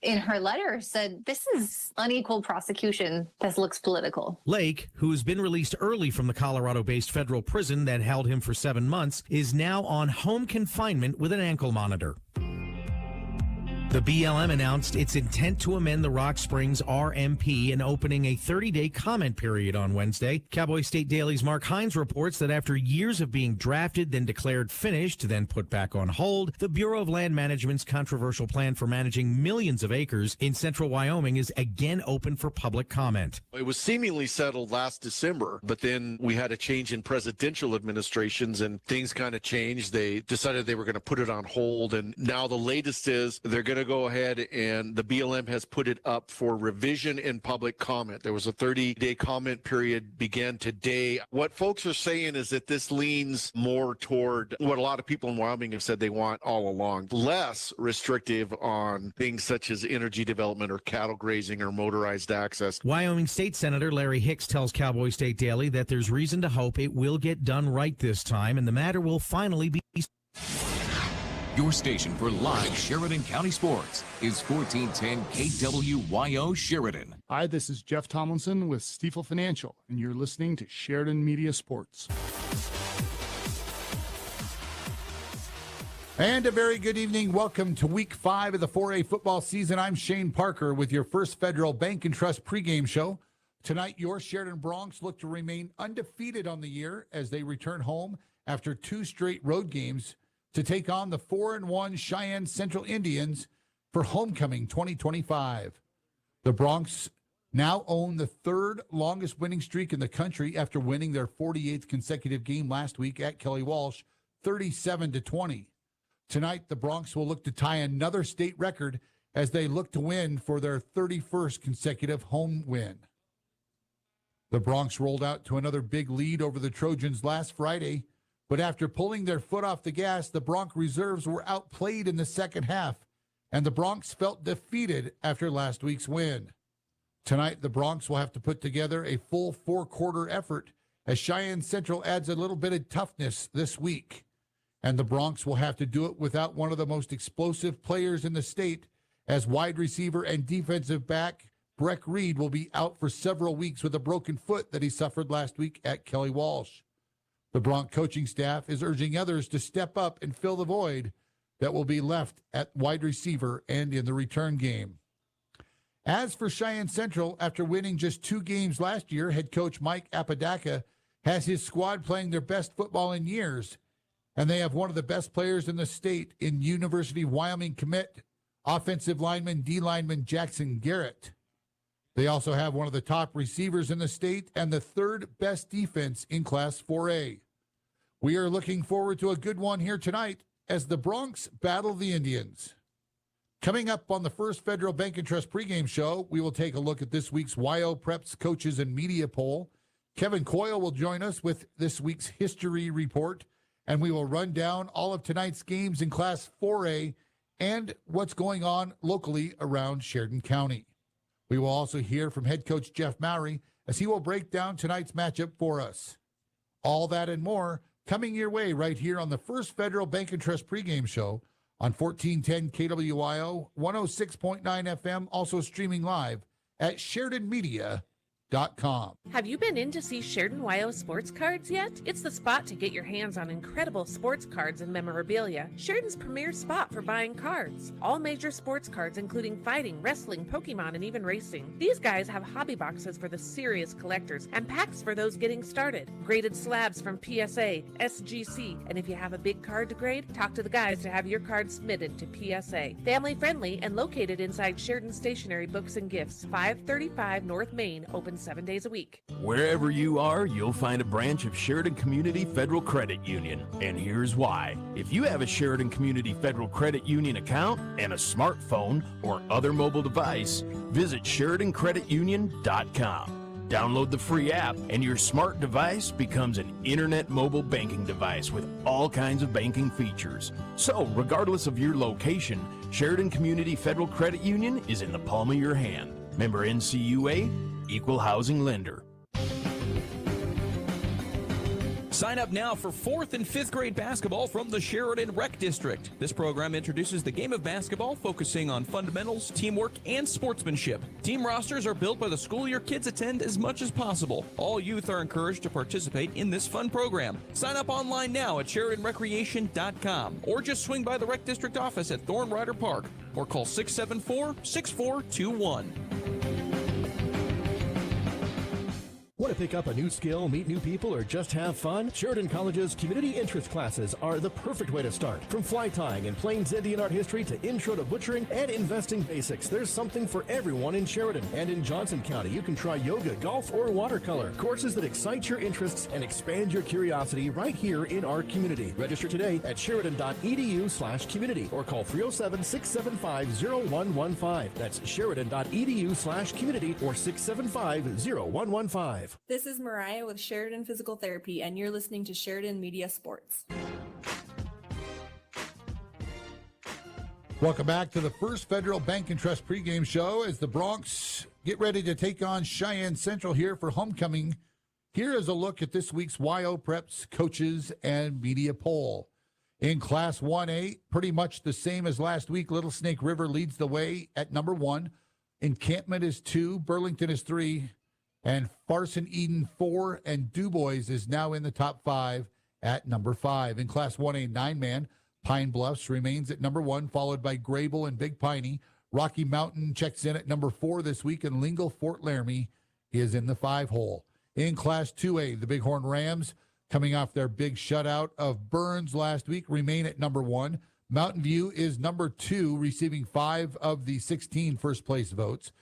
in her letter said this is unequal prosecution. This looks political. Lake, who has been released early from the Colorado-based federal prison that held him for 7 months, is now on home confinement with an ankle monitor. The BLM announced its intent to amend the Rock Springs RMP and opening a 30-day comment period on Wednesday. Cowboy State Daily's Mark Hines reports that after years of being drafted, then declared finished, then put back on hold, the Bureau of Land Management's controversial plan for managing millions of acres in central Wyoming is again open for public comment. It was seemingly settled last December, but then we had a change in presidential administrations and things kind of changed. They decided they were going to put it on hold, and now the latest is they're going to go ahead and the BLM has put it up for revision and public comment. There was a 30-day comment period began today. What folks are saying is that this leans more toward what a lot of people in Wyoming have said they want all along, less restrictive on things such as energy development or cattle grazing or motorized access. Wyoming State Senator Larry Hicks tells Cowboy State Daily that there's reason to hope it will get done right this time and the matter will finally be. Your station for live Sheridan County sports is 1410 KWYO Sheridan. Hi, this is Jeff Tomlinson with Stifel Financial, and you're listening to Sheridan Media Sports. And a very good evening. Welcome to Week 5 of the 4A football season. I'm Shane Parker with your First Federal Bank and Trust pregame show. Tonight, your Sheridan Broncs look to remain undefeated on the year as they return home after 2 straight road games to take on the 4-1 Cheyenne Central Indians for Homecoming 2025. The Broncs now own the 3rd longest winning streak in the country after winning their 48th consecutive game last week at Kelly Walsh, 37-20. Tonight, the Broncs will look to tie another state record as they look to win for their 31st consecutive home win. The Broncs rolled out to another big lead over the Trojans last Friday, but after pulling their foot off the gas, the Bronc reserves were outplayed in the second half, and the Broncs felt defeated after last week's win. Tonight, the Broncs will have to put together a full 4-quarter effort as Cheyenne Central adds a little bit of toughness this week. And the Broncs will have to do it without one of the most explosive players in the state, as wide receiver and defensive back Breck Reed will be out for several weeks with a broken foot that he suffered last week at Kelly Walsh. The Bronc coaching staff is urging others to step up and fill the void that will be left at wide receiver and in the return game. As for Cheyenne Central, after winning just 2 games last year, head coach Mike Apodaca has his squad playing their best football in years, and they have one of the best players in the state in University of Wyoming commit, offensive lineman, D-lineman Jackson Garrett. They also have one of the top receivers in the state and the 3rd best defense in Class 4A. We are looking forward to a good one here tonight as the Broncs battle the Indians. Coming up on the First Federal Bank and Trust pregame show, we will take a look at this week's YO Preps Coaches and Media Poll. Kevin Coyle will join us with this week's history report, and we will run down all of tonight's games in Class 4A and what's going on locally around Sheridan County. We will also hear from head coach Jeff Mowry as he will break down tonight's matchup for us. All that and more coming your way right here on the First Federal Bank and Trust pregame show on 1410 KWYO, 106.9 FM, also streaming live at SheridanMedia.com. Have you been in to see Sheridan YO sports cards yet? It's the spot to get your hands on incredible sports cards and memorabilia. Sheridan's premier spot for buying cards. All major sports cards including fighting, wrestling, Pokemon, and even racing. These guys have hobby boxes for the serious collectors and packs for those getting started. Graded slabs from PSA, SGC, and if you have a big card to grade, talk to the guys to have your card submitted to PSA. Family friendly and located inside Sheridan Stationery Books and Gifts, 535 North Main, open 7 days a week. Wherever you are, you'll find a branch of Sheridan Community Federal Credit Union. And here's why. If you have a Sheridan Community Federal Credit Union account and a smartphone or other mobile device, visit SheridanCreditUnion.com. Download the free app and your smart device becomes an internet mobile banking device with all kinds of banking features. So, regardless of your location, Sheridan Community Federal Credit Union is in the palm of your hand. Member NCUA, Equal Housing Lender. Sign up now for 4th and 5th grade basketball from the Sheridan Rec District. This program introduces the game of basketball, focusing on fundamentals, teamwork, and sportsmanship. Team rosters are built by the school your kids attend as much as possible. All youth are encouraged to participate in this fun program. Sign up online now at SheridanRecreation.com or just swing by the Rec District office at Thorn Rider Park or call 674-6421. Want to pick up a new skill, meet new people, or just have fun? Sheridan College's community interest classes are the perfect way to start. From fly tying and Plains Indian art history to intro to butchering and investing basics, there's something for everyone in Sheridan. And in Johnson County, you can try yoga, golf, or watercolor. Courses that excite your interests and expand your curiosity right here in our community. Register today at sheridan.edu/community or call 307-675-0115. That's sheridan.edu/community or 675-0115. This is Mariah with Sheridan Physical Therapy, and you're listening to Sheridan Media Sports. Welcome back to the First Federal Bank and Trust pregame show as the Bronx get ready to take on Cheyenne Central here for homecoming. Here is a look at this week's YO Preps coaches and media poll. In Class 1A, pretty much the same as last week. Little Snake River leads the way at number 1. Encampment is 2. Burlington is 3. And Farson Eden 4, and DuBois is now in the top 5 at number 5. In Class 1A 9-man, Pine Bluffs remains at number 1, followed by Grable and Big Piney. Rocky Mountain checks in at number 4 this week, and Lingle Fort Laramie is in the 5-hole. In Class 2A, the Bighorn Rams, coming off their big shutout of Burns last week, remain at number 1. Mountain View is number 2, receiving 5 of the 16 first-place votes.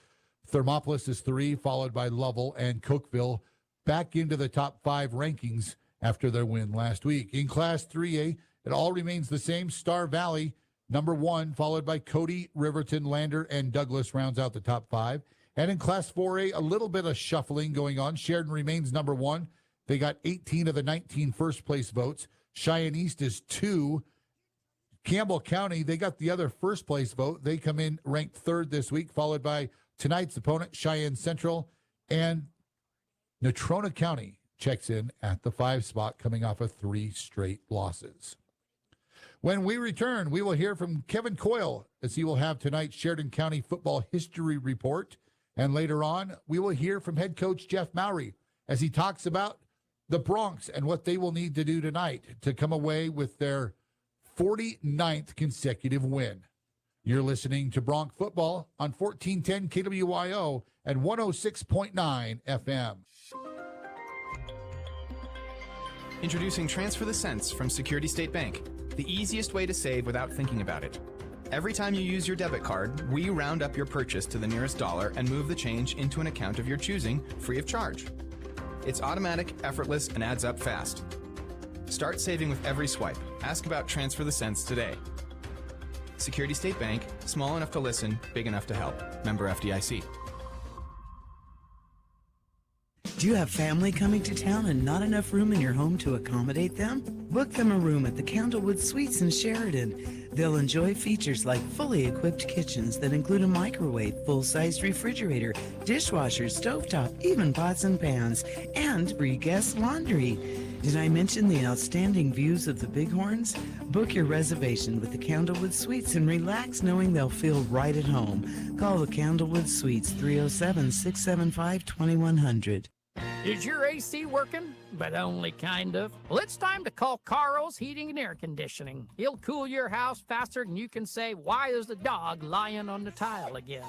Thermopolis is 3, followed by Lovell and Cokeville, back into the top 5 rankings after their win last week. In Class 3A, it all remains the same. Star Valley, number 1, followed by Cody, Riverton, Lander, and Douglas rounds out the top 5. And in Class 4A, a little bit of shuffling going on. Sheridan remains number 1. They got 18 of the 19 first-place votes. Cheyenne East is 2. Campbell County, they got the other first-place vote. They come in ranked 3rd this week, followed by tonight's opponent, Cheyenne Central, and Natrona County checks in at the 5 spot, coming off of 3 straight losses. When we return, we will hear from Kevin Coyle, as he will have tonight's Sheridan County Football History Report. And later on, we will hear from head coach Jeff Mowry as he talks about the Bronx and what they will need to do tonight to come away with their 49th consecutive win. You're listening to Bronx Football on 1410 KWYO and 106.9 FM. Introducing Transfer the Cents from Security State Bank, the easiest way to save without thinking about it. Every time you use your debit card, we round up your purchase to the nearest dollar and move the change into an account of your choosing, free of charge. It's automatic, effortless, and adds up fast. Start saving with every swipe. Ask about Transfer the Cents today. Security State Bank, small enough to listen, big enough to help. Member FDIC. Do you have family coming to town and not enough room in your home to accommodate them? Book them a room at the Candlewood Suites in Sheridan. They'll enjoy features like fully equipped kitchens that include a microwave, full-sized refrigerator, dishwasher, stovetop, even pots and pans, and free guest laundry. Did I mention the outstanding views of the Bighorns? Book your reservation with the Candlewood Suites and relax knowing they'll feel right at home. Call the Candlewood Suites 307-675-2100. Is your AC working? But only kind of. Well, it's time to call Carl's Heating and Air Conditioning. He'll cool your house faster than you can say, "Why is the dog lying on the tile again?"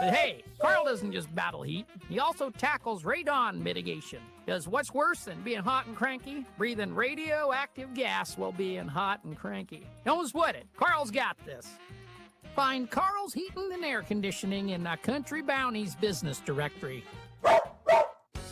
But hey, Carl doesn't just battle heat. He also tackles radon mitigation. Because what's worse than being hot and cranky? Breathing radioactive gas while being hot and cranky. Don't sweat it. Carl's got this. Find Carl's Heating and Air Conditioning in the Country Bounties business directory.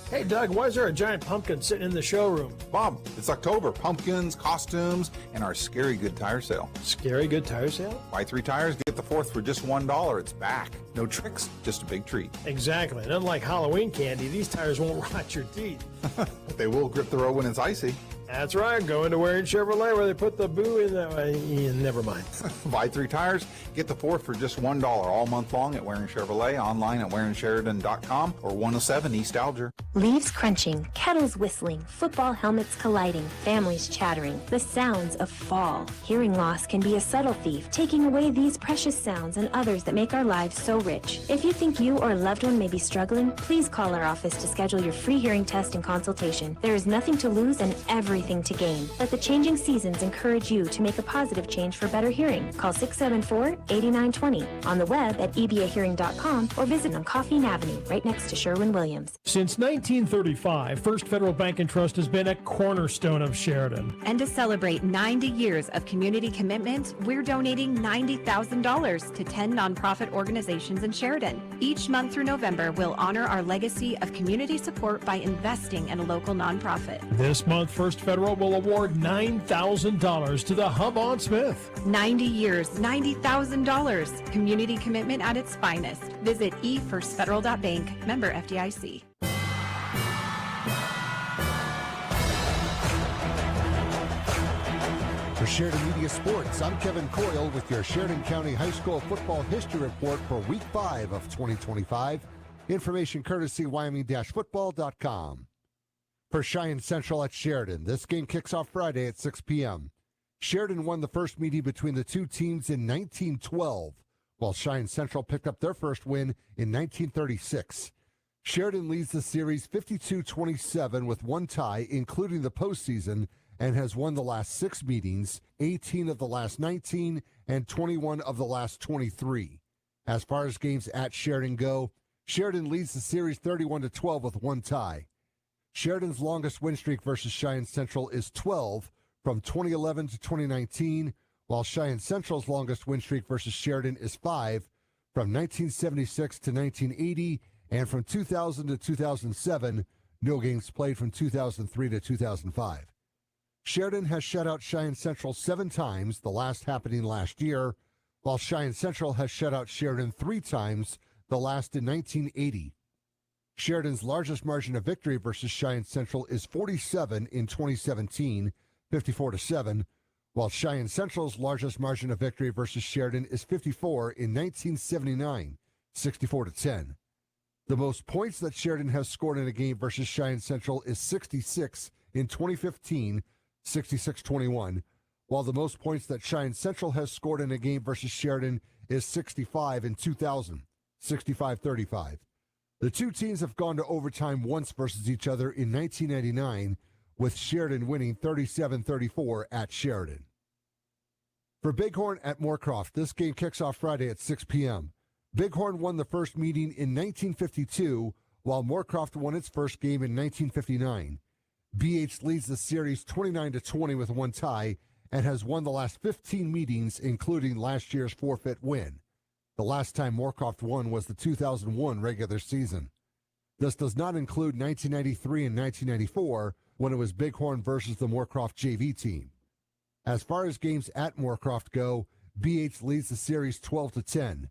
Hey, Doug, why is there a giant pumpkin sitting in the showroom? Bob, it's October. Pumpkins, costumes, and our Scary Good Tire Sale. Scary Good Tire Sale? Buy 3 tires, get the 4th for just $1. It's back. No tricks, just a big treat. Exactly. And unlike Halloween candy, these tires won't rot your teeth. But they will grip the road when it's icy. That's right. Going to Waring Chevrolet where they put the boo in the... never mind. Buy 3 tires, get the 4th for just $1 all month long at Waring Chevrolet, online at WaringSheridan.com or 107 East Alger. Leaves crunching, kettles whistling, football helmets colliding, families chattering, the sounds of fall. Hearing loss can be a subtle thief, taking away these precious sounds and others that make our lives so rich. If you think you or a loved one may be struggling, please call our office to schedule your free hearing test and consultation. There is nothing to lose and everything to gain. Let the changing seasons encourage you to make a positive change for better hearing. Call 674-8920, on the web at ebahearing.com, or visit on Coffeen Avenue, right next to Sherwin-Williams. Since 1935, First Federal Bank and Trust has been a cornerstone of Sheridan. And to celebrate 90 years of community commitment, we're donating $90,000 to 10 nonprofit organizations in Sheridan. Each month through November, we'll honor our legacy of community support by investing in a local nonprofit. This month, First Federal will award $9,000 to the Hub on Smith. 90 years, $90,000. Community commitment at its finest. Visit efirstfederal.bank, member FDIC. For Sheridan Media Sports, I'm Kevin Coyle with your Sheridan County High School Football History Report for Week 5 of 2025. Information courtesy Wyoming-football.com. For Cheyenne Central at Sheridan, this game kicks off Friday at 6 p.m. Sheridan won the first meeting between the two teams in 1912, while Cheyenne Central picked up their first win in 1936. Sheridan leads the series 52-27 with one tie, including the postseason, and has won the last 6 meetings, 18 of the last 19, and 21 of the last 23. As far as games at Sheridan go, Sheridan leads the series 31-12 with one tie. Sheridan's longest win streak versus Cheyenne Central is 12 from 2011 to 2019, while Cheyenne Central's longest win streak versus Sheridan is 5 from 1976 to 1980, and from 2000 to 2007, no games played from 2003 to 2005. Sheridan has shut out Cheyenne Central 7 times, the last happening last year, while Cheyenne Central has shut out Sheridan 3 times, the last in 1980. Sheridan's largest margin of victory versus Cheyenne Central is 47 in 2017, 54-7, while Cheyenne Central's largest margin of victory versus Sheridan is 54 in 1979, 64-10. The most points that Sheridan has scored in a game versus Cheyenne Central is 66 in 2015, 66-21, while the most points that Cheyenne Central has scored in a game versus Sheridan is 65 in 2000, 65-35. The two teams have gone to overtime once versus each other in 1999, with Sheridan winning 37-34 at Sheridan. For Bighorn at Moorcroft, this game kicks off Friday at 6 p.m. Bighorn won the first meeting in 1952, while Moorcroft won its first game in 1959. BH leads the series 29-20 with one tie and has won the last 15 meetings, including last year's forfeit win. The last time Moorcroft won was the 2001 regular season. This does not include 1993 and 1994, when it was Bighorn versus the Moorcroft JV team. As far as games at Moorcroft go, BH leads the series 12-10.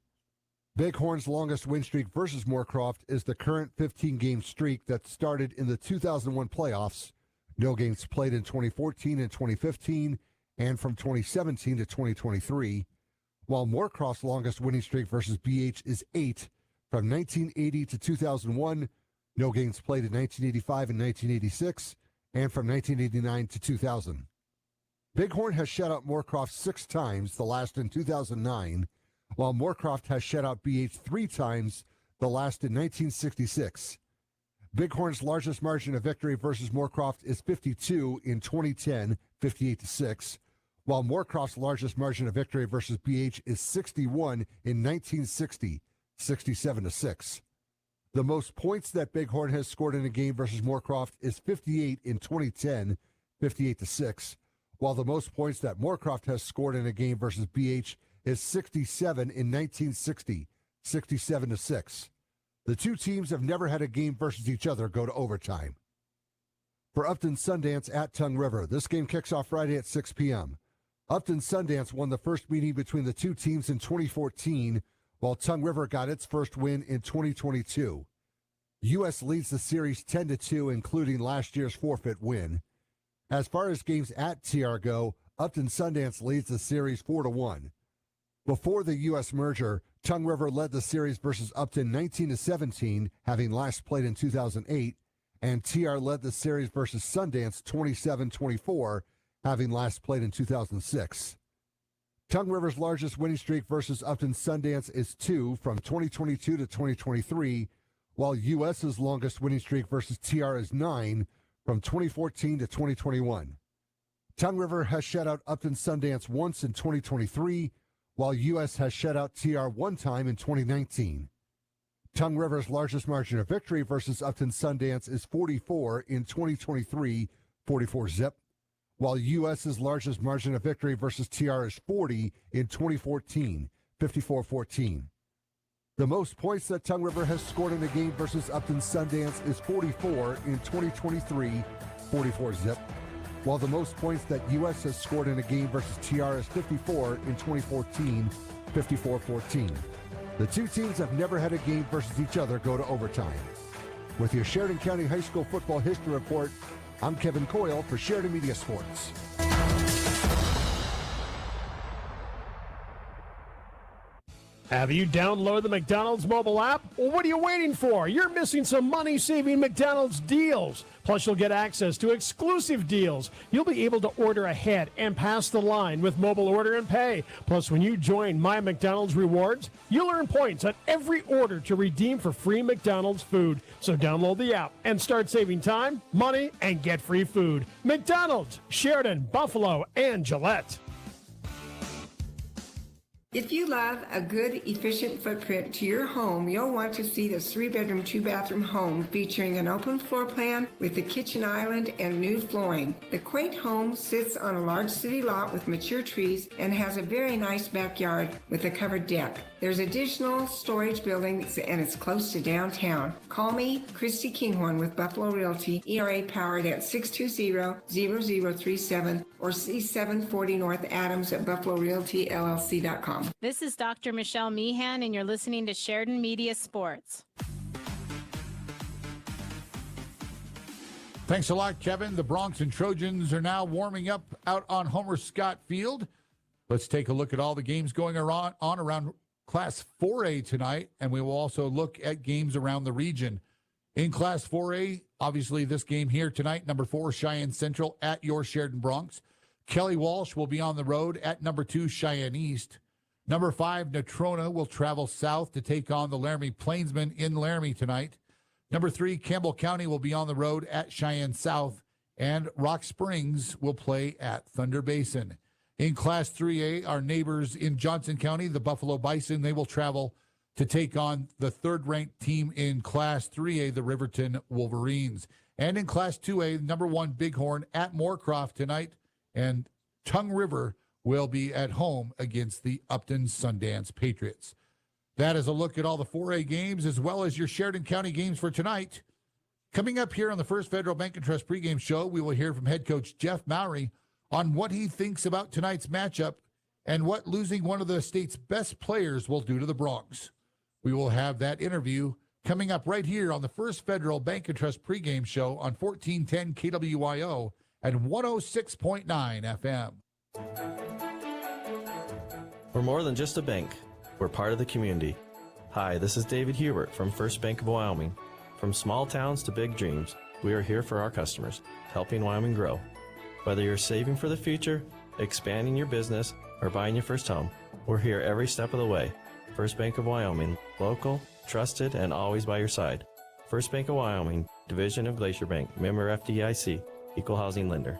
Bighorn's longest win streak versus Moorcroft is the current 15-game streak that started in the 2001 playoffs, no games played in 2014 and 2015, and from 2017 to 2023, while Moorcroft's longest winning streak versus BH is 8 from 1980 to 2001, no games played in 1985 and 1986, and from 1989 to 2000. Bighorn has shut out Moorcroft 6 times, the last in 2009, while Moorcroft has shut out BH 3 times, the last in 1966. Bighorn's largest margin of victory versus Moorcroft is 52 in 2010, 58-6, while Moorcroft's largest margin of victory versus BH is 61 in 1960, 67-6. The most points that Bighorn has scored in a game versus Moorcroft is 58 in 2010, 58-6, while the most points that Moorcroft has scored in a game versus BH is 67 in 1960, 67-6. The two teams have never had a game versus each other go to overtime. For Upton Sundance at Tongue River, this game kicks off Friday at 6 p.m. Upton Sundance won the first meeting between the two teams in 2014, while Tongue River got its first win in 2022. U.S. leads the series 10-2, including last year's forfeit win. As far as games at TR go, Upton Sundance leads the series 4-1. Before the U.S. merger, Tongue River led the series versus Upton 19-17, having last played in 2008, and TR led the series versus Sundance 27-24, having last played in 2006. Tongue River's largest winning streak versus Upton Sundance is 2 from 2022 to 2023, while US's longest winning streak versus TR is 9 from 2014 to 2021. Tongue River has shut out Upton Sundance once in 2023, while US has shut out TR one time in 2019. Tongue River's largest margin of victory versus Upton Sundance is 44 in 2023, 44-zip, while US's largest margin of victory versus TR is 40 in 2014, 54-14. The most points that Tongue River has scored in a game versus Upton Sundance is 44 in 2023, 44-zip, while the most points that US has scored in a game versus TR is 54 in 2014, 54-14. The two teams have never had a game versus each other go to overtime. With your Sheridan County High School Football History Report, I'm Kevin Coyle for Sheridan Media Sports. Have you downloaded the McDonald's mobile app? Well, what are you waiting for? You're missing some money-saving McDonald's deals. Plus, you'll get access to exclusive deals. You'll be able to order ahead and pass the line with mobile order and pay. Plus, when you join My McDonald's Rewards, you'll earn points on every order to redeem for free McDonald's food. So download the app and start saving time, money, and get free food. McDonald's, Sheridan, Buffalo, and Gillette. If you love a good, efficient footprint to your home, you'll want to see this 3-bedroom, 2-bathroom home featuring an open floor plan with a kitchen island and new flooring. The quaint home sits on a large city lot with mature trees and has a very nice backyard with a covered deck. There's additional storage buildings and it's close to downtown. Call me, Christy Kinghorn with Buffalo Realty, ERA powered at 620-0037 or C740 North Adams at BuffaloRealtyLLC.com. This is Dr. Michelle Meehan, and you're listening to Sheridan Media Sports. Thanks a lot, Kevin. The Bronx and Trojans are now warming up out on Homer Scott Field. Let's take a look at all the games going on around Class 4A tonight, and we will also look at games around the region. In Class 4A, obviously this game here tonight, number 4, Cheyenne Central at your Sheridan Bronx. Kelly Walsh will be on the road at number 2, Cheyenne East. Number 5, Natrona will travel south to take on the Laramie Plainsmen in Laramie tonight. Number 3, Campbell County will be on the road at Cheyenne South, and Rock Springs will play at Thunder Basin. In Class 3A, our neighbors in Johnson County, the Buffalo Bison, they will travel to take on the third-ranked team in Class 3A, the Riverton Wolverines. And in Class 2A, number 1, Bighorn at Moorcroft tonight, and Tongue River will be at home against the Upton Sundance Patriots. That is a look at all the 4A games as well as your Sheridan County games for tonight. Coming up here on the First Federal Bank and Trust pregame show, we will hear from head coach Jeff Mowry on what he thinks about tonight's matchup and what losing one of the state's best players will do to the Bronx. We will have that interview coming up right here on the First Federal Bank and Trust pregame show on 1410 KWYO at 106.9 FM. We're more than just a bank. We're part of the community. Hi, this is David Hubert from First Bank of Wyoming. From small towns to big dreams, we are here for our customers, helping Wyoming grow. Whether you're saving for the future, expanding your business, or buying your first home, we're here every step of the way. First Bank of Wyoming, local, trusted, and always by your side. First Bank of Wyoming, division of Glacier Bank, member FDIC, equal housing lender.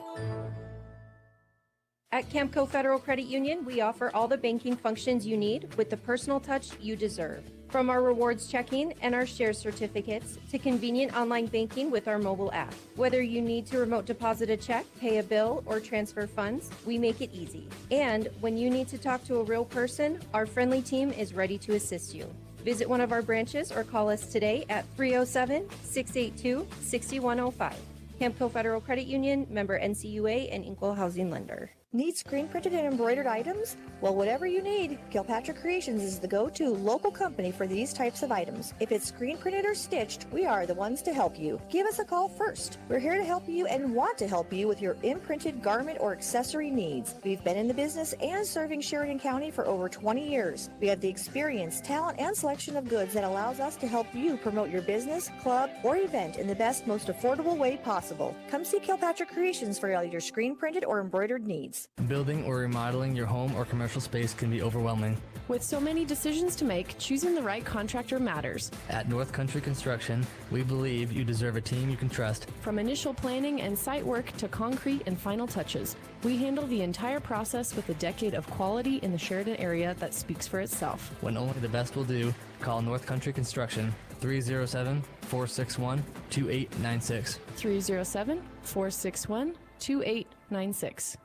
At Camco Federal Credit Union, we offer all the banking functions you need with the personal touch you deserve. From our rewards checking and our share certificates to convenient online banking with our mobile app. Whether you need to remote deposit a check, pay a bill, or transfer funds, we make it easy. And when you need to talk to a real person, our friendly team is ready to assist you. Visit one of our branches or call us today at 307-682-6105. Camco Federal Credit Union, member NCUA, and equal housing lender. Need screen printed and embroidered items? Well, whatever you need, Kilpatrick Creations is the go-to local company for these types of items. If it's screen printed or stitched, we are the ones to help you. Give us a call first. We're here to help you and want to help you with your imprinted garment or accessory needs. We've been in the business and serving Sheridan County for over 20 years. We have the experience, talent, and selection of goods that allows us to help you promote your business, club, or event in the best, most affordable way possible. Come see Kilpatrick Creations for all your screen printed or embroidered needs. Building or remodeling your home or commercial space can be overwhelming. With so many decisions to make, choosing the right contractor matters. At North Country Construction, we believe you deserve a team you can trust. From initial planning and site work to concrete and final touches, we handle the entire process with a decade of quality in the Sheridan area that speaks for itself. When only the best will do, call North Country Construction 307-461-2896. 307-461-2896.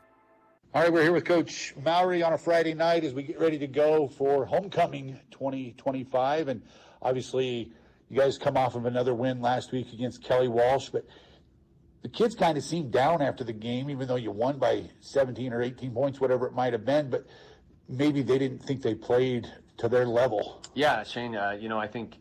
All right, we're here with Coach Mowry on a Friday night as we get ready to go for Homecoming 2025. And obviously, you guys come off of another win last week against Kelly Walsh, but the kids kind of seemed down after the game, even though you won by 17 or 18 points, whatever it might have been, but maybe they didn't think they played to their level. Yeah, Shane, I think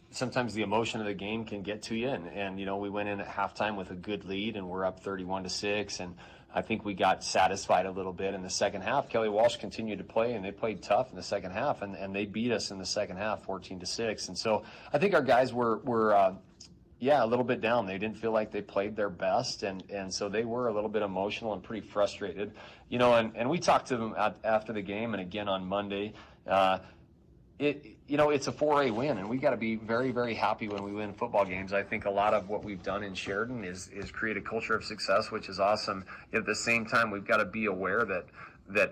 sometimes the emotion of the game can get to you, and we went in at halftime with a good lead, and we're up 31-6, and I think we got satisfied a little bit in the second half. Kelly Walsh continued to play, and they played tough in the second half, and they beat us in the second half 14-6. And so I think our guys were a little bit down. They didn't feel like they played their best, and so they were a little bit emotional and pretty frustrated. And we talked to them after the game and again on Monday. It's a 4A win, and we got to be very, very happy when we win football games. I think a lot of what we've done in Sheridan is create a culture of success, which is awesome. At the same time, we've got to be aware that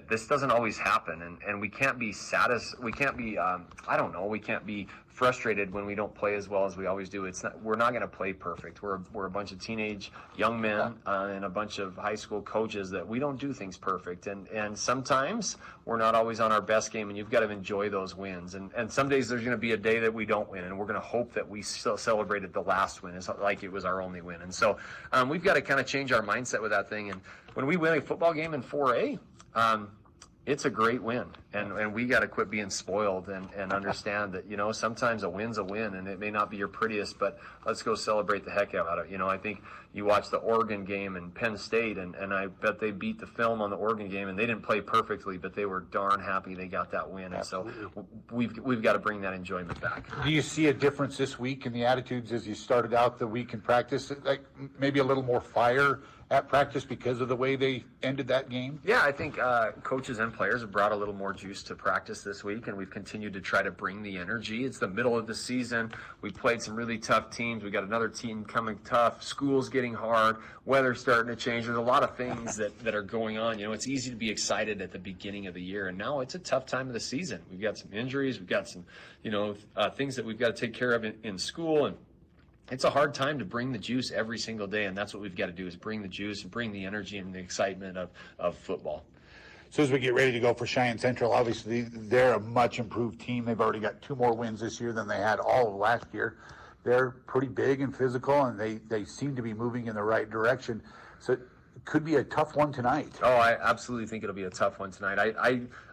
this doesn't always happen, and we can't be we can't be we can't be frustrated when we don't play as well as we always do. We're not going to play perfect. We're a bunch of teenage young men and a bunch of high school coaches that we don't do things perfect, and sometimes we're not always on our best game, and you've got to enjoy those wins. And some days there's going to be a day that we don't win, and we're going to hope that we still celebrated the last win like it was our only win. And so we've got to kind of change our mindset with that thing. And when we win a football game in 4A, it's a great win, and we got to quit being spoiled and understand that, sometimes a win's a win, and it may not be your prettiest, but let's go celebrate the heck out of it. I think you watch the Oregon game and Penn State, and I bet they beat the film on the Oregon game, and they didn't play perfectly, but they were darn happy they got that win. Absolutely. And so we've got to bring that enjoyment back. Do you see a difference this week in the attitudes as you started out the week in practice? Like maybe a little more fire at practice because of the way they ended that game? Yeah, I think coaches and players have brought a little more juice to practice this week, and we've continued to try to bring the energy. It's the middle of the season. We've played some really tough teams. We got another team coming tough. School's getting hard. Weather's starting to change. There's a lot of things that are going on. It's easy to be excited at the beginning of the year, and now it's a tough time of the season. We've got some injuries. We've got some, things that we've got to take care of in school, and it's a hard time to bring the juice every single day, and that's what we've got to do is bring the juice and bring the energy and the excitement of football. So as we get ready to go for Cheyenne Central, obviously they're a much improved team. They've already got 2 more wins this year than they had all of last year. They're pretty big and physical, and they seem to be moving in the right direction. So it could be a tough one tonight. Oh, I absolutely think it'll be a tough one tonight.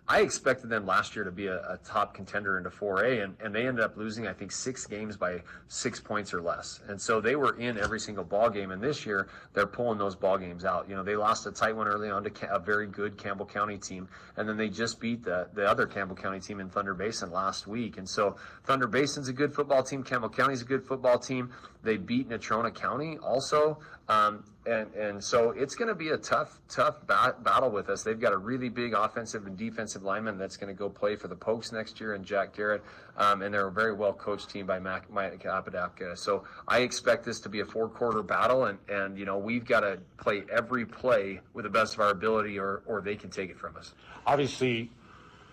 I expected them last year to be a top contender into 4A, and they ended up losing, I think, 6 games by 6 points or less. And so they were in every single ball game, and this year they're pulling those ball games out. They lost a tight one early on to a very good Campbell County team, and then they just beat the other Campbell County team in Thunder Basin last week. And so Thunder Basin's a good football team. Campbell County's a good football team. They beat Natrona County also. And so it's going to be a tough battle with us. They've got a really big offensive and defensive lineman that's going to go play for the Pokes next year, and Jack Garrett, and they're a very well-coached team by Mike Apodaca. So I expect this to be a 4-quarter battle, and we've got to play every play with the best of our ability, or they can take it from us. Obviously,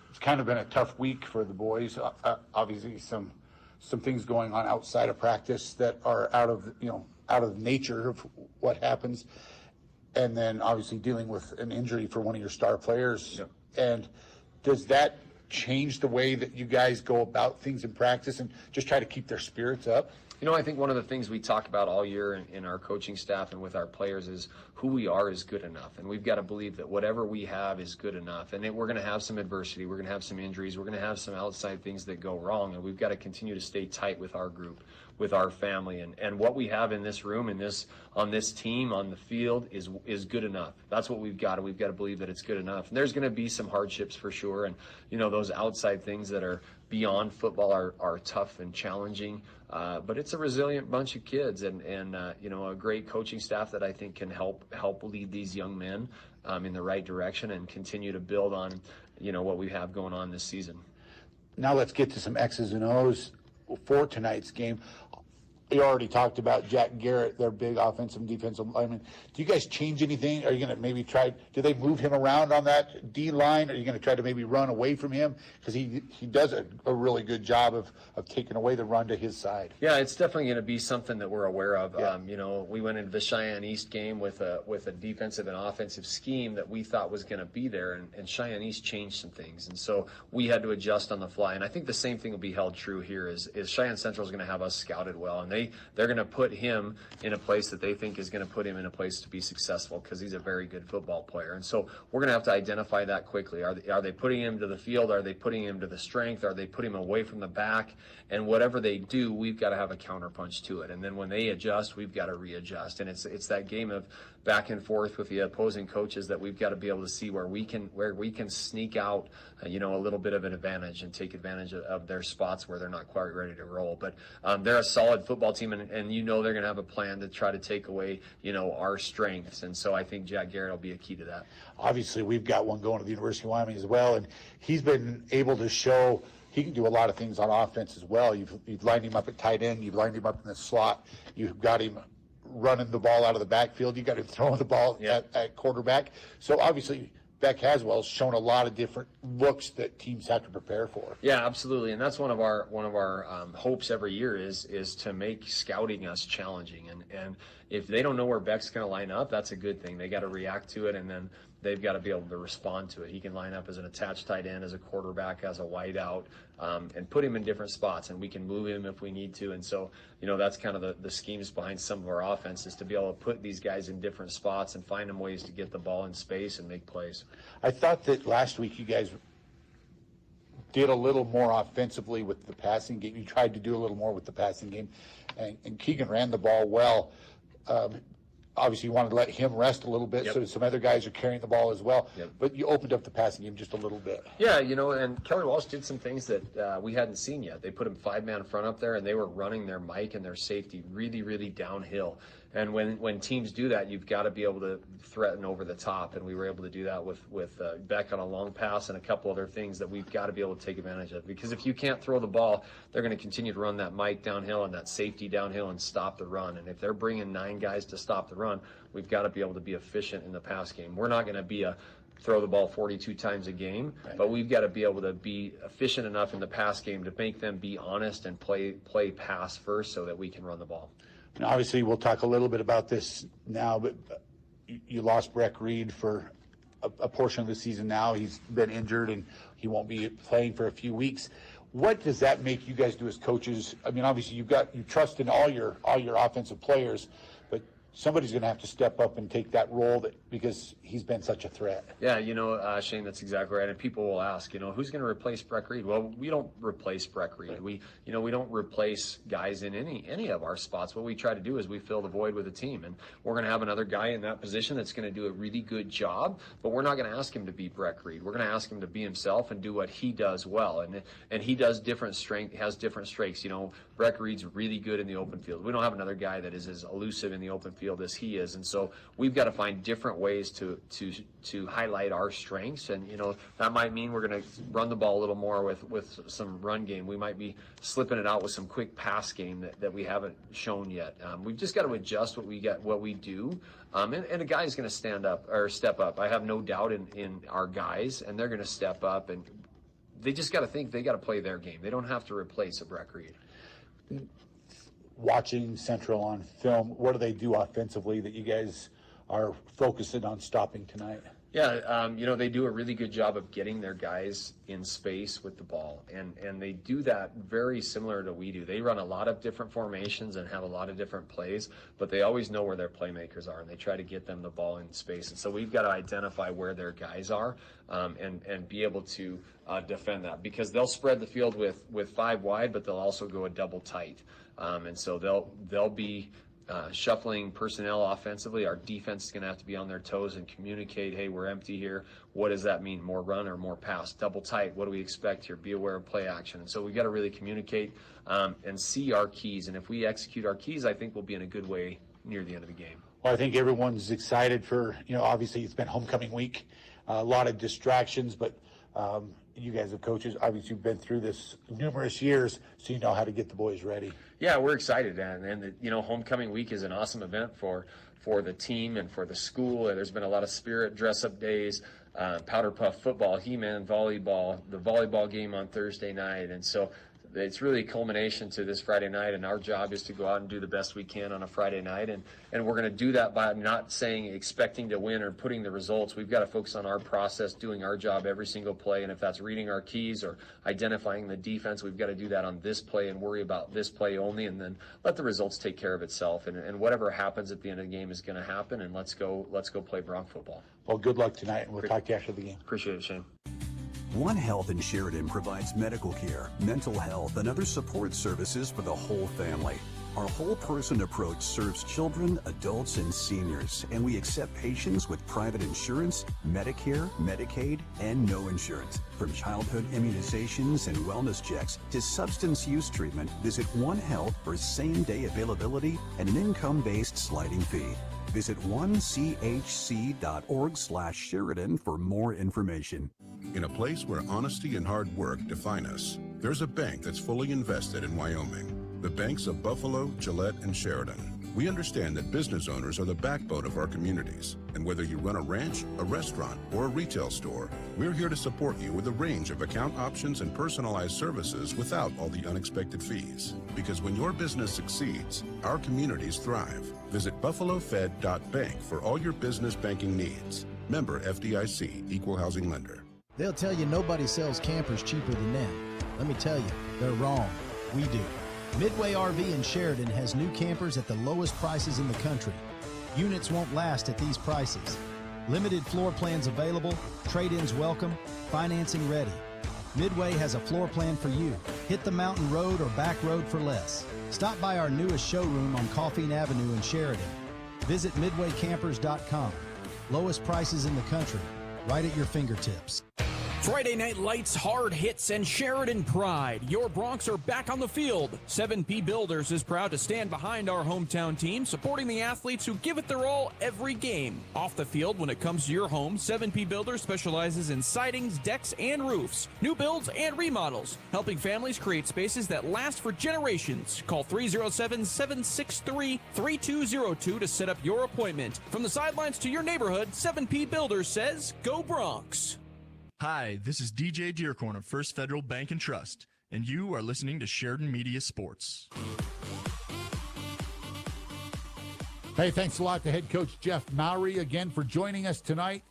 it's kind of been a tough week for the boys. Obviously, some things going on outside of practice that are out of nature of what happens, and then obviously dealing with an injury for one of your star players. Yep. And does that change the way that you guys go about things in practice and just try to keep their spirits up? I think one of the things we talk about all year in our coaching staff and with our players is who we are is good enough. And we've got to believe that whatever we have is good enough. And we're going to have some adversity. We're going to have some injuries. We're going to have some outside things that go wrong. And we've got to continue to stay tight with our group, with our family. And what we have in this room, on this team, on the field is good enough. That's what we've got. And we've got to believe that it's good enough. And there's going to be some hardships for sure. And, those outside things that are beyond football are tough and challenging. But it's a resilient bunch of kids and a great coaching staff that I think can help lead these young men in the right direction and continue to build on, what we have going on this season. Now let's get to some X's and O's for tonight's game. You already talked about Jack Garrett, their big offensive and defensive lineman. Do you guys change anything? Are you going to maybe do they move him around on that D line? Are you going to try to maybe run away from him? Because he does a really good job of taking away the run to his side. Yeah, it's definitely going to be something that we're aware of. Yeah. We went into the Cheyenne East game with a defensive and offensive scheme that we thought was going to be there, and Cheyenne East changed some things. And so we had to adjust on the fly. And I think the same thing will be held true here is Cheyenne Central is going to have us scouted well. And they're going to put him in a place that they think is going to put him in a place to be successful because he's a very good football player. And so we're going to have to identify that quickly. Are they putting him to the field? Are they putting him to the strength? Are they putting him away from the back? And whatever they do, we've got to have a counterpunch to it. And then when they adjust, we've got to readjust. And it's that game of back and forth with the opposing coaches that we've got to be able to see where we can sneak out, a little bit of an advantage and take advantage of their spots where they're not quite ready to roll. But they're a solid football team, and they're going to have a plan to try to take away, our strengths. And so I think Jack Garrett will be a key to that. Obviously, we've got one going to the University of Wyoming as well, and he's been able to show he can do a lot of things on offense as well. You've lined him up at tight end. You've lined him up in the slot. You've got him running the ball out of the backfield. You got him throwing the ball at quarterback. So obviously, Beck Haswell's shown a lot of different looks that teams have to prepare for. Yeah, absolutely, and that's one of our hopes every year is to make scouting us challenging. And if they don't know where Beck's going to line up, that's a good thing. They got to react to it, and then they've got to be able to respond to it. He can line up as an attached tight end, as a quarterback, as a wide out, and put him in different spots, and we can move him if we need to. And so, that's kind of the schemes behind some of our offenses, to be able to put these guys in different spots and find them ways to get the ball in space and make plays. I thought that last week you guys did a little more offensively with the passing game. You tried to do a little more with the passing game, and Keegan ran the ball well. Obviously, you wanted to let him rest a little bit, so some other guys are carrying the ball as well. But you opened up the passing game just a little bit. Yeah, and Kelly Walsh did some things that we hadn't seen yet. They put him 5-man front up there, and they were running their Mike and their safety really, really downhill. And when teams do that, you've got to be able to threaten over the top. And we were able to do that with Beck on a long pass and a couple other things that we've got to be able to take advantage of. Because if you can't throw the ball, they're going to continue to run that Mike downhill and that safety downhill and stop the run. And if they're bringing 9 guys to stop the run, we've got to be able to be efficient in the pass game. We're not going to be throw the ball 42 times a game, but we've got to be able to be efficient enough in the pass game to make them be honest and play pass first so that we can run the ball. And obviously, we'll talk a little bit about this now, but you lost Breck Reed for a portion of the season now. He's been injured, and he won't be playing for a few weeks. What does that make you guys do as coaches? I mean, obviously, you trust in all your offensive players, but somebody's going to have to step up and take that role because he's been such a threat. Yeah, Shane, that's exactly right. And people will ask, who's going to replace Breck Reed? Well, we don't replace Breck Reed. We don't replace guys in any of our spots. What we try to do is we fill the void with a team, and we're going to have another guy in that position that's going to do a really good job. But we're not going to ask him to be Breck Reed. We're going to ask him to be himself and do what he does well. And he does has different strengths. Breck Reed's really good in the open field. We don't have another guy that is as elusive in the open field as he is, and so we've got to find different ways to highlight our strengths. And that might mean we're going to run the ball a little more with some run game. We might be slipping it out with some quick pass game that we haven't shown yet. We've just got to adjust what we do, and a guy is going to step up. I have no doubt in our guys, and they're going to step up, and they just got to think they got to play their game. They don't have to replace a Breck Reed. Watching Central on film, what do they do offensively that you guys are focusing on stopping tonight? Yeah, they do a really good job of getting their guys in space with the ball, and they do that very similar to we do. They run a lot of different formations and have a lot of different plays, but they always know where their playmakers are, and they try to get them the ball in space. And so we've got to identify where their guys are and be able to defend that, because they'll spread the field with 5 wide, but they'll also go a double tight. And so they'll be shuffling personnel offensively. Our defense is going to have to be on their toes and communicate, hey, we're empty here. What does that mean? More run or more pass? Double tight. What do we expect here? Be aware of play action. And so we've got to really communicate and see our keys. And if we execute our keys, I think we'll be in a good way near the end of the game. Well, I think everyone's excited for, obviously it's been homecoming week, a lot of distractions, but you guys as coaches, obviously you've been through this numerous years, so you know how to get the boys ready. Yeah, we're excited, and homecoming week is an awesome event for the team and for the school. There's been a lot of spirit dress-up days, powder puff football, He-Man volleyball, the volleyball game on Thursday night, and so it's really a culmination to this Friday night, and our job is to go out and do the best we can on a Friday night, and we're going to do that by not expecting to win or putting the results. We've got to focus on our process, doing our job every single play, and if that's reading our keys or identifying the defense, we've got to do that on this play and worry about this play only, and then let the results take care of itself, and whatever happens at the end of the game is going to happen, and let's go play Bronc football. Well, good luck tonight, and we'll talk to you after the game. Appreciate it, Shane. One Health in Sheridan provides medical care, mental health, and other support services for the whole family. Our whole person approach serves children, adults, and seniors, and we accept patients with private insurance, Medicare, Medicaid, and no insurance. From childhood immunizations and wellness checks to substance use treatment, visit One Health for same-day availability and an income-based sliding fee. Visit onechc.org/Sheridan for more information. In a place where honesty and hard work define us, there's a bank that's fully invested in Wyoming. The banks of Buffalo, Gillette, and Sheridan. We understand that business owners are the backbone of our communities. And whether you run a ranch, a restaurant, or a retail store, we're here to support you with a range of account options and personalized services without all the unexpected fees. Because when your business succeeds, our communities thrive. Visit buffalofed.bank for all your business banking needs. Member FDIC, Equal Housing Lender. They'll tell you nobody sells campers cheaper than them. Let me tell you, they're wrong. We do. Midway RV in Sheridan has new campers at the lowest prices in the country. Units won't last at these prices. Limited floor plans available, trade-ins welcome, financing ready. Midway has a floor plan for you. Hit the mountain road or back road for less. Stop by our newest showroom on Coffeen Avenue in Sheridan. Visit midwaycampers.com. Lowest prices in the country, right at your fingertips. Friday Night Lights, hard hits, and Sheridan pride. Your Broncs are back on the field. 7P Builders is proud to stand behind our hometown team, supporting the athletes who give it their all every game. Off the field, when it comes to your home, 7P Builders specializes in sidings, decks, and roofs, new builds and remodels, helping families create spaces that last for generations. Call 307-763-3202 to set up your appointment. From the sidelines to your neighborhood, 7P Builders says, go Broncs. Hi, this is DJ Dearcorn of First Federal Bank and Trust, and you are listening to Sheridan Media Sports. Hey, thanks a lot to head coach Jeff Mowry again for joining us tonight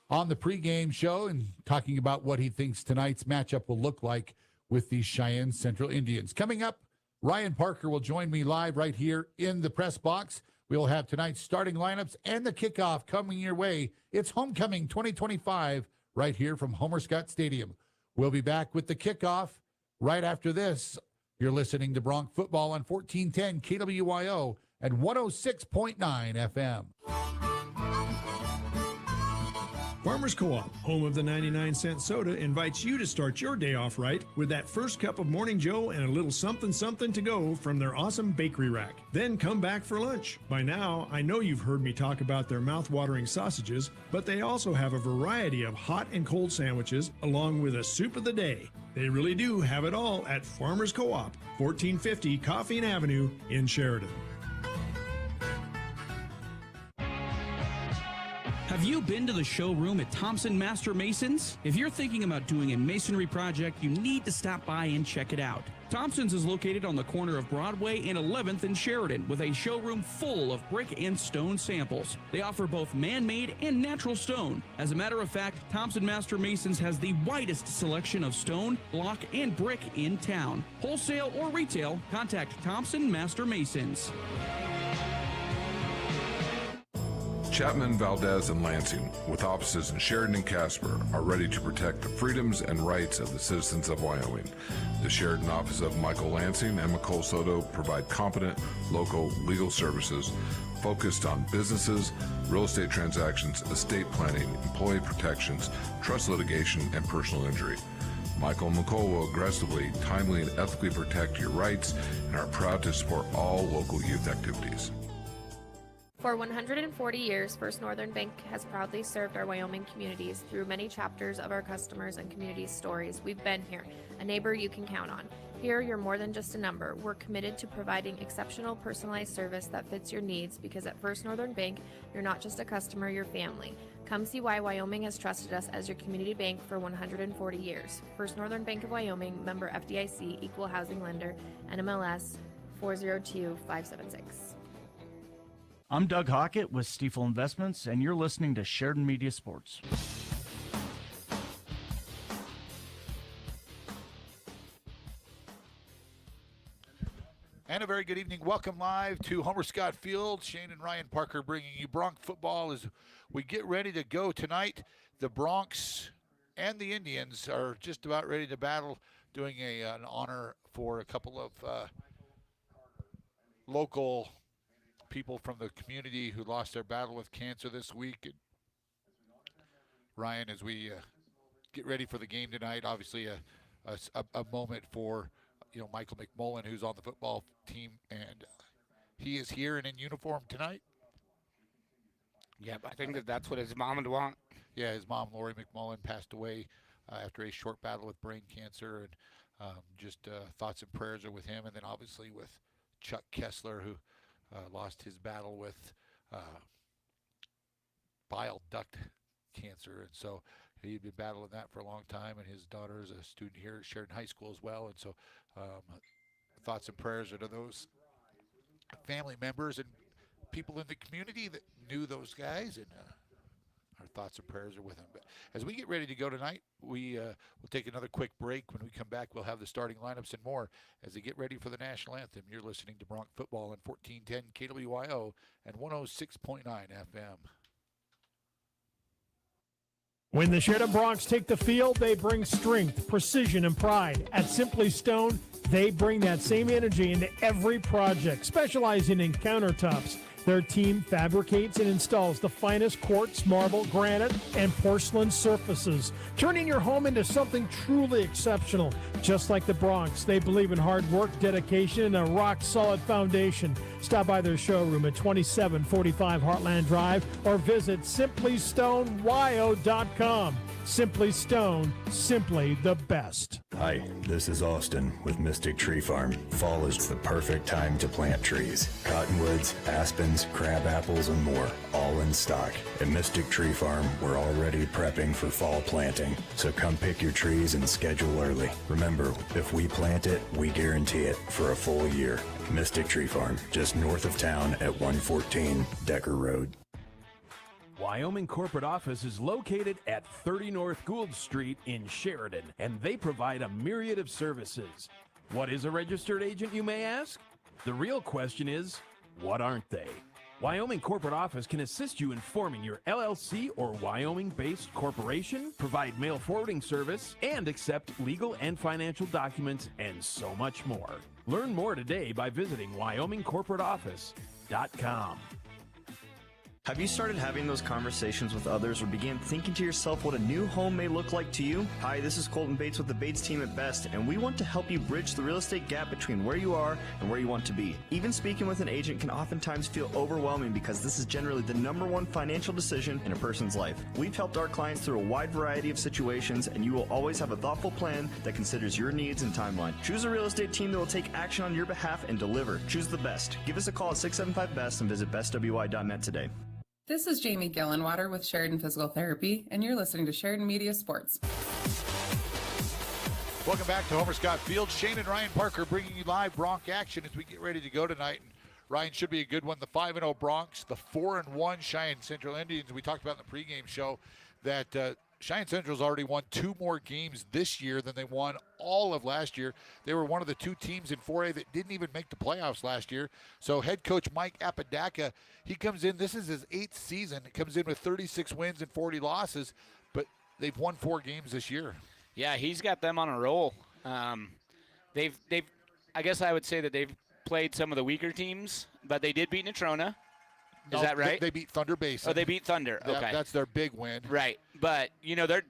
on the pregame show and talking about what he thinks tonight's matchup will look like with the Cheyenne Central Indians. Coming up, Ryan Parker will join me live right here in the press box. We'll have tonight's starting lineups and the kickoff coming your way. It's Homecoming 2025. Right here from Homer Scott Stadium. We'll be back with the kickoff right after this. You're listening to Bronc Football on 1410 KWYO and 106.9 FM. Farmers Co-op, home of the 99-cent soda, invites you to start your day off right with that first cup of Morning Joe and a little something to go from their awesome bakery rack. Then come back for lunch. By now, I know you've heard me talk about their mouth-watering sausages, but they also have a variety of hot and cold sandwiches along with a soup of the day. They really do have it all at Farmers Co-op, 1450 Coffeen Avenue in Sheridan. Have Have you been to the showroom at Thompson Master Masons? If you're thinking about doing a masonry project, you need to stop by and check it out. Thompson's is located on the corner of Broadway and 11th in Sheridan with a showroom full of brick and stone samples. They offer both man-made and natural stone. As a matter of fact, Thompson Master Masons has the widest selection of stone, block, and brick in town. Wholesale or retail, contact Thompson Master Masons. Chapman, Valdez, and Lansing, with offices in Sheridan and Casper, are ready to protect the freedoms and rights of the citizens of Wyoming. The Sheridan office of Michael Lansing and Nicole Soto provide competent local legal services focused on businesses, real estate transactions, estate planning, employee protections, trust litigation, and personal injury. Michael and Nicole will aggressively, timely, and ethically protect your rights and are proud to support all local youth activities. For 140 years, First Northern Bank has proudly served our Wyoming communities through many chapters of our customers and community stories. We've been here, a neighbor you can count on. Here, you're more than just a number. We're committed to providing exceptional personalized service that fits your needs because at First Northern Bank, you're not just a customer, you're family. Come see why Wyoming has trusted us as your community bank for 140 years. First Northern Bank of Wyoming, member FDIC, equal housing lender, NMLS 402576. I'm Doug Hockett with Stiefel Investments, and you're listening to Sheridan Media Sports. And a very good evening. Welcome live to Homer Scott Field. Shane and Ryan Parker bringing you Bronx football as we get ready to go tonight. The Bronx and the Indians are just about ready to battle, doing an honor for a couple of local people from the community who lost their battle with cancer this week. And Ryan, as we get ready for the game tonight, obviously a moment for Michael McMullen, who's on the football team, and he is here and in uniform tonight. Yeah, I think that's what his mom would want. Yeah, his mom, Lori McMullen, passed away after a short battle with brain cancer, and just thoughts and prayers are with him, and then obviously with Chuck Kessler, who lost his battle with bile duct cancer, and so he'd been battling that for a long time, and his daughter is a student here at Sheridan High School as well, and so thoughts and prayers are to those family members and people in the community that knew those guys, and our thoughts and prayers are with them. But as we get ready to go tonight, we'll take another quick break. When we come back, we'll have the starting lineups and more as they get ready for the national anthem. You're listening to Bronx Football on 1410 KWYO and 106.9 FM. When the Sheridan Bronx take the field, they bring strength, precision, and pride. At Simply Stone, they bring that same energy into every project, specializing in countertops. Their team fabricates and installs the finest quartz, marble, granite, and porcelain surfaces, turning your home into something truly exceptional. Just like the Bronx, they believe in hard work, dedication, and a rock-solid foundation. Stop by their showroom at 2745 Heartland Drive or visit simplystonewyo.com. Simply Stone, simply the best. Hi, this is Austin with Mystic Tree Farm. Fall is the perfect time to plant trees. Cottonwoods, aspens, crab apples, and more, all in stock. At Mystic Tree Farm, we're already prepping for fall planting. So come pick your trees and schedule early. Remember, if we plant it, we guarantee it for a full year. Mystic Tree Farm, just north of town at 114 Decker Road. Wyoming Corporate Office is located at 30 North Gould Street in Sheridan, and they provide a myriad of services. What is a registered agent, you may ask? The real question is, what aren't they? Wyoming Corporate Office can assist you in forming your LLC or Wyoming-based corporation, provide mail forwarding service, and accept legal and financial documents, and so much more. Learn more today by visiting WyomingCorporateOffice.com. Have you started having those conversations with others or began thinking to yourself what a new home may look like to you? Hi, this is Colton Bates with the Bates team at Best, and we want to help you bridge the real estate gap between where you are and where you want to be. Even speaking with an agent can oftentimes feel overwhelming because this is generally the #1 financial decision in a person's life. We've helped our clients through a wide variety of situations, and you will always have a thoughtful plan that considers your needs and timeline. Choose a real estate team that will take action on your behalf and deliver. Choose the Best. Give us a call at 675-BEST and visit bestwi.net today. This is Jamie Gillenwater with Sheridan Physical Therapy, and you're listening to Sheridan Media Sports. Welcome back to Homer Scott Field. Shane and Ryan Parker bringing you live Bronc action as we get ready to go tonight. And Ryan, should be a good one. The 5-0 Broncs, the 4-1 Cheyenne Central Indians. We talked about in the pregame show that Cheyenne Central's already won 2 more games this year than they won all of last year. They were one of the 2 teams in 4A that didn't even make the playoffs last year. So head coach Mike Apodaca, he comes in, this is his 8th season, comes in with 36 wins and 40 losses, but they've won 4 games this year. Yeah, he's got them on a roll. They've I guess I would say that they've played some of the weaker teams, but they did beat Natrona. Is that right? They beat Thunder Basin. Oh, they beat Thunder. Okay. That's their big win. Right. But,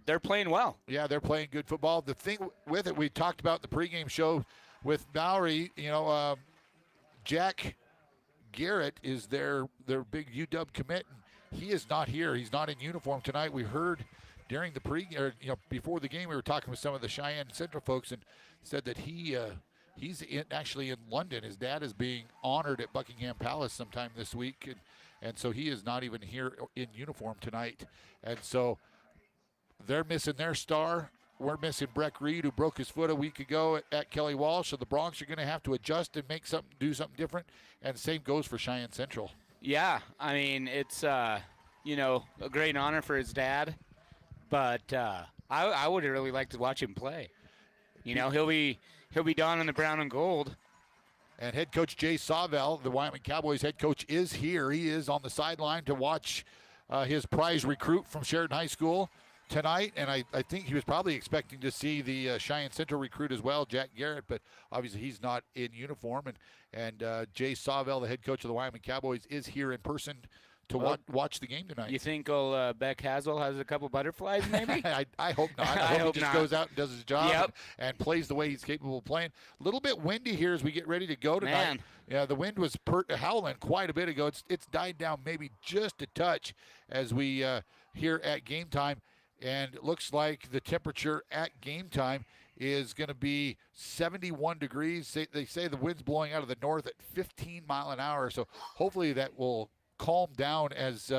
they're playing well. Yeah, they're playing good football. The thing with it, we talked about in the pregame show with Bowery, Jack Garrett is their big UW commit. And he is not here. He's not in uniform tonight. We heard during the before the game, we were talking with some of the Cheyenne Central folks and said that he's actually in London. His dad is being honored at Buckingham Palace sometime this week, and so he is not even here in uniform tonight. And so they're missing their star. We're missing Breck Reed, who broke his foot a week ago at Kelly Walsh. So the Broncs are going to have to adjust and do something different. And the same goes for Cheyenne Central. Yeah, I mean, it's a great honor for his dad, but I would really like to watch him play. He'll be donning the brown and gold. And head coach Jay Sawvell, the Wyoming Cowboys head coach, is here. He is on the sideline to watch his prize recruit from Sheridan High School tonight. And I think he was probably expecting to see the Cheyenne Central recruit as well, Jack Garrett, but obviously he's not in uniform. And Jay Sawvell, the head coach of the Wyoming Cowboys, is here in person to watch the game tonight. You think old Beck Haswell has a couple butterflies, maybe? I hope not. I hope he just goes out and does his job and plays the way he's capable of playing. A little bit windy here as we get ready to go tonight. Man. Yeah, the wind was howling quite a bit ago. It's died down maybe just a touch as we here at game time. And it looks like the temperature at game time is going to be 71 degrees. They say the wind's blowing out of the north at 15 mile an hour. So hopefully that will calm down as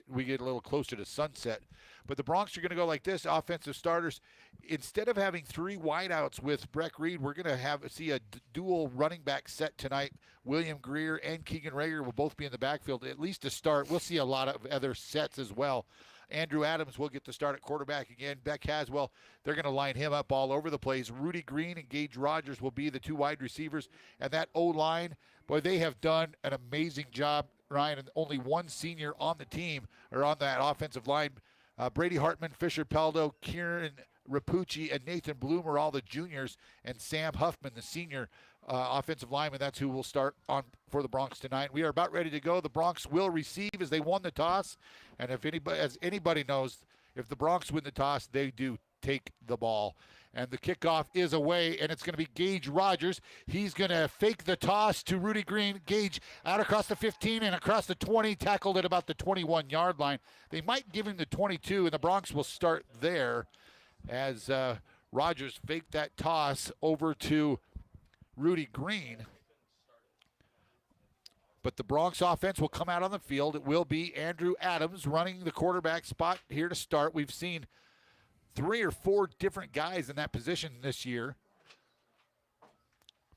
we get a little closer to sunset. But the Broncs are going to go like this. Offensive starters, instead of having 3 wideouts with Breck Reed, we're going to see a dual running back set tonight. William Greer and Keegan Rager will both be in the backfield, at least to start. We'll see a lot of other sets as well. Andrew Adams will get the start at quarterback again. Beck Haswell, they're going to line him up all over the place. Rudy Green and Gage Rogers will be the 2 wide receivers. And that O-line, boy, they have done an amazing job, Ryan, and only 1 senior on the team or on that offensive line. Brady Hartman, Fisher Peldo, Kieran Rapucci, and Nathan Bloom are all the juniors, and Sam Huffman, the senior offensive lineman. That's who will start on for the Broncs tonight. We are about ready to go. The Broncs will receive as they won the toss, and as anybody knows, if the Broncs win the toss, they do take the ball. And the kickoff is away, and it's going to be Gage Rogers. He's going to fake the toss to Rudy Green. Gage out across the 15 and across the 20, tackled at about the 21-yard line. They might give him the 22, and the Broncs will start there as Rogers faked that toss over to Rudy Green. But the Broncs offense will come out on the field. It will be Andrew Adams running the quarterback spot here to start. We've seen 3 or 4 different guys in that position this year.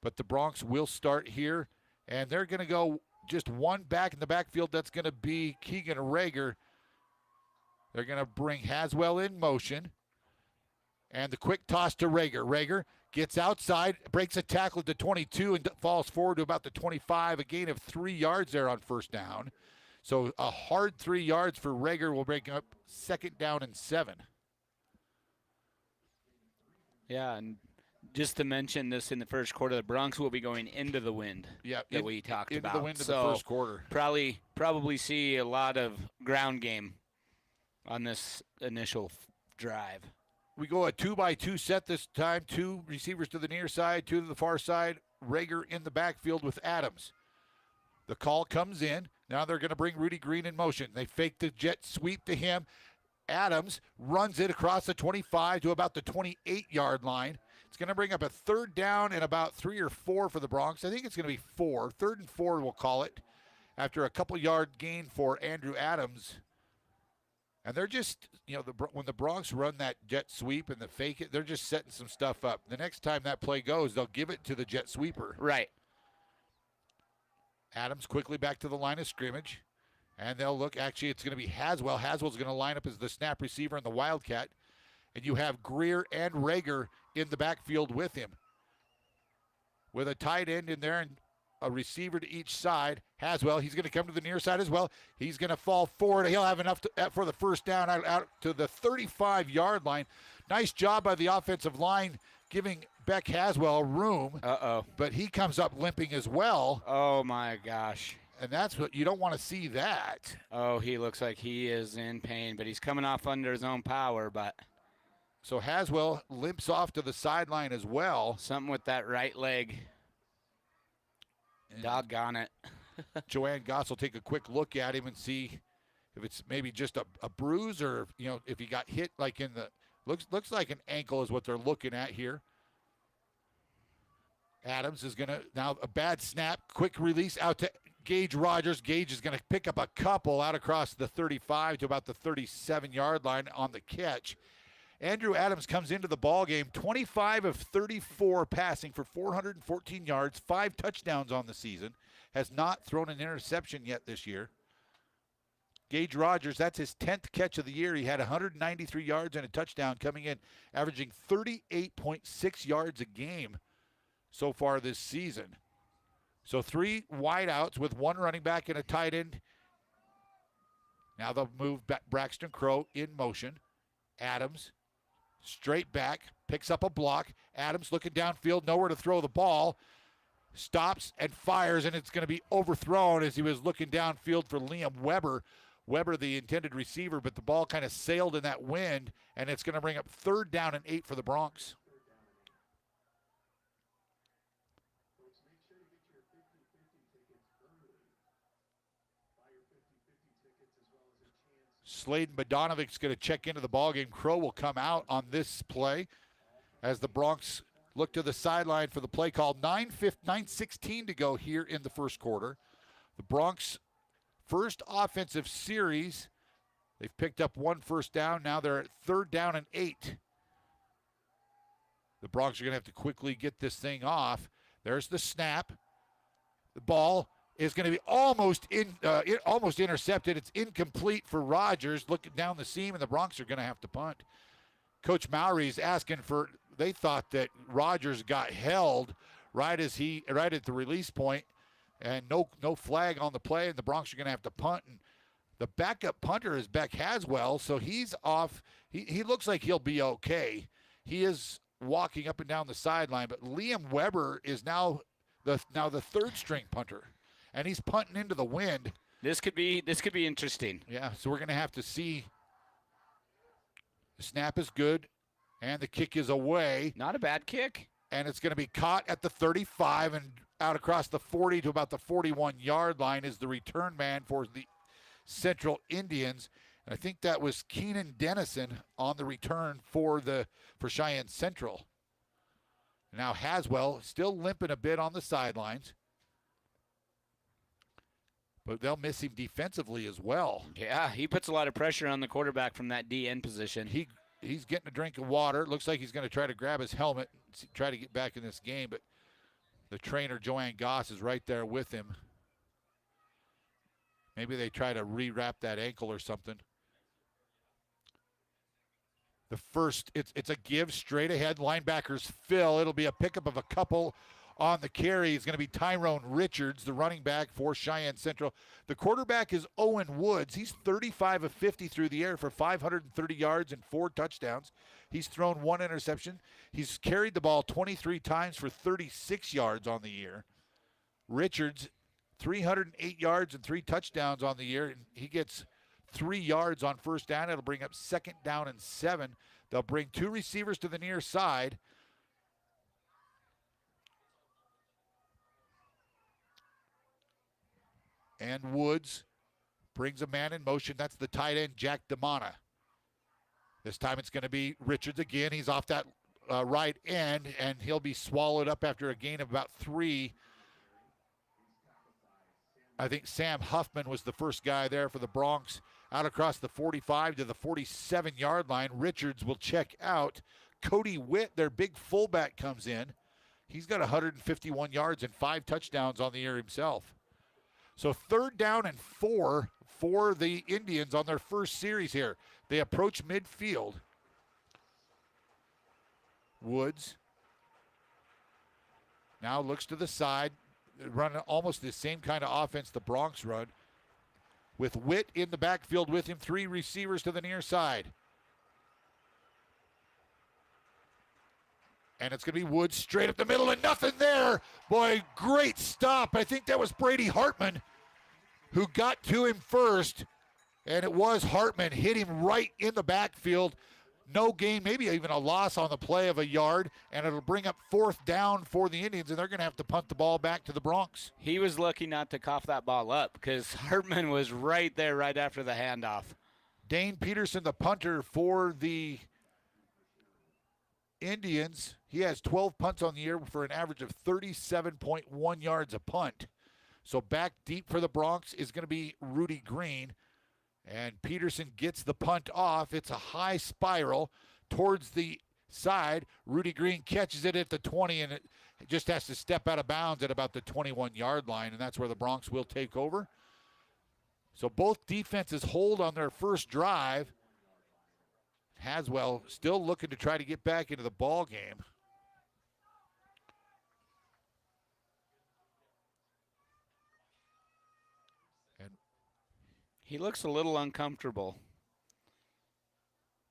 But the Broncs will start here, and they're going to go just 1 back in the backfield. That's going to be Keegan Rager. They're going to bring Haswell in motion. And the quick toss to Rager. Rager gets outside, breaks a tackle at the 22, and falls forward to about the 25. A gain of 3 yards there on first down. So a hard 3 yards for Rager will break up 2nd down and 7. Yeah, and just to mention this in the first quarter, the Broncs will be going into the wind that we talked about. Into the wind in the first quarter. Probably see a lot of ground game on this initial drive. We go a 2-by-2 set this time. 2 receivers to the near side, 2 to the far side. Rager in the backfield with Adams. The call comes in. Now they're going to bring Rudy Green in motion. They fake the jet sweep to him. Adams runs it across the 25 to about the 28-yard line. It's going to bring up a 3rd down and about 3 or 4 for the Broncs. I think it's going to be 4. 3rd and 4, we'll call it, after a couple-yard gain for Andrew Adams. And they're just, when the Bronx run that jet sweep and the fake it, they're just setting some stuff up. The next time that play goes, they'll give it to the jet sweeper. Right. Adams quickly back to the line of scrimmage. And they'll look, actually, it's going to be Haswell. Haswell's going to line up as the snap receiver and the Wildcat. And you have Greer and Rager in the backfield with him. With a tight end in there and a receiver to each side. Haswell, he's going to come to the near side as well. He's going to fall forward. He'll have enough for the first down out to the 35-yard line. Nice job by the offensive line giving Beck Haswell room. Uh-oh. But he comes up limping as well. Oh, my gosh. And that's what you don't want to see that. Oh, he looks like he is in pain, but he's coming off under his own power. But so Haswell limps off to the sideline as well. Something with that right leg. Doggone it. Joanne Goss will take a quick look at him and see if it's maybe just a bruise or, if he got hit like in the looks like an ankle is what they're looking at here. Adams is going to now a bad snap, quick release out to Gage Rogers. Gage is going to pick up a couple out across the 35 to about the 37-yard line on the catch. Andrew Adams comes into the ballgame 25 of 34 passing for 414 yards, 5 touchdowns on the season. Has not thrown an interception yet this year. Gage Rogers, that's his 10th catch of the year. He had 193 yards and a touchdown coming in, averaging 38.6 yards a game so far this season. So 3 wideouts with 1 running back and a tight end. Now they'll move Braxton Crow in motion. Adams, straight back, picks up a block. Adams looking downfield, nowhere to throw the ball. Stops and fires, and it's going to be overthrown as he was looking downfield for Liam Weber. Weber, the intended receiver, but the ball kind of sailed in that wind, and it's going to bring up 3rd down and 8 for the Bronx. Sladen Bodanovic's going to check into the ballgame. Crow will come out on this play as the Bronx look to the sideline for the play call. 9:16 to go here in the first quarter. The Bronx first offensive series. They've picked up 1 first down. Now they're at 3rd down and 8. The Bronx are going to have to quickly get this thing off. There's the snap. The ball is going to be almost intercepted. It's incomplete for Rogers. Looking down the seam, and the Bronx are going to have to punt. Coach Mowry's asking for. They thought that Rogers got held right at the release point, and no flag on the play, and the Bronx are going to have to punt. And the backup punter is Beck Haswell, so he's off. He looks like he'll be okay. He is walking up and down the sideline, but Liam Weber is now the 3rd string punter. And he's punting into the wind. This could be interesting. Yeah, so we're going to have to see. The snap is good, and the kick is away. Not a bad kick. And it's going to be caught at the 35 and out across the 40 to about the 41-yard line is the return man for the Central Indians. And I think that was Keenan Dennison on the return for Cheyenne Central. Now Haswell still limping a bit on the sidelines. But they'll miss him defensively as well. Yeah, he puts a lot of pressure on the quarterback from that DN position. He's getting a drink of water. It looks like he's going to try to grab his helmet, try to get back in this game. But the trainer, Joanne Goss, is right there with him. Maybe they try to rewrap that ankle or something. The first, it's a give straight ahead. Linebackers fill. It'll be a pickup of a couple on the carry. Is going to be Tyrone Richards, the running back for Cheyenne Central. The quarterback is Owen Woods. He's 35 of 50 through the air for 530 yards and 4 touchdowns. He's thrown 1 interception. He's carried the ball 23 times for 36 yards on the year. Richards, 308 yards and 3 touchdowns on the year, and he gets 3 yards on first down. It'll bring up 2nd down and 7. They'll bring 2 receivers to the near side. And Woods brings a man in motion. That's the tight end, Jack DeMona. This time it's going to be Richards again. He's off that right end, and he'll be swallowed up after a gain of about 3. I think Sam Huffman was the first guy there for the Bronx, out across the 45 to the 47-yard line. Richards will check out. Cody Witt, their big fullback, comes in. He's got 151 yards and 5 touchdowns on the year himself. So 3rd down and 4 for the Indians on their first series here. They approach midfield. Woods now looks to the side, running almost the same kind of offense the Bronx run. With Witt in the backfield with him, 3 receivers to the near side. And it's going to be Woods straight up the middle and nothing there. Boy, great stop. I think that was Brady Hartman who got to him first. And it was Hartman, hit him right in the backfield. No gain, maybe even a loss on the play of a yard. And it'll bring up 4th down for the Indians, and they're going to have to punt the ball back to the Bronx. He was lucky not to cough that ball up because Hartman was right there right after the handoff. Dane Peterson, the punter for the Indians. He has 12 punts on the year for an average of 37.1 yards a punt. So back deep for the Bronx is going to be Rudy Green. And Peterson gets the punt off. It's a high spiral towards the side. Rudy Green catches it at the 20, and it just has to step out of bounds at about the 21-yard line, and that's where the Bronx will take over. So both defenses hold on their first drive. Haswell still looking to try to get back into the ball game. He looks a little uncomfortable.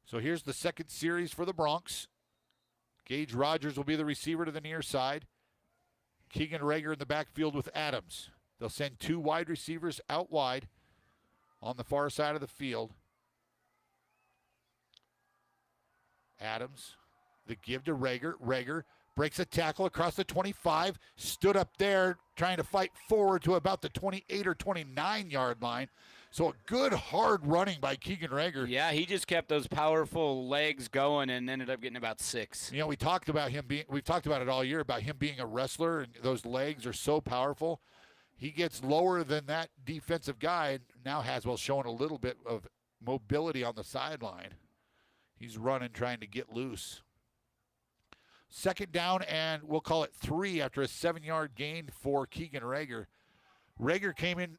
So here's the second series for the Bronx. Gage Rogers will be the receiver to the near side. Keegan Rager in the backfield with Adams. They'll send 2 wide receivers out wide on the far side of the field. Adams, the give to Rager. Rager breaks a tackle across the 25, stood up there trying to fight forward to about the 28 or 29-yard line. So a good hard running by Keegan Rager. Yeah, he just kept those powerful legs going and ended up getting about 6. You know, we've talked about it all year about him being a wrestler, and those legs are so powerful. He gets lower than that defensive guy, and now Haswell showing a little bit of mobility on the sideline. He's running, trying to get loose. 2nd down, and we'll call it 3 after a 7-yard gain for Keegan Rager. Rager came in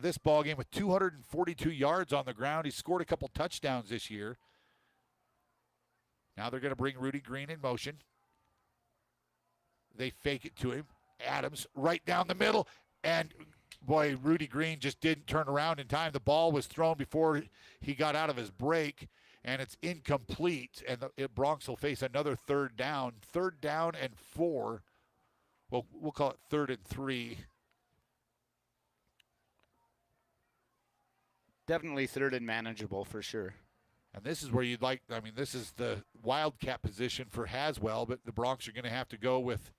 this ball game with 242 yards on the ground. He scored a couple touchdowns this year. Now they're going to bring Rudy Green in motion. They fake it to him. Adams right down the middle, and boy, Rudy Green just didn't turn around in time. The ball was thrown before he got out of his break, and it's incomplete, and the Bronx will face another 3rd down. 3rd down and 4. Well, we'll call it 3rd and 3. Definitely 3rd and manageable for sure. And this is where you'd like, I mean, this is the wildcat position for Haswell, but the Bronx are going to have to go with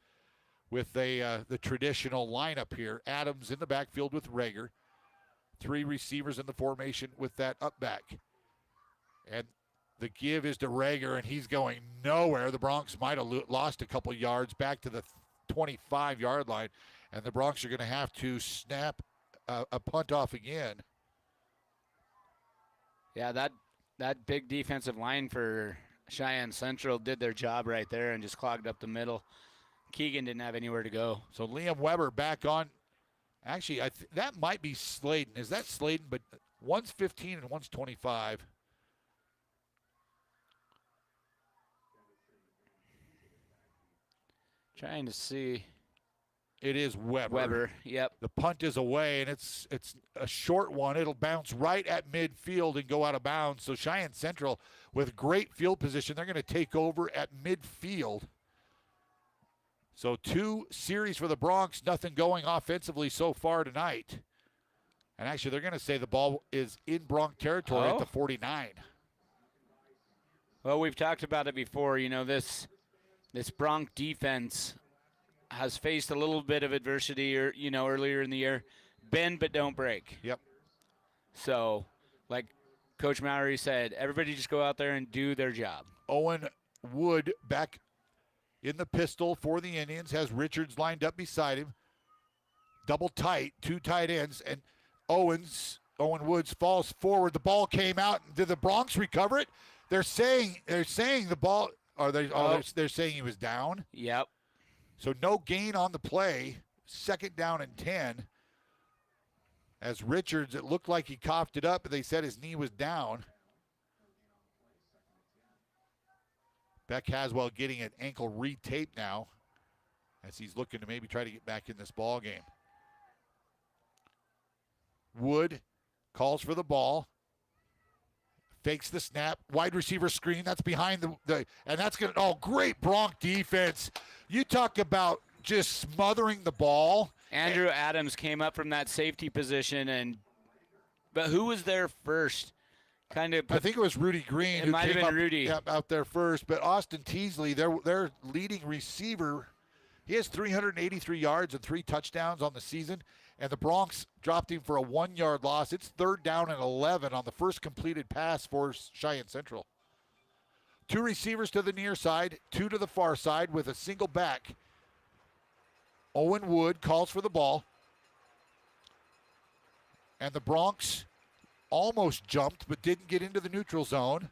the traditional lineup here. Adams in the backfield with Rager. 3 receivers in the formation with that up back. And the give is to Rager, and he's going nowhere. The Bronx might have lost a couple yards back to the 25-yard line, and the Bronx are going to have to snap a punt off again. Yeah, that big defensive line for Cheyenne Central did their job right there and just clogged up the middle. Keegan didn't have anywhere to go. So Liam Weber back on. Actually, that might be Sladen. Is that Sladen? But one's 15 and one's 25. Trying to see. It is Weber. Weber, yep. The punt is away, and it's a short one. It'll bounce right at midfield and go out of bounds. So Cheyenne Central, with great field position, they're going to take over at midfield. So 2 series for the Bronx, nothing going offensively so far tonight. And actually, they're going to say the ball is in Bronx territory at the 49. Well, we've talked about it before. You know, this Bronx defense has faced a little bit of adversity, earlier in the year. Bend but don't break. Yep. So, like Coach Mallory said, everybody just go out there and do their job. Owen Wood back in the pistol for the Indians, has Richards lined up beside him. double tight, two tight ends, and Owen Woods falls forward. The ball came out. Did the Bronx recover it? They're saying the ball. They're saying he was down. Yep. So no gain on the play. 2nd down and 10. As Richards, it looked like he coughed it up, but they said his knee was down. Beck Haswell getting an ankle re-taped now as he's looking to maybe try to get back in this ball game. Wood calls for the ball. Fakes the snap. Wide receiver screen. That's behind the and that's going to, great Bronx defense. You talk about just smothering the ball. Andrew Adams came up from that safety position, but who was there first? I think it was Rudy Green. It might have been Rudy. Out there first. But Austin Teasley, their leading receiver, he has 383 yards and 3 touchdowns on the season. And the Bronx dropped him for a 1-yard loss. It's 3rd down and 11 on the first completed pass for Cheyenne Central. 2 receivers to the near side, 2 to the far side with a single back. Owen Wood calls for the ball. And the Bronx almost jumped but didn't get into the neutral zone.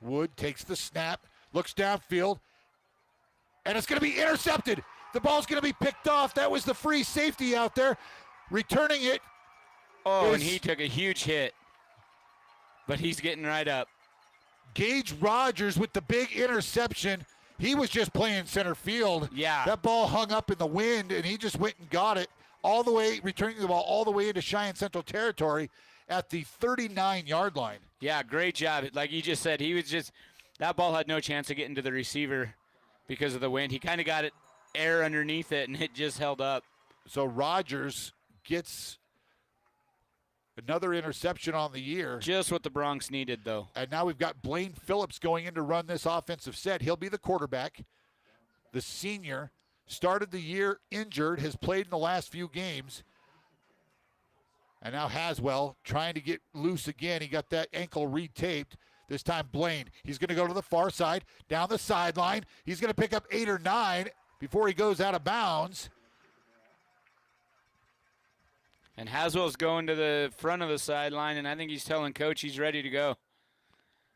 Wood takes the snap, looks downfield, and it's going to be intercepted. The ball's going to be picked off. That was the free safety out there. Returning it. And he took a huge hit, but he's getting right up. Gage Rogers with the big interception. He was just playing center field. Yeah. That ball hung up in the wind, and he just went and got it all the way, returning the ball all the way into Cheyenne Central territory at the 39-yard line. Yeah, great job. Like you just said, that ball had no chance of getting to the receiver because of the wind. He kind of got air underneath it, and it just held up. So Rogers gets another interception on the year. Just what the Bronx needed, though. And now we've got Blaine Phillips going in to run this offensive set. He'll be the quarterback. The senior started the year injured, has played in the last few games. And now Haswell trying to get loose again. He got that ankle re-taped. This time Blaine. He's going to go to the far side, down the sideline. He's going to pick up 8 or 9 before he goes out of bounds. And Haswell's going to the front of the sideline, and I think he's telling Coach he's ready to go.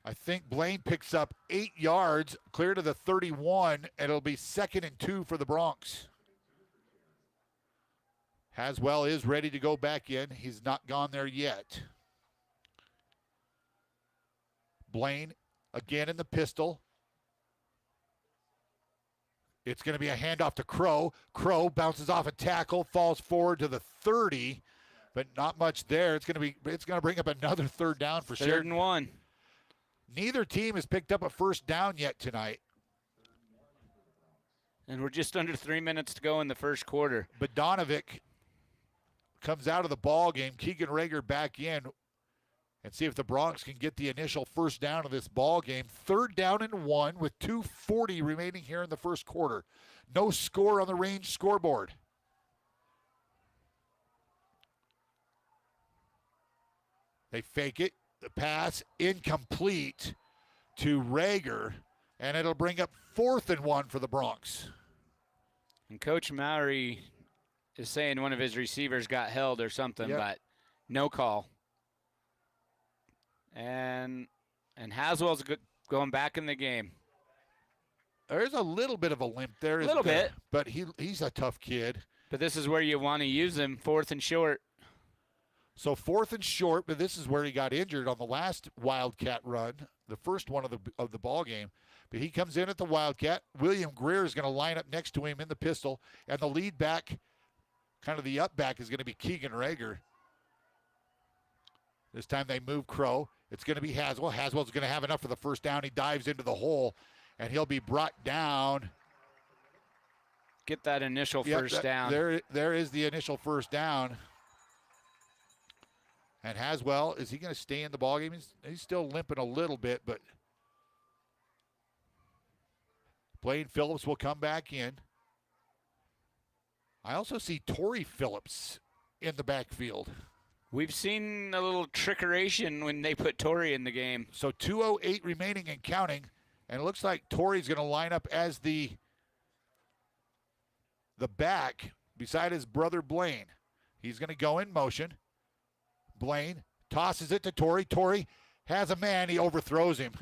I think Blaine picks up 8 yards, clear to the 31, and it'll be 2nd and 2 for the Bronx. Haswell is ready to go back in. He's not gone there yet. Blaine again in the pistol. It's going to be a handoff to Crow. Crow bounces off a tackle, falls forward to the 30, but not much there. It's going to bring up another 3rd down for Sheridan. 3rd and 1. Neither team has picked up a 1st down yet tonight. And we're just under 3 minutes to go in the first quarter. Bodonovic comes out of the ball game. Keegan Rager back in, and see if the Bronx can get the initial 1st down of this ball game. 3rd down and 1 with 2:40 remaining here in the first quarter. No score on the range scoreboard. They fake it. The pass incomplete to Rager, and it'll bring up 4th and 1 for the Bronx. And Coach Mowry is saying one of his receivers got held or something, but no call. And Haswell's going back in the game. There's a little bit of a limp there. A little bit. But he's a tough kid. But this is where you want to use him, 4th and short. So 4th and short, but this is where he got injured on the last Wildcat run, the first one of the ball game. But he comes in at the Wildcat. William Greer is going to line up next to him in the pistol, and the lead back, kind of the up back, is going to be Keegan Rager. This time they move Crow. It's going to be Haswell. Haswell's going to have enough for the 1st down. He dives into the hole, and he'll be brought down. Get that initial 1st down. There is the initial 1st down. And Haswell, is he going to stay in the ballgame? He's still limping a little bit, but Blaine Phillips will come back in. I also see Torrey Phillips in the backfield. We've seen a little trickeration when they put Torrey in the game. So 2:08 remaining and counting, and it looks like Torrey's going to line up as the the back beside his brother Blaine. He's going to go in motion. Blaine tosses it to Torrey. Torrey has a man. He overthrows him.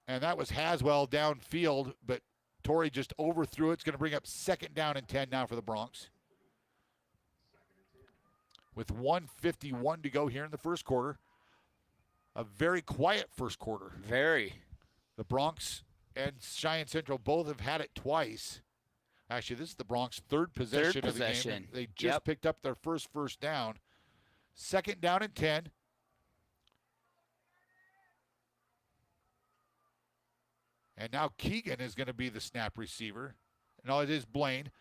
And that was Haswell downfield, but Torrey just overthrew it. It's going to bring up 2nd down and 10 now for the Broncs. With 1:51 to go here in the first quarter. A very quiet first quarter. Very. The Broncs and Cheyenne Central both have had it twice. Actually, this is the Broncs' third possession of the game. They just picked up their first down. 2nd down and 10. And now Keegan is going to be the snap receiver. No, it is Blaine.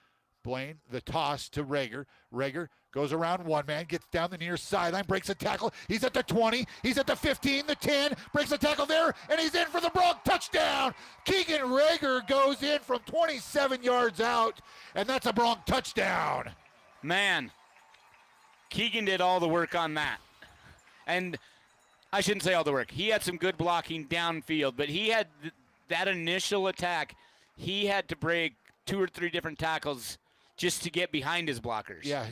Blaine, the toss to Rager. Rager goes around one man, gets down the near sideline, breaks a tackle. He's at the 20. He's at the 15, the 10. Breaks a tackle there, and he's in for the Bronx touchdown. Keegan Rager goes in from 27 yards out, and that's a Bronx touchdown. Man, Keegan did all the work on that. And I shouldn't say all the work. He had some good blocking downfield, but he had that initial attack. He had to break 2 or 3 different tackles just to get behind his blockers. Yeah,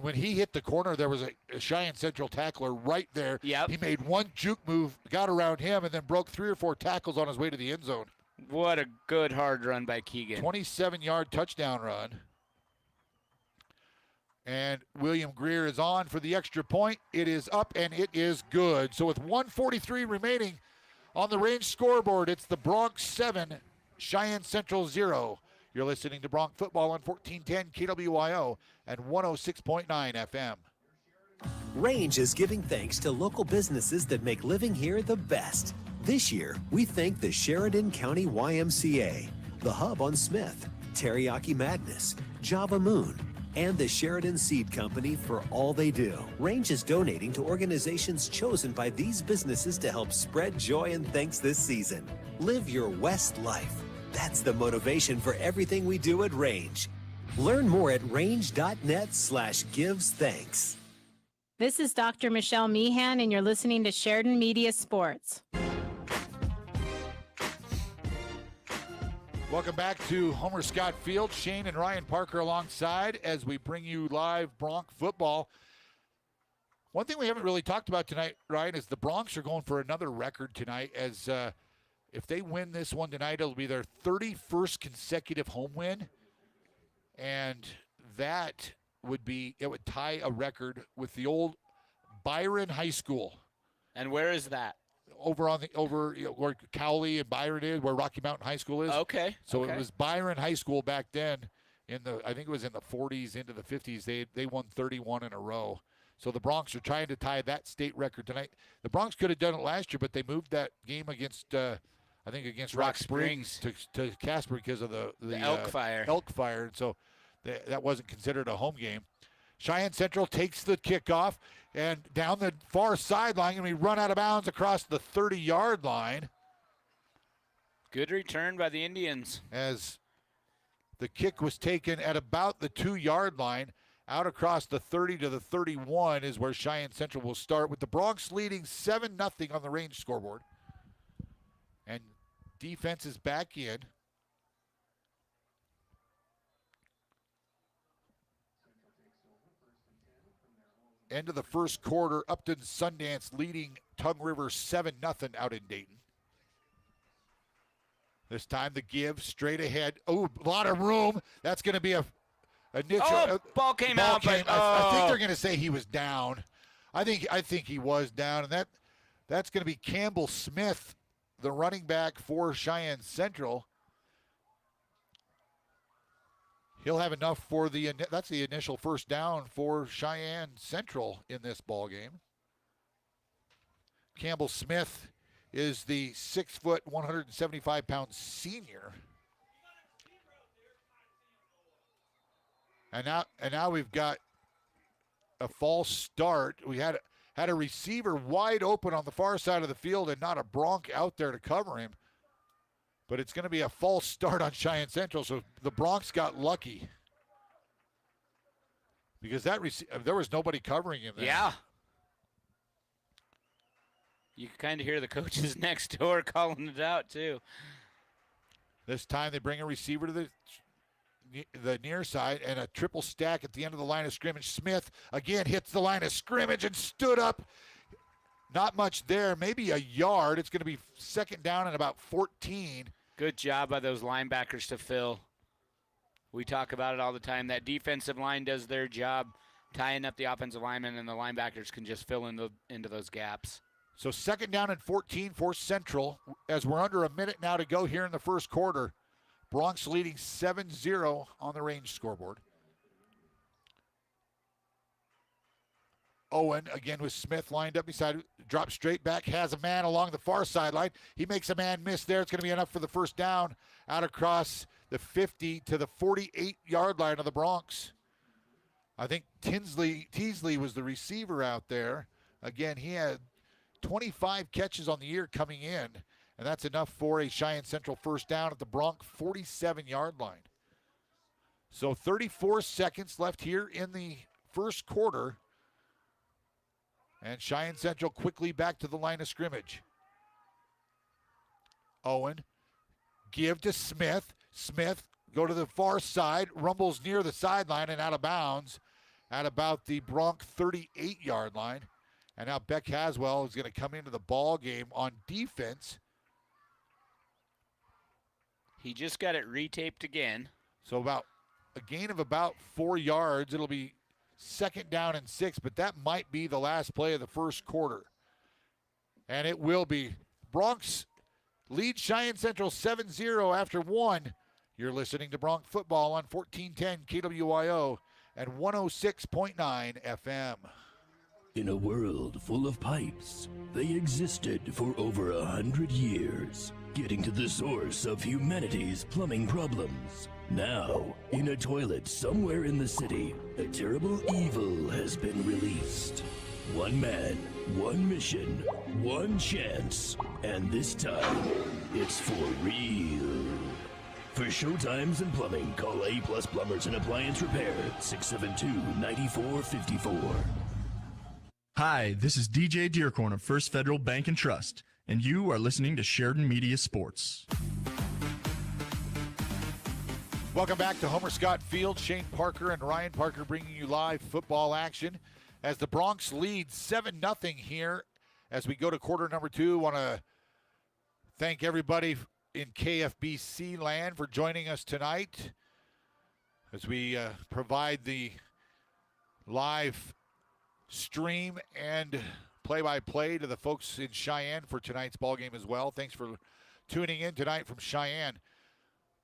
when he hit the corner, there was a Cheyenne Central tackler right there. Yep. He made one juke move, got around him, and then broke 3 or 4 tackles on his way to the end zone. What a good hard run by Keegan. 27-yard touchdown run. And William Greer is on for the extra point. It is up, and it is good. So with 1:43 remaining on the range scoreboard, it's the Bronx 7, Cheyenne Central 0. You're listening to Bronx Football on 1410 KWYO and 106.9 FM. Range is giving thanks to local businesses that make living here the best. This year, we thank the Sheridan County YMCA, the Hub on Smith, Teriyaki Madness, Java Moon, and the Sheridan Seed Company for all they do. Range is donating to organizations chosen by these businesses to help spread joy and thanks this season. Live your West life. That's the motivation for everything we do at Range. Learn more at range.net/givesthanks. This is Dr. Michelle Meehan, and you're listening to Sheridan Media Sports. Welcome back to Homer Scott Field. Shane and Ryan Parker alongside as we bring you live Bronx football. One thing we haven't really talked about tonight, Ryan, is the Bronx are going for another record tonight. As if they win this one tonight, it'll be their 31st consecutive home win. And that would tie a record with the old Byron High School. And where is that? Where Cowley and Byron is, where Rocky Mountain High School is. Okay. So it was Byron High School back then I think it was in the 40s into the 50s. They won 31 in a row. So the Bronx are trying to tie that state record tonight. The Bronx could have done it last year, but they moved that game against Rock Springs to Casper because of the elk fire. Elk fire, and so that wasn't considered a home game. Cheyenne Central takes the kickoff, and down the far sideline, and we run out of bounds across the 30-yard line. Good return by the Indians. As the kick was taken at about the 2-yard line, out across the 30 to the 31 is where Cheyenne Central will start, with the Bronx leading 7-0 on the range scoreboard. And defense is back in. End of the first quarter, Upton Sundance leading Tongue River 7-0 out in Dayton. This time the give straight ahead. Oh, a lot of room. That's going to be a initial. Ball came out. I think they're going to say he was down. I think he was down, and that's going to be Campbell Smith, the running back for Cheyenne Central. He'll have enough for that's the initial first down for Cheyenne Central in this ball game. Campbell Smith is the 6', 175-pound senior. And now we've got a false start. We had a receiver wide open on the far side of the field and not a Bronc out there to cover him. But it's going to be a false start on Cheyenne Central, so the Broncs got lucky. Because there was nobody covering him there. Yeah. You can kind of hear the coaches next door calling it out, too. This time they bring a receiver to the near side and a triple stack at the end of the line of scrimmage. Smith again hits the line of scrimmage and stood up. Not much there, maybe a yard. It's going to be second down and about 14. Good job by those linebackers to fill. We talk about it all the time. That defensive line does their job tying up the offensive linemen, and the linebackers can just fill into those gaps. So second down and 14 for Central as we're under a minute now to go here in the first quarter. Bronx leading 7-0 on the range scoreboard. Owen again with Smith lined up beside, drops straight back, has a man along the far sideline. He makes a man miss there. It's going to be enough for the first down out across the 50 to the 48-yard line of the Bronx. I think Teasley was the receiver out there. Again, he had 25 catches on the year coming in, and that's enough for a Cheyenne Central first down at the Bronx 47-yard line. So 34 seconds left here in the first quarter. And Cheyenne Central quickly back to the line of scrimmage. Owen, give to Smith. Smith, go to the far side, rumbles near the sideline and out of bounds at about the Bronx 38-yard line. And now Beck Haswell is going to come into the ball game on defense. He just got it retaped again. So about a gain of about 4 yards. It'll be second down and 6, but that might be the last play of the first quarter. And it will be. Bronx lead Cheyenne Central 7-0 after 1. You're listening to Bronx Football on 1410 KWYO and 106.9 FM. In a world full of pipes, they existed for over 100 years, getting to the source of humanity's plumbing problems. Now, in a toilet somewhere in the city, a terrible evil has been released. One man, one mission, one chance, and this time, it's for real. For showtimes and plumbing, call A+ Plumbers and Appliance Repair, 672-9454. Hi, this is DJ Dearcorn of First Federal Bank and Trust, and you are listening to Sheridan Media Sports. Welcome back to Homer Scott Field. Shane Parker and Ryan Parker bringing you live football action as the Bronx lead 7-0 here as we go to quarter number 2. Want to thank everybody in KFBC land for joining us tonight as we provide the live stream and play-by-play to the folks in Cheyenne for tonight's ball game as well. Thanks for tuning in tonight from Cheyenne.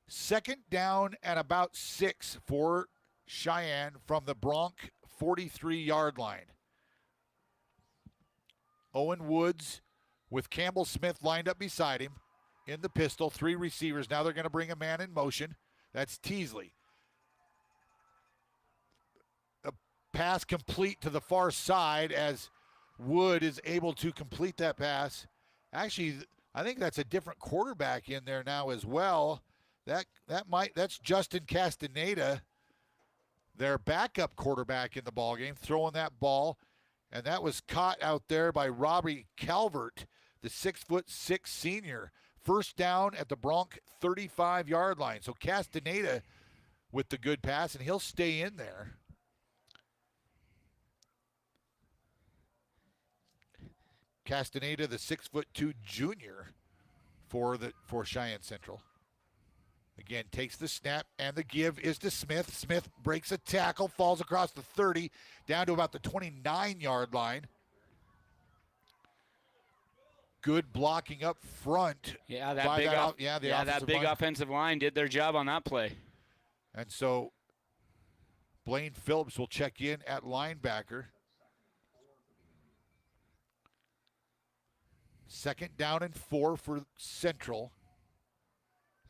Second down and about 6 for Cheyenne from the Bronx 43-yard line. Owen Woods with Campbell Smith lined up beside him in the pistol. 3 receivers. Now they're going to bring a man in motion. That's Teasley. A pass complete to the far side as Wood is able to complete that pass. Actually, I think that's a different quarterback in there now as well. That's Justin Castaneda, their backup quarterback in the ballgame, throwing that ball. And that was caught out there by Robbie Calvert, the 6'6" senior. First down at the Bronx 35-yard line. So Castaneda with the good pass, and he'll stay in there. Castaneda, the 6'2" junior for Cheyenne Central. Again, takes the snap, and the give is to Smith. Smith breaks a tackle, falls across the 30, down to about the 29-yard line. Good blocking up front. Yeah, that big offensive line did their job on that play. And so Blaine Phillips will check in at linebacker. Second down and 4 for Central.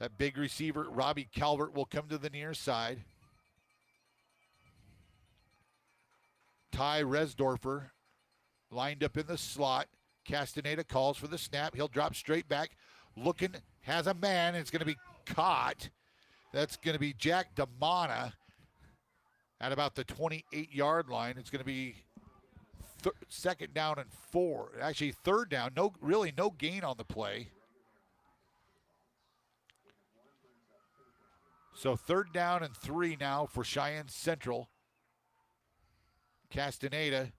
That big receiver, Robbie Calvert, will come to the near side. Ty Resdorfer lined up in the slot. Castaneda calls for the snap. He'll drop straight back. Looking, has a man, and it's going to be caught. That's going to be Jack Damana at about the 28-yard line. It's going to be second down and 4. Actually, third down. No gain on the play. So 3rd down and 3 now for Cheyenne Central. Castaneda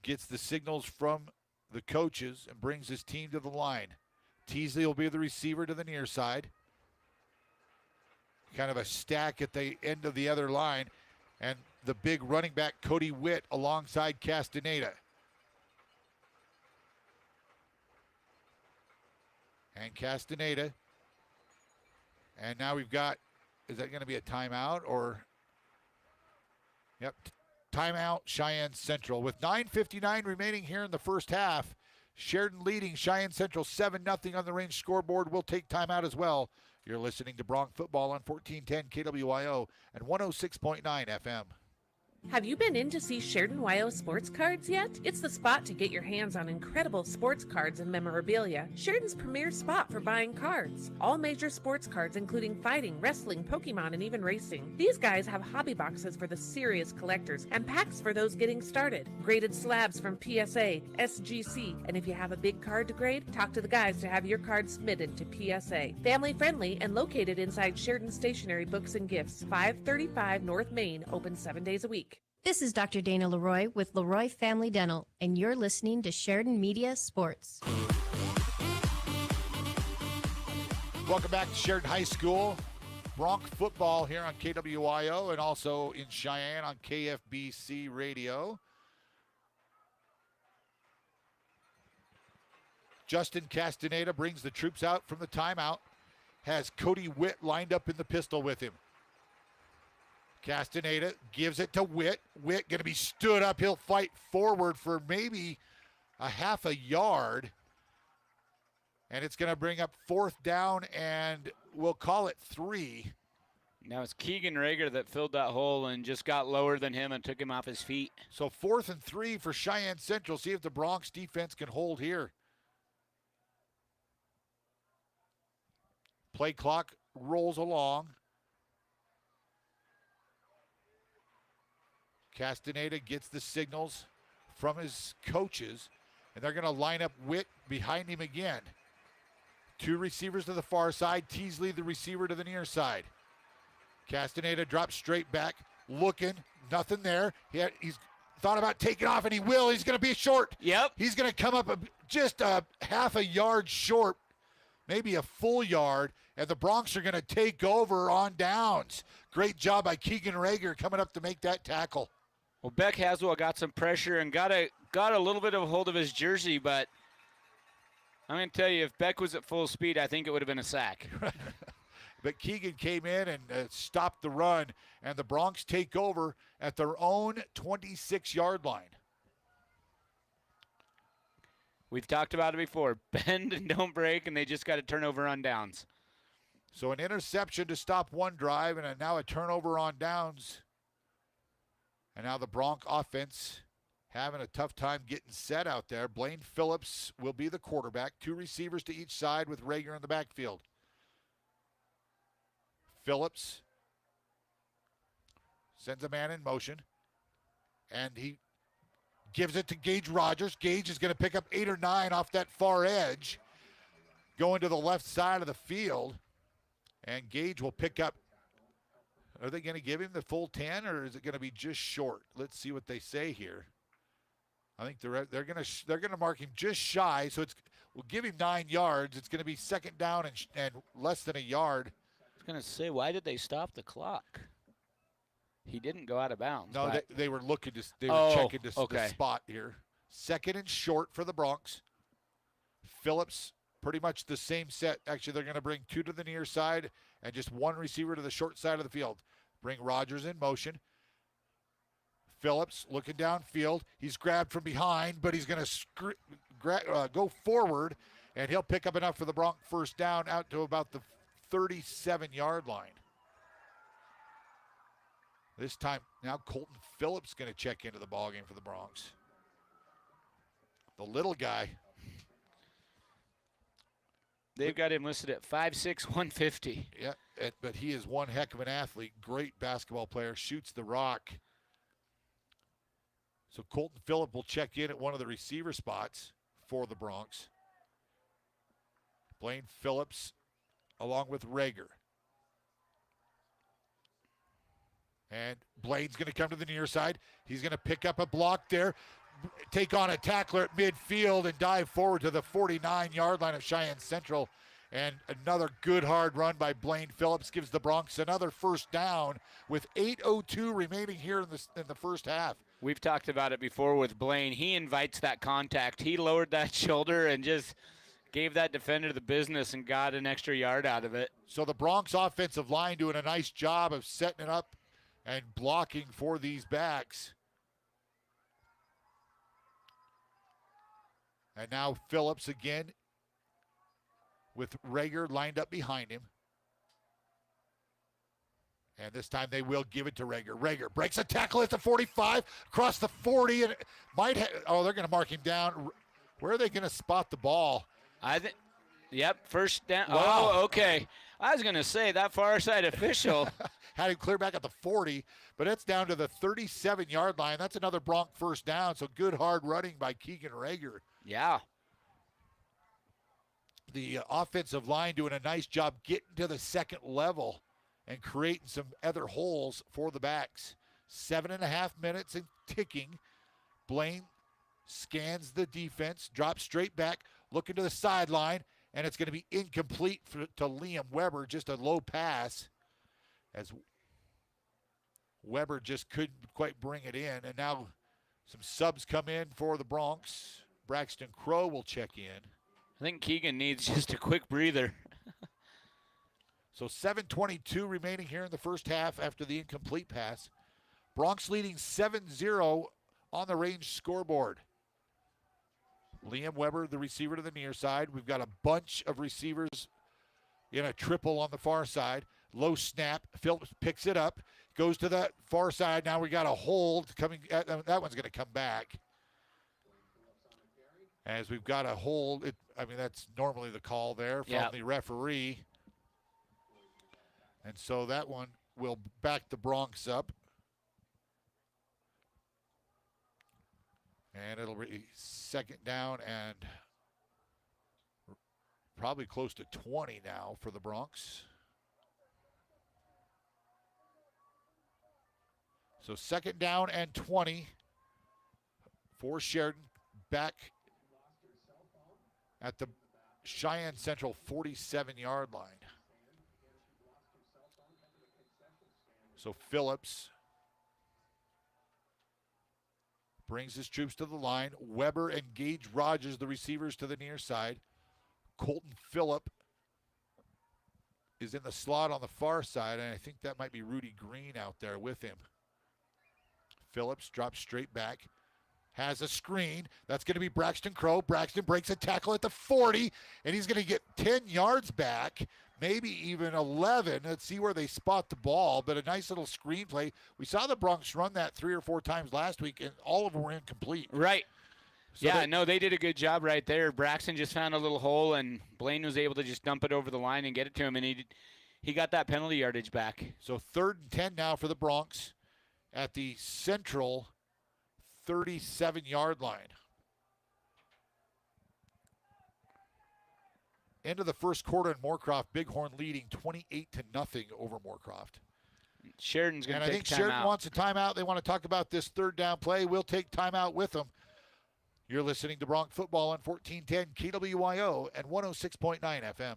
gets the signals from the coaches and brings his team to the line. Teasley will be the receiver to the near side. Kind of a stack at the end of the other line. And the big running back, Cody Witt, alongside Castaneda. And Castaneda. And now we've got, is that going to be a timeout or? Yep, timeout, Cheyenne Central. With 9:59 remaining here in the first half, Sheridan leading Cheyenne Central 7-0 on the range scoreboard. We'll take timeout as well. You're listening to Bronx Football on 1410 KWYO and 106.9 FM. Have you been in to see Sheridan YO Sports Cards yet? It's the spot to get your hands on incredible sports cards and memorabilia. Sheridan's premier spot for buying cards. All major sports cards including fighting, wrestling, Pokemon, and even racing. These guys have hobby boxes for the serious collectors and packs for those getting started. Graded slabs from PSA, SGC, and if you have a big card to grade, talk to the guys to have your card submitted to PSA. Family friendly and located inside Sheridan Stationery Books and Gifts, 535 North Main, open 7 days a week. This is Dr. Dana Leroy with Leroy Family Dental, and you're listening to Sheridan Media Sports. Welcome back to Sheridan High School. Bronx football here on KWYO and also in Cheyenne on KFBC Radio. Justin Castaneda brings the troops out from the timeout. Has Cody Witt lined up in the pistol with him. Castaneda gives it to Witt. Witt going to be stood up. He'll fight forward for maybe a half a yard. And it's going to bring up 4th down, and we'll call it 3. Now it's Keegan Rager that filled that hole and just got lower than him and took him off his feet. So 4th and 3 for Cheyenne Central. See if the Bronx defense can hold here. Play clock rolls along. Castaneda gets the signals from his coaches, and they're going to line up Witt behind him again. 2 receivers to the far side, Teasley the receiver to the near side. Castaneda drops straight back, looking, nothing there. He's thought about taking off, and he will. He's going to be short. Yep. He's going to come up just a half a yard short, maybe a full yard, and the Bronx are going to take over on downs. Great job by Keegan Rager coming up to make that tackle. Well, Beck Haswell got some pressure and got a little bit of a hold of his jersey, but I'm going to tell you, if Beck was at full speed, I think it would have been a sack. But Keegan came in and stopped the run, and the Bronx take over at their own 26-yard line. We've talked about it before. Bend and don't break, and they just got a turnover on downs. So an interception to stop one drive, and now a turnover on downs. And now the Bronx offense having a tough time getting set out there. Blaine Phillips will be the quarterback. 2 receivers to each side with Rager in the backfield. Phillips sends a man in motion, and he gives it to Gage Rogers. Gage is going to pick up 8 or 9 off that far edge, going to the left side of the field, and Gage will pick up. Are they going to give him the full 10, or is it going to be just short? Let's see what they say here. I think they're going to mark him just shy, so we'll give him 9 yards. It's going to be 2nd down and less than a yard. I was going to say, why did they stop the clock? He didn't go out of bounds. No, but they were looking to. They were checking the spot here. 2nd and short for the Bronx. Phillips, pretty much the same set. Actually, they're going to bring 2 to the near side and just 1 receiver to the short side of the field. Bring Rogers in motion. Phillips looking downfield. He's grabbed from behind, but he's going to go forward, and he'll pick up enough for the Bronx 1st down out to about the 37-yard line. This time, now Colton Phillips going to check into the ballgame for the Bronx. The little guy. They've got him listed at 5'6", 150. Yeah, but he is one heck of an athlete. Great basketball player. Shoots the rock. So Colton Phillips will check in at one of the receiver spots for the Bronx. Blaine Phillips along with Rager. And Blaine's going to come to the near side. He's going to pick up a block there, take on a tackler at midfield, and dive forward to the 49-yard line of Cheyenne Central. And another good hard run by Blaine Phillips gives the Broncs another first down with 8:02 remaining here in the first half. We've talked about it before with Blaine. He invites that contact. He lowered that shoulder and just gave that defender the business and got an extra yard out of it. So the Broncs offensive line doing a nice job of setting it up and blocking for these backs. And now Phillips again with Rager lined up behind him. And this time they will give it to Rager. Rager breaks a tackle at the 45, across the 40, and they're going to mark him down. Where are they going to spot the ball? Yep, first down. Wow. Oh, okay. I was going to say, that far side official. Had him clear back at the 40, but it's down to the 37-yard line. That's another Bronc first down, so good hard running by Keegan Rager. Yeah. The offensive line doing a nice job getting to the second level and creating some other holes for the backs. 7.5 minutes and ticking. Blaine scans the defense, drops straight back, looking to the sideline, and it's going to be incomplete to Liam Weber, just a low pass, as Weber just couldn't quite bring it in. And now some subs come in for the Broncs. Braxton Crow will check in. I think Keegan needs just a quick breather. So 7:22 remaining here in the first half after the incomplete pass. Broncs leading 7-0 on the range scoreboard. Liam Weber, the receiver to the near side. We've got a bunch of receivers in a triple on the far side. Low snap. Phillips picks it up, goes to the far side. Now we got a hold coming. That one's going to come back. As we've got a hold. That's normally the call there from the referee. And so that one will back the Broncs up. And it'll be second down and probably close to 20 now for the Broncs. So second down and 20 for Sheridan, back at the Cheyenne Central 47-yard line. So Phillips brings his troops to the line. Weber and Gage Rogers, the receivers, to the near side. Colton Phillip is in the slot on the far side, and I think that might be Rudy Green out there with him. Phillips drops straight back, has a screen. That's going to be Braxton Crow. Braxton breaks a tackle at the 40, and he's going to get 10 yards back, maybe even 11. Let's see where they spot the ball, but a nice little screen play. We saw the Broncs run that 3 or 4 times last week, and all of them were incomplete. Right. So they did a good job right there. Braxton just found a little hole, and Blaine was able to just dump it over the line and get it to him, and he got that penalty yardage back. So 3rd and 10 now for the Broncs at the Central 37-yard line. End of the first quarter in Moorcroft, Bighorn leading 28-0 over Moorcroft. Sheridan's going to take a timeout. And I think Sheridan wants a timeout. They want to talk about this third down play. We'll take timeout with them. You're listening to Bronc Football on 1410 KWYO and 106.9 FM.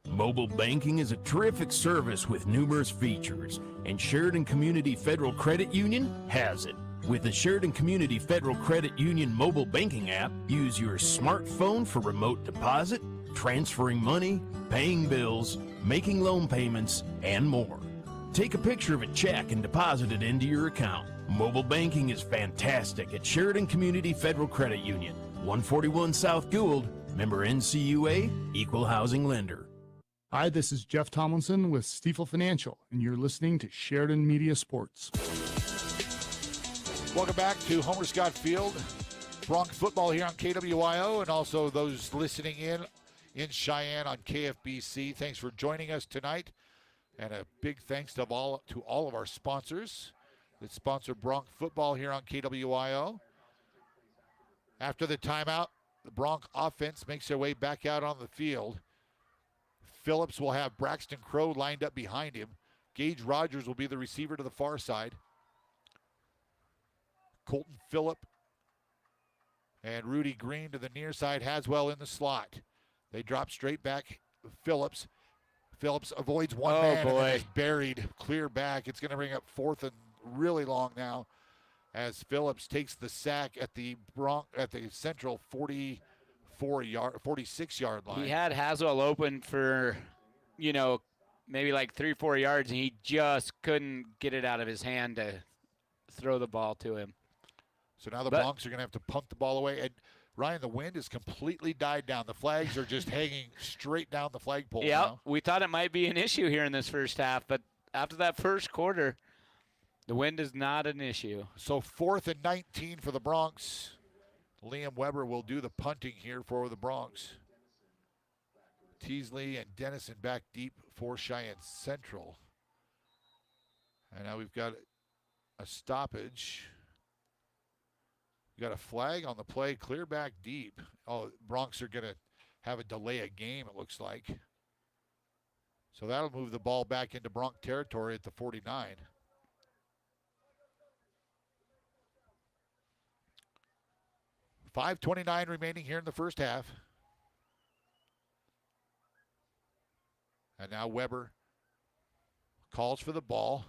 Mobile banking is a terrific service with numerous features, and Sheridan Community Federal Credit Union has it. With the Sheridan Community Federal Credit Union mobile banking app, use your smartphone for remote deposit, transferring money, paying bills, making loan payments, and more. Take a picture of a check and deposit it into your account. Mobile banking is fantastic at Sheridan Community Federal Credit Union, 141 South Gould, member NCUA, equal housing lender. Hi, this is Jeff Tomlinson with Stifel Financial, and you're listening to Sheridan Media Sports. Welcome back to Homer Scott Field. Bronc Football here on KWYO, and also those listening in Cheyenne on KFBC. Thanks for joining us tonight, and a big thanks to all of our sponsors that sponsor Bronc Football here on KWYO. After the timeout, the Bronc offense makes their way back out on the field. Phillips will have Braxton Crow lined up behind him. Gage Rogers will be the receiver to the far side. Colton Phillip and Rudy Green to the near side. Haswell in the slot. They drop straight back. Phillips avoids one man and then is buried clear back. It's going to bring up 4th and really long now as Phillips takes the sack at the central 46-yard line. He had Haswell open for, maybe like 3-4 yards, and he just couldn't get it out of his hand to throw the ball to him. So now the Broncs are going to have to punt the ball away. And Ryan, the wind has completely died down. The flags are just hanging straight down the flagpole. Yeah, now. We thought it might be an issue here in this first half, but after that first quarter, the wind is not an issue. So 4th and 19 for the Broncs. Liam Weber will do the punting here for the Broncs. Teasley and Dennison back deep for Cheyenne Central. And now we've got a stoppage. We got a flag on the play, clear back deep. Oh, Broncs are going to have a delay of game, it looks like. So that'll move the ball back into Bronc territory at the 49. .5:29 remaining here in the first half. And now Weber calls for the ball,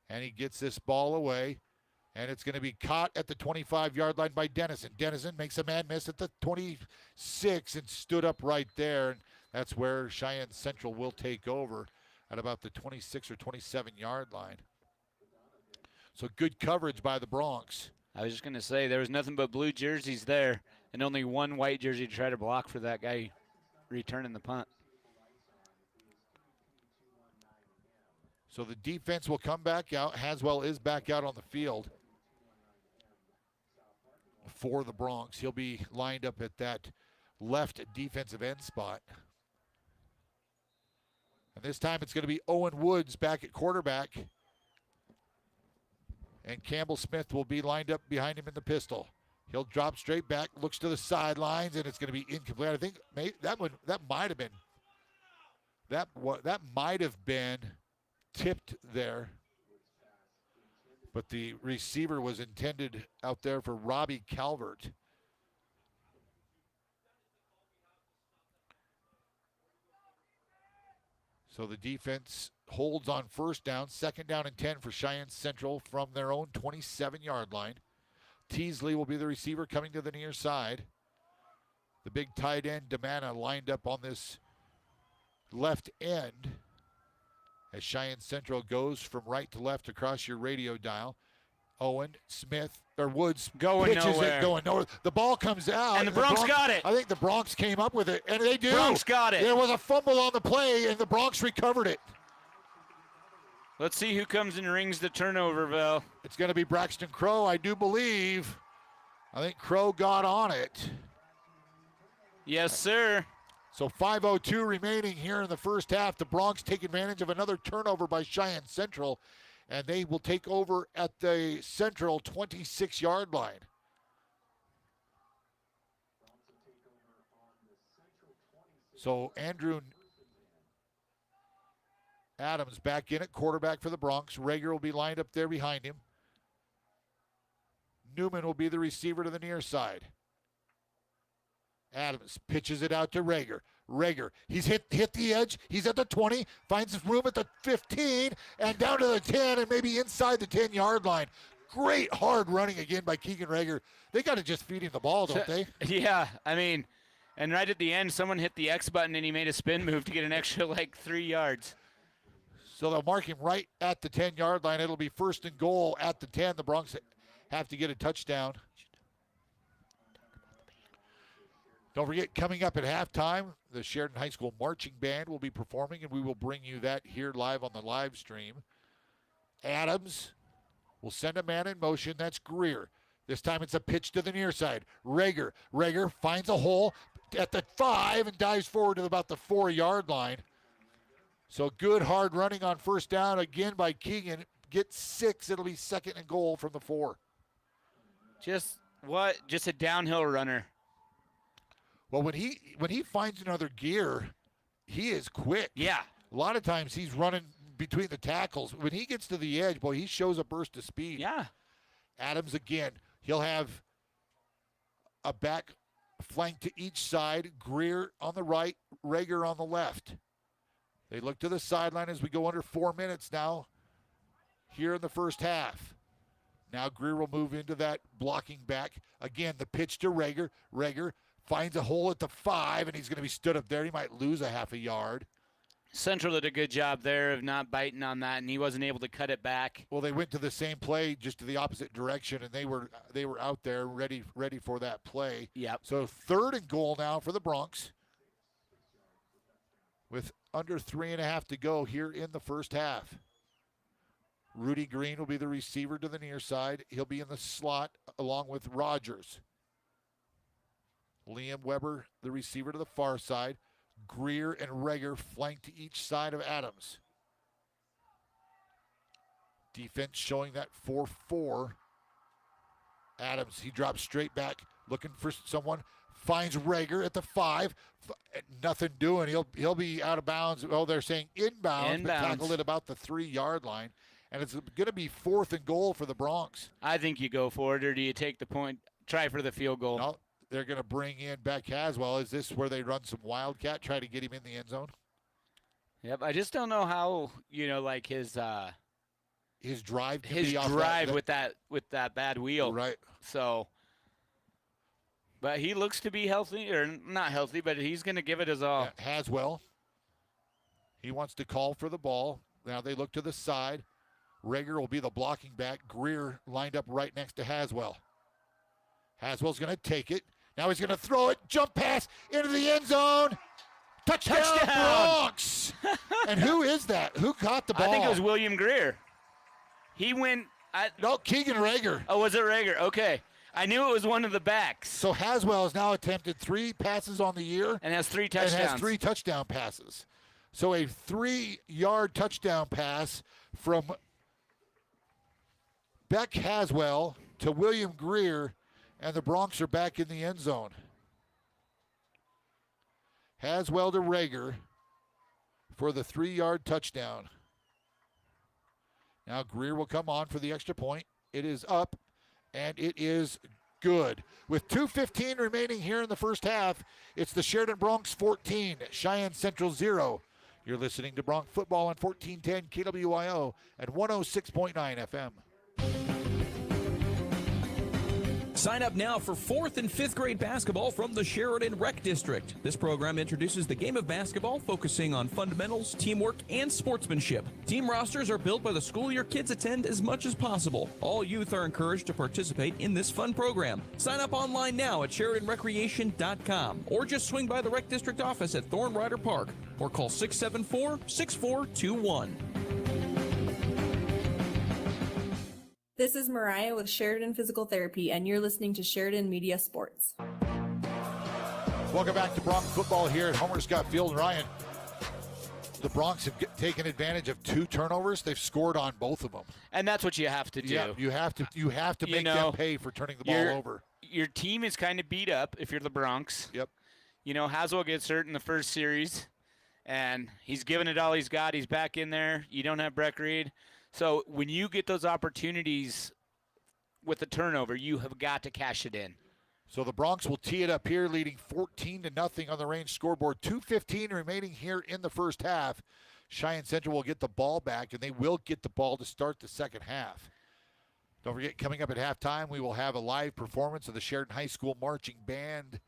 and he gets this ball away. And it's going to be caught at the 25-yard line by Dennison. Dennison makes a man miss at the 26 and stood up right there. And that's where Cheyenne Central will take over at about the 26 or 27-yard line. So good coverage by the Broncs. I was just going to say, there was nothing but blue jerseys there and only one white jersey to try to block for that guy returning the punt. So the defense will come back out. Haswell is back out on the field for the Broncs. He'll be lined up at that left defensive end spot. And this time it's going to be Owen Woods back at quarterback. And Campbell Smith will be lined up behind him in the pistol. He'll drop straight back, looks to the sidelines, and it's going to be incomplete. I think that might have been tipped there. But the receiver was intended out there for Robbie Calvert. So the defense holds on first down, 2nd down and 10 for Cheyenne Central from their own 27-yard line. Teasley will be the receiver coming to the near side. The big tight end, Damana, lined up on this left end as Cheyenne Central goes from right to left across your radio dial. Owen, Smith, or Woods pitches it, going nowhere. The ball comes out. And the Broncs got it. I think the Broncs came up with it, and they do. Broncs got it. There was a fumble on the play, and the Broncs recovered it. Let's see who comes and rings the turnover bell. It's going to be Braxton Crow, I do believe. I think Crow got on it. Yes, sir. So 5:02 remaining here in the first half. The Broncs take advantage of another turnover by Cheyenne Central, and they will take over at the Central 26-yard line. So Andrew Adams back in at quarterback for the Broncs. Rager will be lined up there behind him. Newman will be the receiver to the near side. Adams pitches it out to Rager. Rager, he's hit the edge. He's at the 20, finds room at the 15, and down to the 10, and maybe inside the 10-yard line. Great hard running again by Keegan Rager. They got to just feed him the ball, don't they? Yeah, I mean, and right at the end, someone hit the X button, and he made a spin move to get an extra, 3 yards. So they'll mark him right at the 10-yard line. It'll be 1st and goal at the 10. The Broncs have to get a touchdown. Don't forget, coming up at halftime, the Sheridan High School Marching Band will be performing, and we will bring you that here live on the live stream. Adams will send a man in motion. That's Greer. This time it's a pitch to the near side. Rager finds a hole at the 5 and dives forward to about the 4-yard line. So good hard running on first down again by Keegan. Gets 6. It'll be 2nd and goal from the 4. Just a downhill runner. Well, when he finds another gear, he is quick. Yeah. A lot of times he's running between the tackles. When he gets to the edge, boy, he shows a burst of speed. Yeah. Adams again. He'll have a back flank to each side. Greer on the right, Rager on the left. They look to the sideline as we go under 4 minutes now here in the first half. Now Greer will move into that blocking back. Again, the pitch to Rager. Rager finds a hole at the 5, and he's going to be stood up there. He might lose a half a yard. Central did a good job there of not biting on that, and he wasn't able to cut it back. Well, they went to the same play, just to the opposite direction, and they were out there ready for that play. Yep. So 3rd and goal now for the Broncs, with under 3.5 to go here in the first half. Rudy Green will be the receiver to the near side. He'll be in the slot along with Rogers. Liam Weber, the receiver to the far side. Greer and Rager flank to each side of Adams. Defense showing that 4-4. Adams, he drops straight back, looking for someone. Finds Rager at the 5. Nothing doing. He'll be out of bounds. Oh, they're saying inbounds, but tackled it about the 3-yard line. And it's going to be 4th and goal for the Broncs. I think you go for it, or do you take the point, try for the field goal? No, they're going to bring in Beck Haswell. Is this where they run some wildcat, try to get him in the end zone? Yep, I just don't know how, like his drive can his be off drive with that bad wheel. Right. So, but he looks to be healthy, or not healthy, but he's going to give it his all. Yeah, Haswell, he wants to call for the ball. Now they look to the side. Rager will be the blocking back. Greer lined up right next to Haswell. Haswell's going to take it. Now he's going to throw it. Jump pass into the end zone. Touchdown. Broncs. And who is that? Who caught the ball? I think it was William Greer. He went. No, Keegan Rager. Oh, was it Rager? Okay. I knew it was one of the backs. So Haswell has now attempted 3 passes on the year. And has 3 touchdowns. And has 3 touchdown passes. So a 3-yard touchdown pass from Beck Haswell to William Greer, and the Broncs are back in the end zone. Haswell to Rager for the 3-yard touchdown. Now Greer will come on for the extra point. It is up, and it is good. With 2:15 remaining here in the first half, it's the Sheridan Broncs 14, Cheyenne Central 0. You're listening to Bronc Football on 1410 KWYO and 106.9 FM. Sign up now for 4th and 5th grade basketball from the Sheridan Rec District. This program introduces the game of basketball, focusing on fundamentals, teamwork, and sportsmanship. Team rosters are built by the school your kids attend as much as possible. All youth are encouraged to participate in this fun program. Sign up online now at SheridanRecreation.com or just swing by the Rec District office at Thorn Rider Park or call 674-6421. This is Mariah with Sheridan Physical Therapy, and you're listening to Sheridan Media Sports. Welcome back to Bronc Football here at Homer Scott Field. Ryan, the Broncs have taken advantage of 2 turnovers. They've scored on both of them. And that's what you have to do. Yeah, you have to make them pay for turning the ball over. Your team is kind of beat up if you're the Broncs. Yep. Haswell gets hurt in the first series, and he's given it all he's got. He's back in there. You don't have Breck Reed. So when you get those opportunities with the turnover, you have got to cash it in. So the Broncs will tee it up here, leading 14-0 on the range scoreboard. 2:15 remaining here in the first half. Cheyenne Central will get the ball back, and they will get the ball to start the second half. Don't forget, coming up at halftime, we will have a live performance of the Sheridan High School Marching Band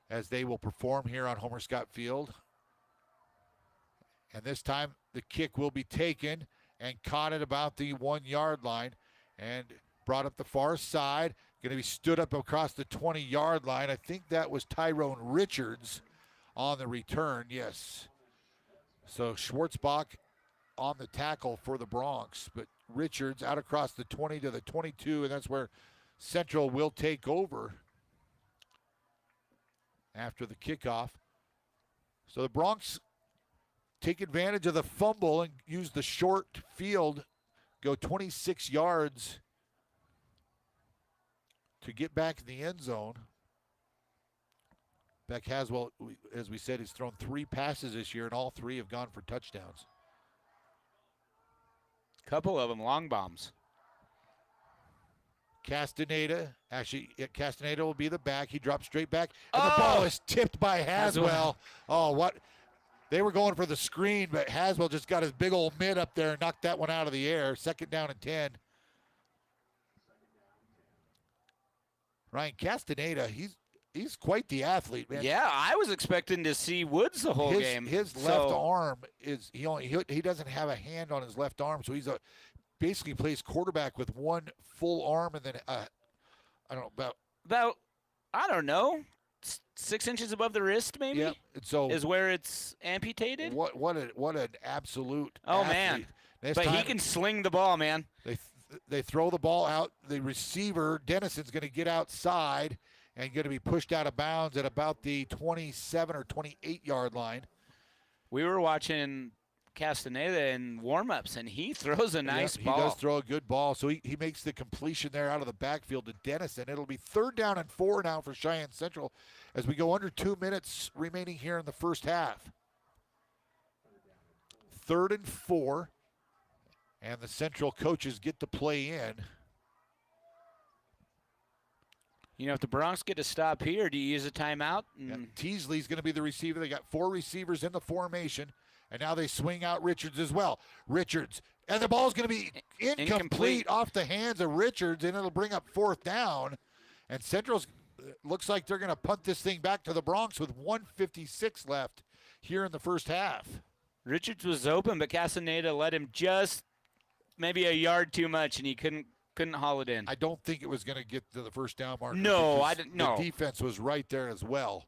as they will perform here on Homer Scott Field. And this time, the kick will be taken and caught at about the 1-yard line and brought up the far side. Going to be stood up across the 20-yard line. I think that was Tyrone Richards on the return, yes. So Schwartzbach on the tackle for the Broncs, but Richards out across the 20 to the 22, and that's where Central will take over after the kickoff. So the Broncs take advantage of the fumble and use the short field, go 26 yards to get back in the end zone. Beck Haswell, as we said, has thrown 3 passes this year, and all 3 have gone for touchdowns. Couple of them long bombs. Castaneda, Castaneda will be the back. He drops straight back, and the ball is tipped by Haswell. Oh, what? They were going for the screen, but Haswell just got his big old mid up there and knocked that one out of the air. 2nd down and 10. Ryan Castaneda, he's quite the athlete, man. Yeah, I was expecting to see Woods the whole game. His left arm is he doesn't have a hand on his left arm, so he's basically plays quarterback with one full arm and then I don't know 6 inches above the wrist, maybe. Yeah, so is where it's amputated. What an absolute. Oh athlete. Man, but he can sling the ball, man. They throw the ball out. The receiver Dennison's going to get outside and going to be pushed out of bounds at about the 27 or 28 yard line. We were watching Castaneda in warm-ups, and he throws a nice ball. He does throw a good ball, so he makes the completion there out of the backfield to Dennison. It'll be 3rd down and 4 now for Cheyenne Central as we go under 2 minutes remaining here in the first half. 3rd and 4, and the Central coaches get to play in. You know, if the Bronx get to stop here, do you use a timeout? Teasley's going to be the receiver. They got 4 receivers in the formation. And now they swing out Richards as well. Richards. And the ball's going to be incomplete off the hands of Richards, and it'll bring up 4th down. And Central's looks like they're going to punt this thing back to the Bronx with 1:56 left here in the first half. Richards was open, but Castaneda let him just maybe a yard too much, and he couldn't haul it in. I don't think it was going to get to the first down marker. No, I didn't know. The defense was right there as well.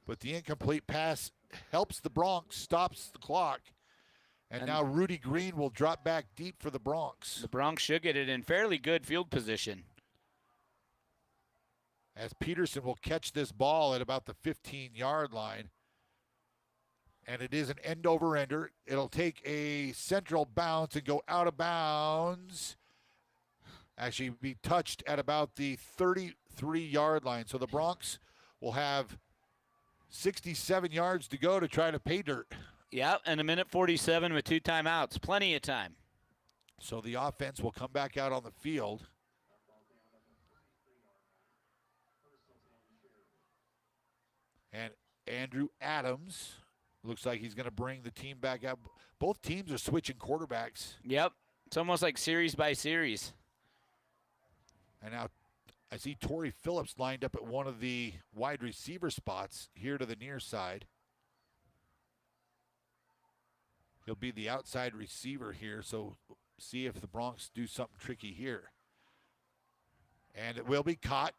But the incomplete pass helps the Bronx, stops the clock, and now Rudy Green will drop back deep for the Bronx. The Bronx should get it in fairly good field position. As Peterson will catch this ball at about the 15-yard line. And it is an end-over-ender. It'll take a Central bounce and go out of bounds. Actually be touched at about the 33-yard line. So the Bronx will have 67 yards to go to try to pay dirt. Yeah, and 1:47 with 2 timeouts. Plenty of time. So the offense will come back out on the field. And Andrew Adams looks like he's going to bring the team back up. Both teams are switching quarterbacks. Yep, it's almost like series by series. And now I see Torrey Phillips lined up at one of the wide receiver spots here to the near side. He'll be the outside receiver here, so see if the Bronx do something tricky here. And it will be caught.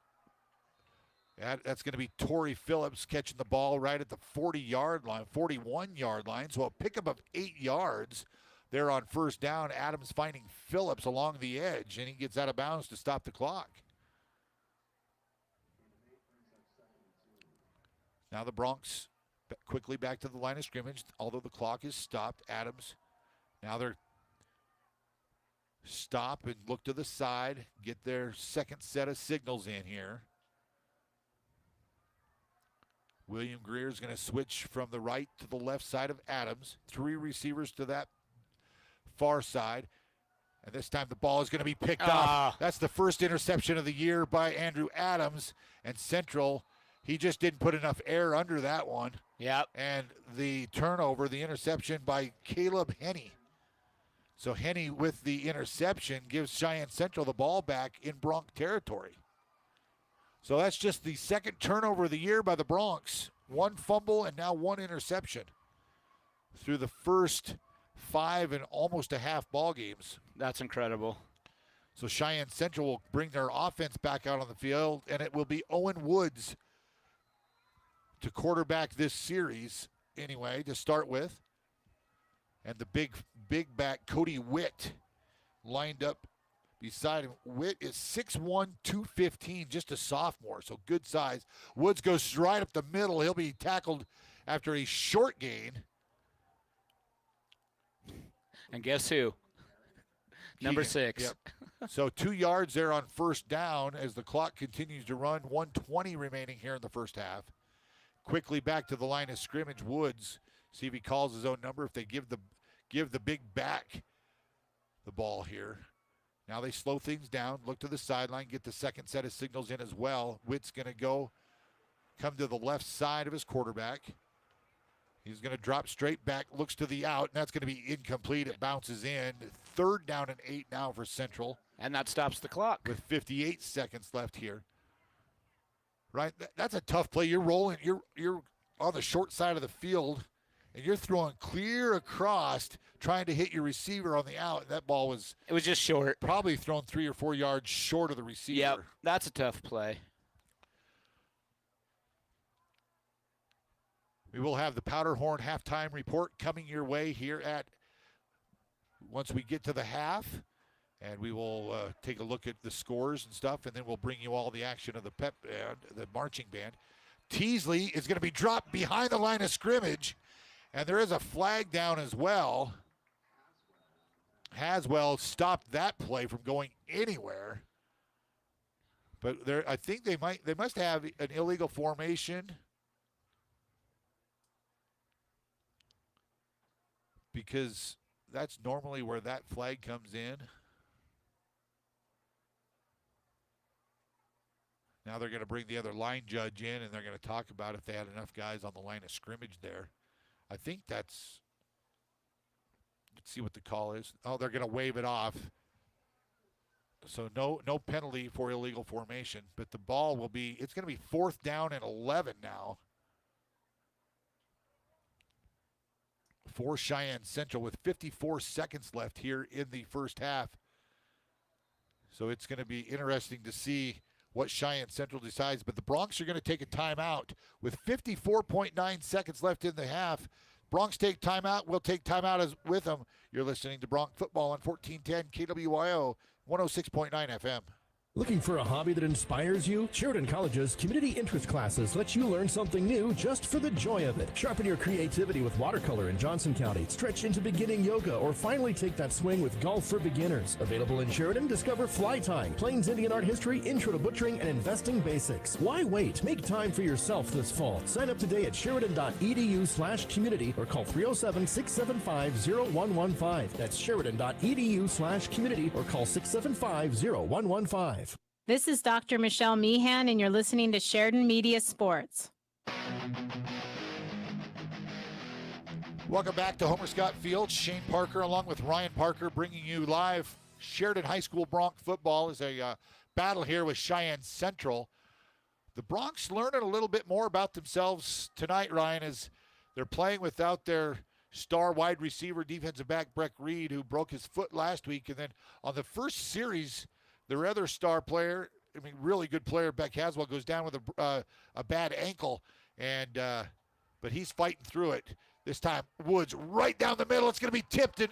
That's going to be Torrey Phillips catching the ball right at the 40-yard line, 41-yard line. So a pickup of 8 yards there on first down. Adams finding Phillips along the edge, and he gets out of bounds to stop the clock. Now the Bronx quickly back to the line of scrimmage, although the clock is stopped. Adams, now they're stop and look to the side, get their second set of signals in here. William Greer is going to switch from the right to the left side of Adams. 3 receivers to that far side. And this time the ball is going to be picked off. That's the first interception of the year by Andrew Adams. And Central, he just didn't put enough air under that one. Yep. And the turnover, the interception by Caleb Henney. So Henney with the interception gives Cheyenne Central the ball back in Bronx territory. So that's just the second turnover of the year by the Bronx. 1 fumble and now 1 interception through the first 5 and almost a half ball games. That's incredible. So Cheyenne Central will bring their offense back out on the field, and it will be Owen Woods to quarterback this series anyway to start with. And the big back Cody Witt lined up beside him. Witt is 6'1", 215, just a sophomore, so good size. Woods goes right up the middle. He'll be tackled after a short gain. And guess who? Number 6. Yep. So 2 yards there on first down as the clock continues to run. 1:20 remaining here in the first half. Quickly back to the line of scrimmage. Woods, see if he calls his own number. If they give the big back the ball here. Now they slow things down, look to the sideline, get the second set of signals in as well. Witt's going to come to the left side of his quarterback. He's going to drop straight back, looks to the out, and that's going to be incomplete. It bounces in. 3rd down and 8 now for Central. And that stops the clock. With 58 seconds left here. Right, that's a tough play. You're rolling, you're on the short side of the field, and you're throwing clear across, trying to hit your receiver on the out. That ball was... It was just short. Probably thrown 3 or 4 yards short of the receiver. Yep, that's a tough play. We will have the Powderhorn halftime report coming your way here once we get to the half. And we will take a look at the scores and stuff, and then we'll bring you all the action of the pep band, the marching band. Teasley is going to be dropped behind the line of scrimmage, and there is a flag down as well. Haswell stopped that play from going anywhere. But I think they must have an illegal formation. Because that's normally where that flag comes in. Now they're going to bring the other line judge in, and they're going to talk about if they had enough guys on the line of scrimmage there. I think let's see what the call is. Oh, they're going to wave it off. So no penalty for illegal formation, but the ball it's going to be 4th down and 11 now. For Cheyenne Central with 54 seconds left here in the first half. So it's going to be interesting to see what Cheyenne Central decides. But the Broncs are going to take a timeout with 54.9 seconds left in the half. Broncs take timeout. We'll take timeout with them. You're listening to Bronc Football on 1410 KWYO 106.9 FM. Looking for a hobby that inspires you? Sheridan College's community interest classes let you learn something new just for the joy of it. Sharpen your creativity with watercolor in Johnson County. Stretch into beginning yoga or finally take that swing with golf for beginners. Available in Sheridan, discover fly tying, Plains Indian art history, intro to butchering, and investing basics. Why wait? Make time for yourself this fall. Sign up today at sheridan.edu/community or call 307-675-0115. That's sheridan.edu/community or call 675-0115. This is Dr. Michelle Meehan, and you're listening to Sheridan Media Sports. Welcome back to Homer Scott Field. Shane Parker along with Ryan Parker bringing you live Sheridan High School Bronc football as a battle here with Cheyenne Central. The Broncs learning a little bit more about themselves tonight, Ryan, as they're playing without their star wide receiver, defensive back Breck Reed, who broke his foot last week. And then on the first series, their other star player, really good player, Beck Haswell, goes down with a bad ankle, but he's fighting through it. This time, Woods right down the middle. It's going to be tipped and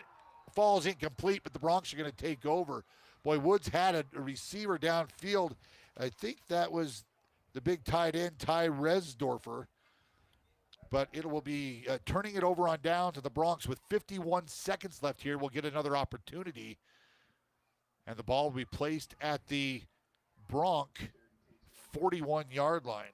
falls incomplete, but the Broncs are going to take over. Boy, Woods had a receiver downfield. I think that was the big tight end, Ty Resdorfer. But it will be turning it over on down to the Broncs with 51 seconds left here. We'll get another opportunity. And the ball will be placed at the Bronc 41-yard line.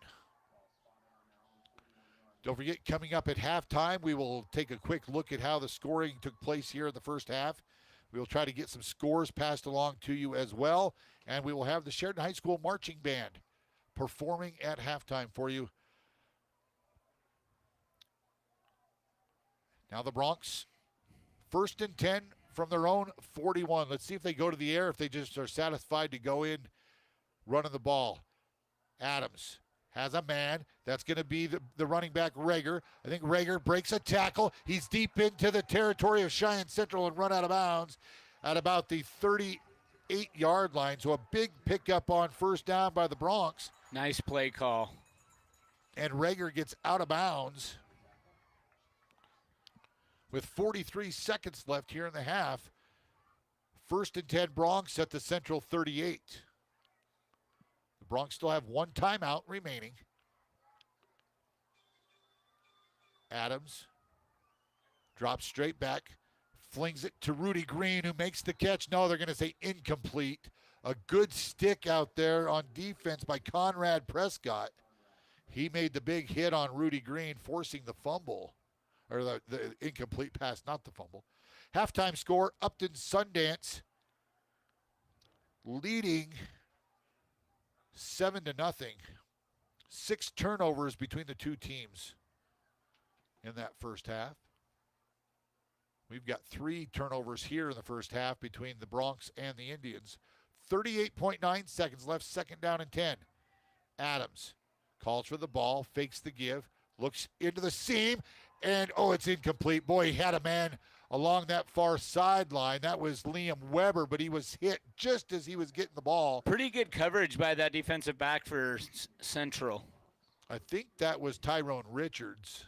Don't forget, coming up at halftime, we will take a quick look at how the scoring took place here in the first half. We will try to get some scores passed along to you as well. And we will have the Sheridan High School Marching Band performing at halftime for you. Now the Broncs, 1st and 10 from their own 41. Let's see if they go to the air, if they just are satisfied to go in running the ball. Adams has a man. That's going to be the running back, Rager. I think Rager breaks a tackle. He's deep into the territory of Cheyenne Central and run out of bounds at about the 38-yard line. So a big pickup on 1st down by the Broncs. Nice play call. And Rager gets out of bounds with 43 seconds left here in the half. 1st and 10 Broncs at the Central 38. The Broncs still have one timeout remaining. Adams drops straight back, flings it to Rudy Green, who makes the catch. No, they're going to say incomplete. A good stick out there on defense by Conrad Prescott. He made the big hit on Rudy Green, forcing the fumble. Or the incomplete pass, not the fumble. Halftime score, Upton Sundance leading 7-0. 6 turnovers between the two teams in that first half. We've got 3 turnovers here in the first half between the Bronx and the Indians. 38.9 seconds left, second down and 10. Adams calls for the ball, fakes the give, looks into the seam, and it's incomplete. Boy, he had a man along that far sideline. That was Liam Weber, but he was hit just as he was getting the ball. Pretty good coverage by that defensive back for Central. I think that was Tyrone Richards.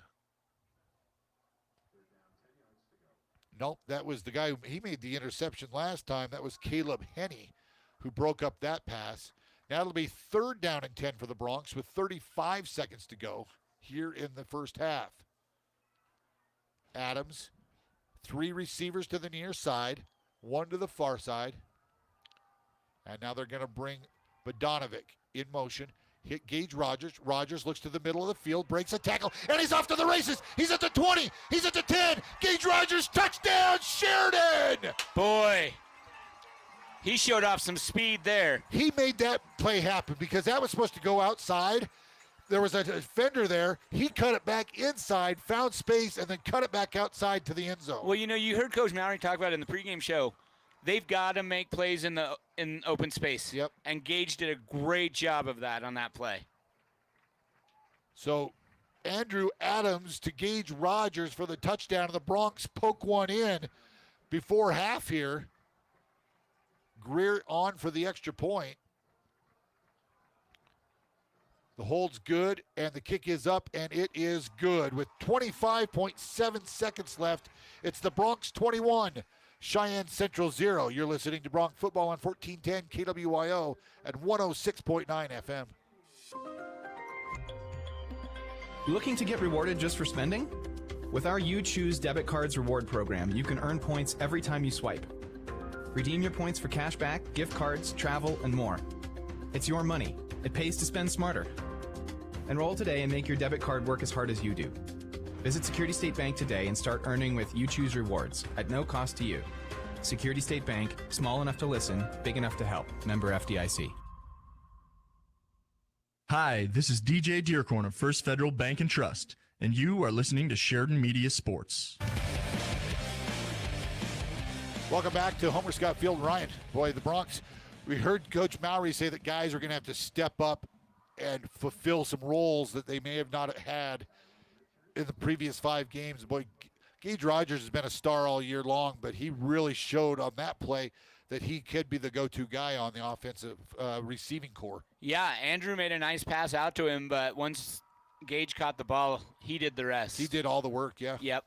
Nope, that was the guy he made the interception last time. That was Caleb Henney who broke up that pass. Now it'll be third down and 10 for the Bronx with 35 seconds to go here in the first half. Adams, 3 receivers to the near side, 1 to the far side. And now they're going to bring Bodanovich in motion. Hit Gage Rogers. Rogers looks to the middle of the field, breaks a tackle, and he's off to the races. He's at the 20. He's at the 10. Gage Rogers, touchdown, Sheridan! Boy, he showed off some speed there. He made that play happen because that was supposed to go outside. There was a defender there. He cut it back inside, found space, and then cut it back outside to the end zone. Well, you heard Coach Mallory talk about it in the pregame show. They've got to make plays in open space. Yep. And Gage did a great job of that on that play. So Andrew Adams to Gage Rogers for the touchdown. The Bronx poke one in before half here. Greer on for the extra point. The hold's good, and the kick is up, and it is good. With 25.7 seconds left, it's the Bronx 21, Cheyenne Central 0. You're listening to Bronx Football on 1410 KWYO at 106.9 FM. Looking to get rewarded just for spending? With our You Choose Debit Cards reward program, you can earn points every time you swipe. Redeem your points for cashback, gift cards, travel, and more. It's your money. It pays to spend smarter. Enroll today and make your debit card work as hard as you do. Visit Security State Bank today and start earning with You Choose Rewards at no cost to you. Security State Bank, small enough to listen, big enough to help. Member FDIC. Hi, this is DJ Dearcorn of First Federal Bank and Trust, and you are listening to Sheridan Media Sports. Welcome back to Homer Scott Field. Ryan, boy, the Bronx, we heard Coach Mallory say that guys are going to have to step up and fulfill some roles that they may have not had in the previous 5 games. Boy, Gage Rogers has been a star all year long, but he really showed on that play that he could be the go-to guy on the offensive receiving core. Yeah, Andrew made a nice pass out to him, but once Gage caught the ball, he did the rest. He did all the work, yeah. Yep.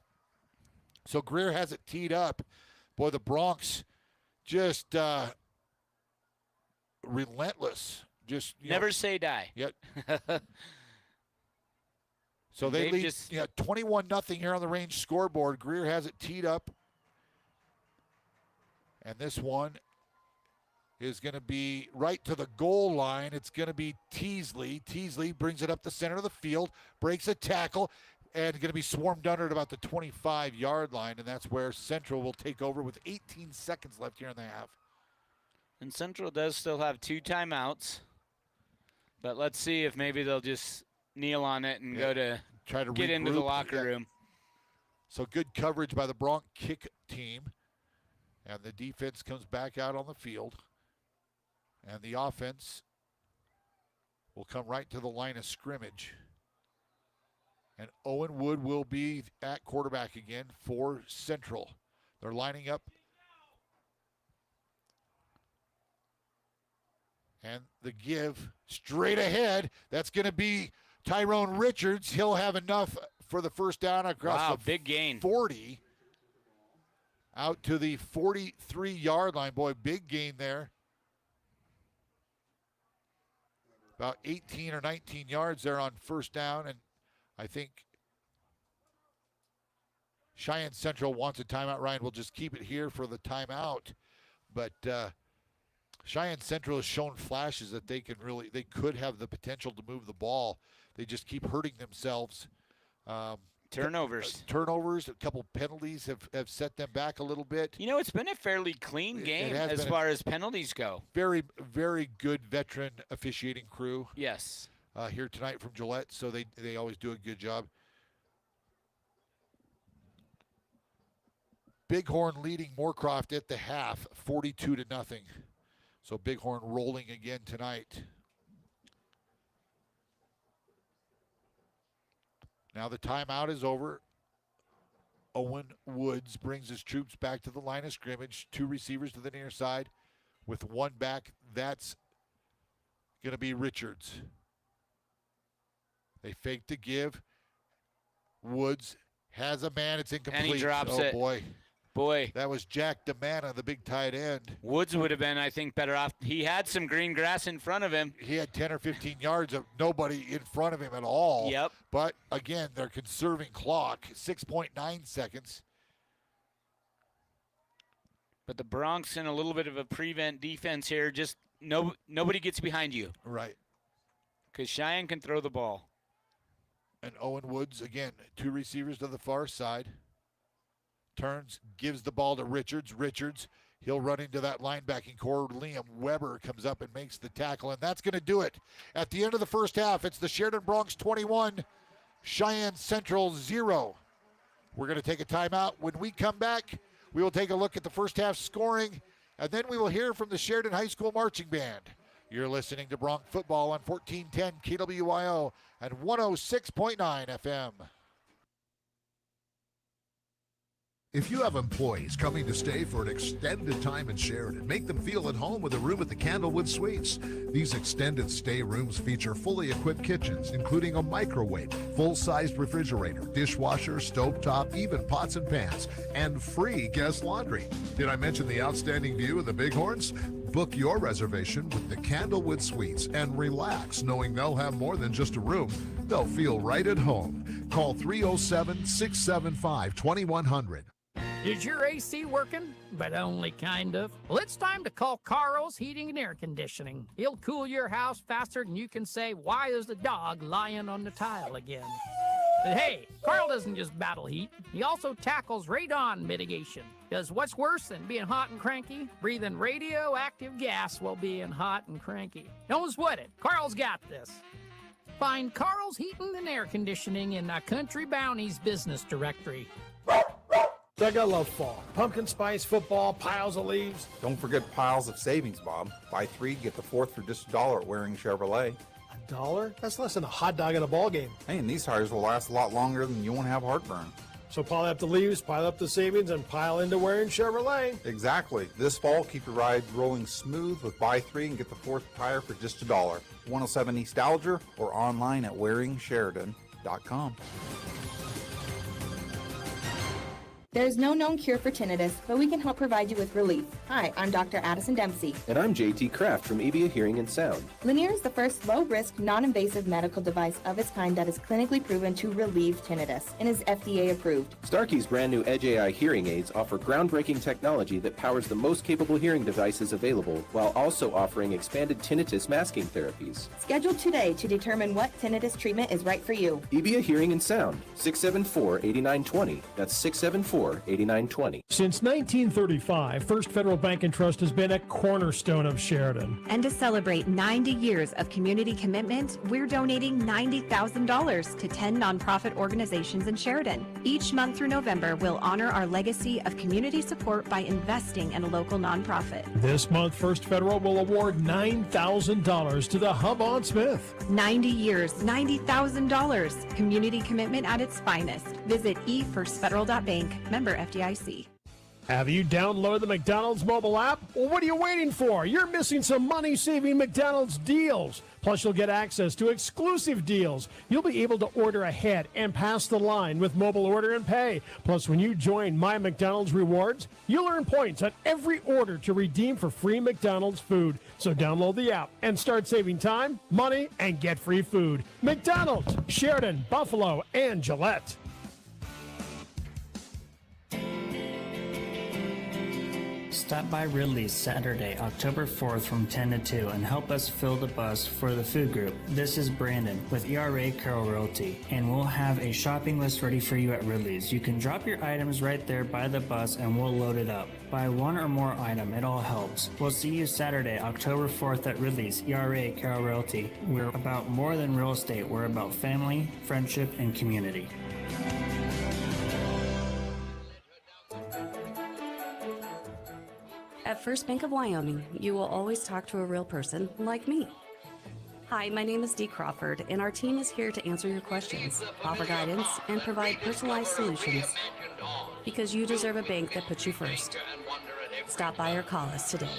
So Greer has it teed up. Boy, the Bronx just relentless. Just never say die. Yep. So they lead 21-0 here on the range scoreboard. Greer has it teed up. And this one is going to be right to the goal line. It's going to be Teasley. Teasley brings it up the center of the field, breaks a tackle, and going to be swarmed under at about the 25-yard line, and that's where Central will take over with 18 seconds left here in the half. And Central does still have 2 timeouts, but let's see if maybe they'll just kneel on it and try to get into the regroup. locker room. So good coverage by the Bronx kick team, and the defense comes back out on the field, and the offense will come right to the line of scrimmage. And Owen Wood will be at quarterback again for Central. They're lining up. And the give straight ahead. That's going to be Tyrone Richards. He'll have enough for the first down across the big gain. 40. Out to the 43-yard line. Boy, big gain there. About 18 or 19 yards there on first down. And I think Cheyenne Central wants a timeout. Ryan will just keep it here for the timeout. But Cheyenne Central has shown flashes that they could have the potential to move the ball. They just keep hurting themselves. Turnovers. A couple penalties have set them back a little bit. You know, it's been a fairly clean game as far as penalties go. Very, very good veteran officiating crew. Yes. Here tonight from Gillette, so they always do a good job. Bighorn leading Moorcroft at the half, 42-0. So Bighorn rolling again tonight. Now the timeout is over. Owen Woods brings his troops back to the line of scrimmage. 2 receivers to the near side with 1 back. That's going to be Richards. They fake to give. Woods has a man. It's incomplete. And he drops it. Oh, boy. That was Jack DeManna, the big tight end. Woods would have been, I think, better off. He had some green grass in front of him. He had 10 or 15 yards of nobody in front of him at all. Yep. But, again, they're conserving clock. 6.9 seconds. But the Bronx in a little bit of a prevent defense here. Just nobody gets behind you. Right. Because Cheyenne can throw the ball. And Owen Woods, again, 2 receivers to the far side. Turns, gives the ball to Richards. Richards, he'll run into that linebacking core. Liam Weber comes up and makes the tackle, and that's going to do it. At the end of the first half, it's the Sheridan Bronx 21, Cheyenne Central 0. We're going to take a timeout. When we come back, we will take a look at the first half scoring, and then we will hear from the Sheridan High School Marching Band. You're listening to Bronx Football on 1410 KWYO and 106.9 FM. If you have employees coming to stay for an extended time in Sheridan, make them feel at home with a room at the Candlewood Suites. These extended stay rooms feature fully equipped kitchens, including a microwave, full-sized refrigerator, dishwasher, stovetop, even pots and pans, and free guest laundry. Did I mention the outstanding view of the Bighorns? Book your reservation with the Candlewood Suites and relax knowing they'll have more than just a room. They'll feel right at home. Call 307-675-2100. Is your AC working? But only kind of. Well, it's time to call Carl's Heating and Air Conditioning. He'll cool your house faster than you can say, "Why is the dog lying on the tile again?" But hey, Carl doesn't just battle heat. He also tackles radon mitigation. Because what's worse than being hot and cranky? Breathing radioactive gas while being hot and cranky. Don't sweat it. Carl's got this. Find Carl's Heating and Air Conditioning in the Country Bounties business directory. Doug, I love fall. Pumpkin spice, football, piles of leaves. Don't forget piles of savings, Bob. Buy 3, get the 4th for just $1 at Waring Chevrolet. $1? That's less than a hot dog at a ball game. Hey, and these tires will last a lot longer than you won't have heartburn. So pile up the leaves, pile up the savings, and pile into Waring Chevrolet. Exactly. This fall, keep your ride rolling smooth with buy 3 and get the 4th tire for just $1. 107 East Alger or online at WaringSheridan.com. There is no known cure for tinnitus, but we can help provide you with relief. Hi, I'm Dr. Addison Dempsey. And I'm JT Kraft from EBA Hearing and Sound. Linear is the first low-risk, non-invasive medical device of its kind that is clinically proven to relieve tinnitus and is FDA approved. Starkey's brand new Edge AI hearing aids offer groundbreaking technology that powers the most capable hearing devices available, while also offering expanded tinnitus masking therapies. Schedule today to determine what tinnitus treatment is right for you. EBA Hearing and Sound, 674-8920. That's 674-8920. Since 1935, First Federal Bank and Trust has been a cornerstone of Sheridan. And to celebrate 90 years of community commitment, we're donating $90,000 to 10 nonprofit organizations in Sheridan. Each month through November, we'll honor our legacy of community support by investing in a local nonprofit. This month, First Federal will award $9,000 to the Hub on Smith. 90 years, $90,000. Community commitment at its finest. Visit efirstfederal.bank. Member FDIC. Have you downloaded the McDonald's mobile app? Well, what are you waiting for? You're missing some money-saving McDonald's deals. Plus, you'll get access to exclusive deals. You'll be able to order ahead and pass the line with mobile order and pay. Plus, when you join My McDonald's Rewards, you'll earn points on every order to redeem for free McDonald's food. So download the app and start saving time, money, and get free food. McDonald's, Sheridan, Buffalo, and Gillette. Stop by Ridley's Saturday, October 4th from 10 to 2 and help us fill the bus for the food group. This is Brandon with ERA Carroll Realty, and we'll have a shopping list ready for you at Ridley's. You can drop your items right there by the bus and we'll load it up. Buy one or more item, it all helps. We'll see you Saturday, October 4th at Ridley's, ERA Carroll Realty. We're about more than real estate. We're about family, friendship, and community. At First Bank of Wyoming, you will always talk to a real person like me. Hi, my name is Dee Crawford, and our team is here to answer your questions, offer guidance, and provide personalized solutions. Because you deserve a bank that puts you first. Stop by or call us today.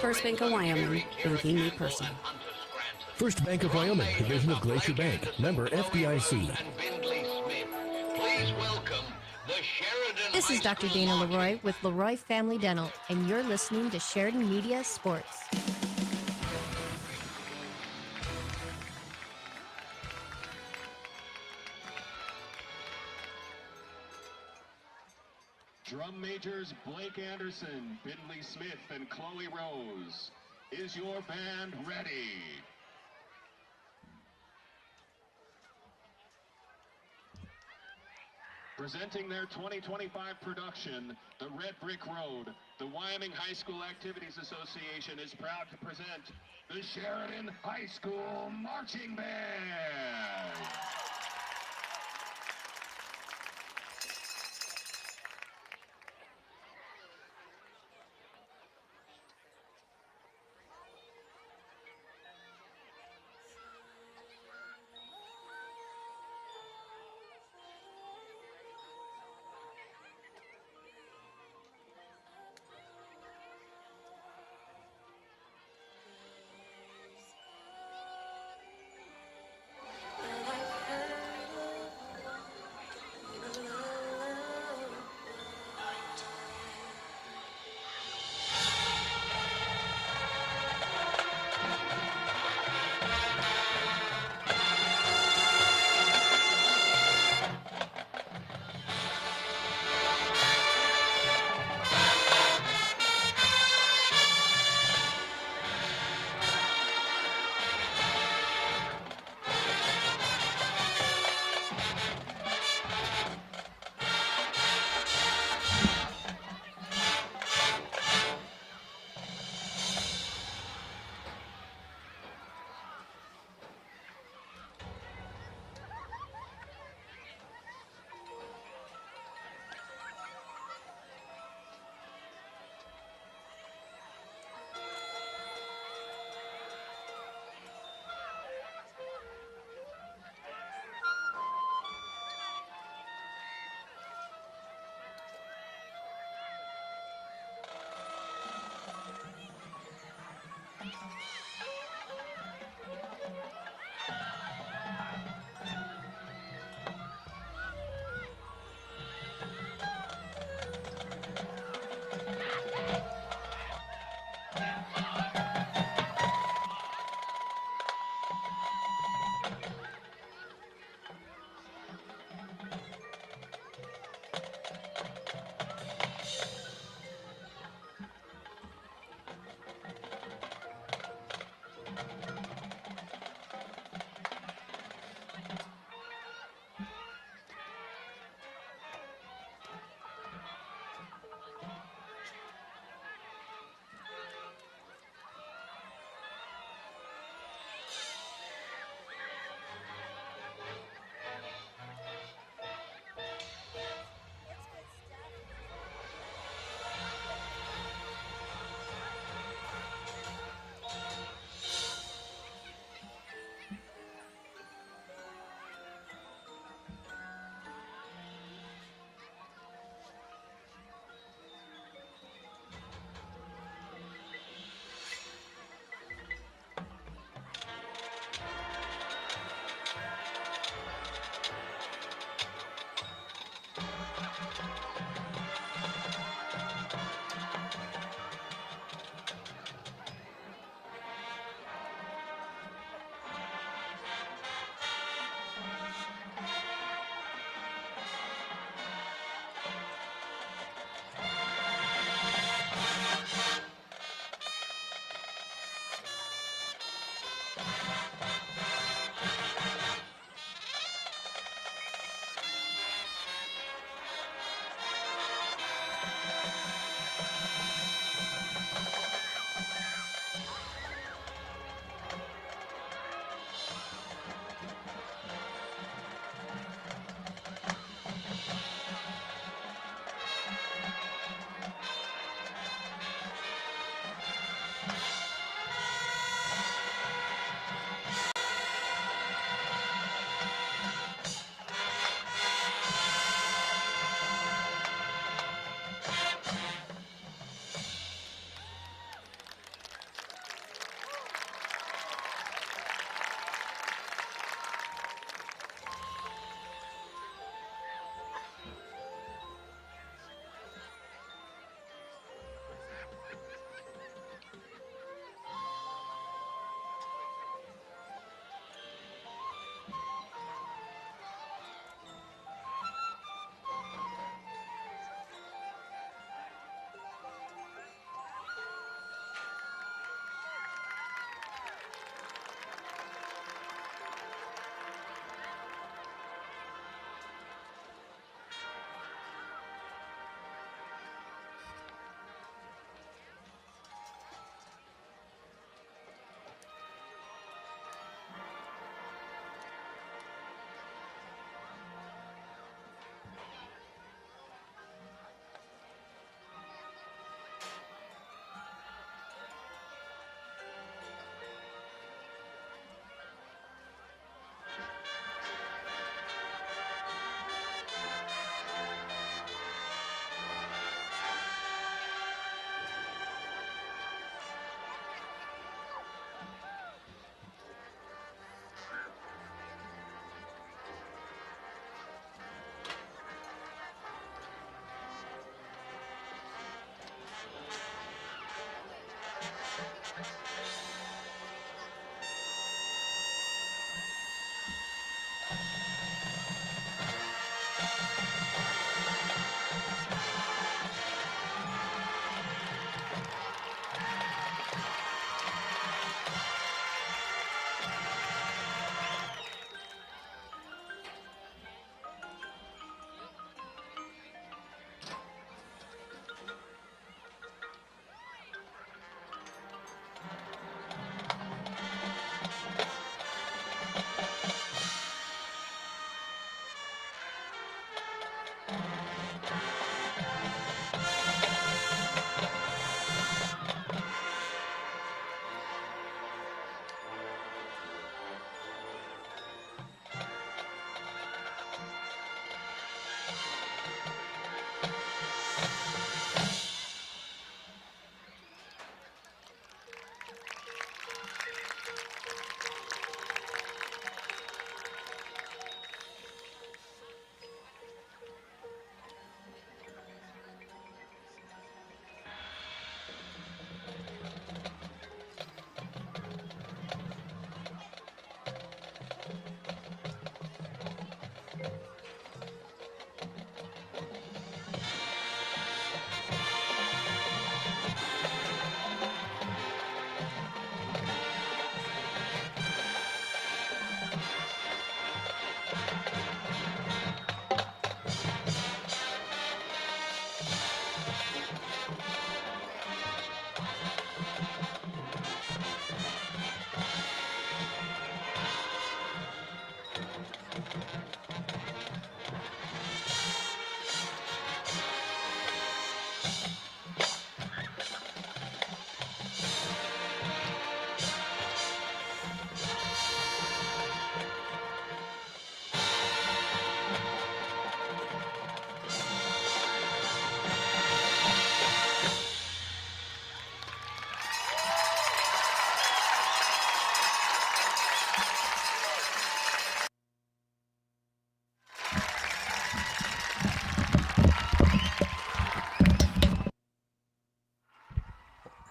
First Bank of Wyoming, banking made personal. First Bank of Wyoming, division of Glacier Bank, member FDIC. This is Dr. Dana Leroy with Leroy Family Dental, and you're listening to Sheridan Media Sports. Drum majors Blake Anderson, Bindley Smith, and Chloe Rose. Is your band ready? Presenting their 2025 production, The Red Brick Road, the Wyoming High School Activities Association is proud to present the Sheridan High School Marching Band.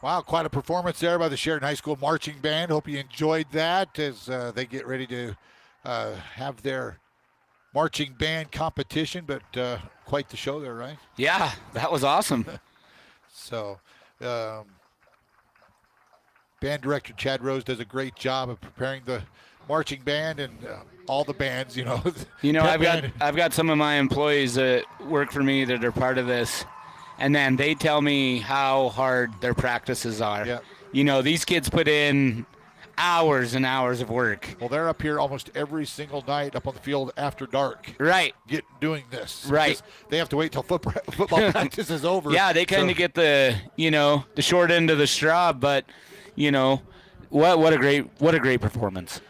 Wow, quite a performance there by the Sheridan High School Marching Band. Hope you enjoyed that as they get ready to have their marching band competition, but quite the show there, right? Yeah, that was awesome. So, band director Chad Rose does a great job of preparing the marching band and all the bands, You know, I've got some of my employees that work for me that are part of this, and then they tell me how hard their practices are. Yeah. You know, these kids put in hours and hours of work. Well, they're up here almost every single night up on the field after dark. Right. Doing this. Right. They have to wait till football practice is over. Yeah, they kind of get the short end of the straw, but what a great performance.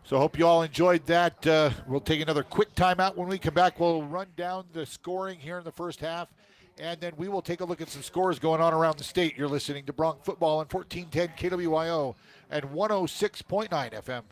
So hope you all enjoyed that. We'll take another quick timeout. When we come back, we'll run down the scoring here in the first half, and then we will take a look at some scores going on around the state. You're listening to Bronx Football on 1410 KWYO and 106.9 FM.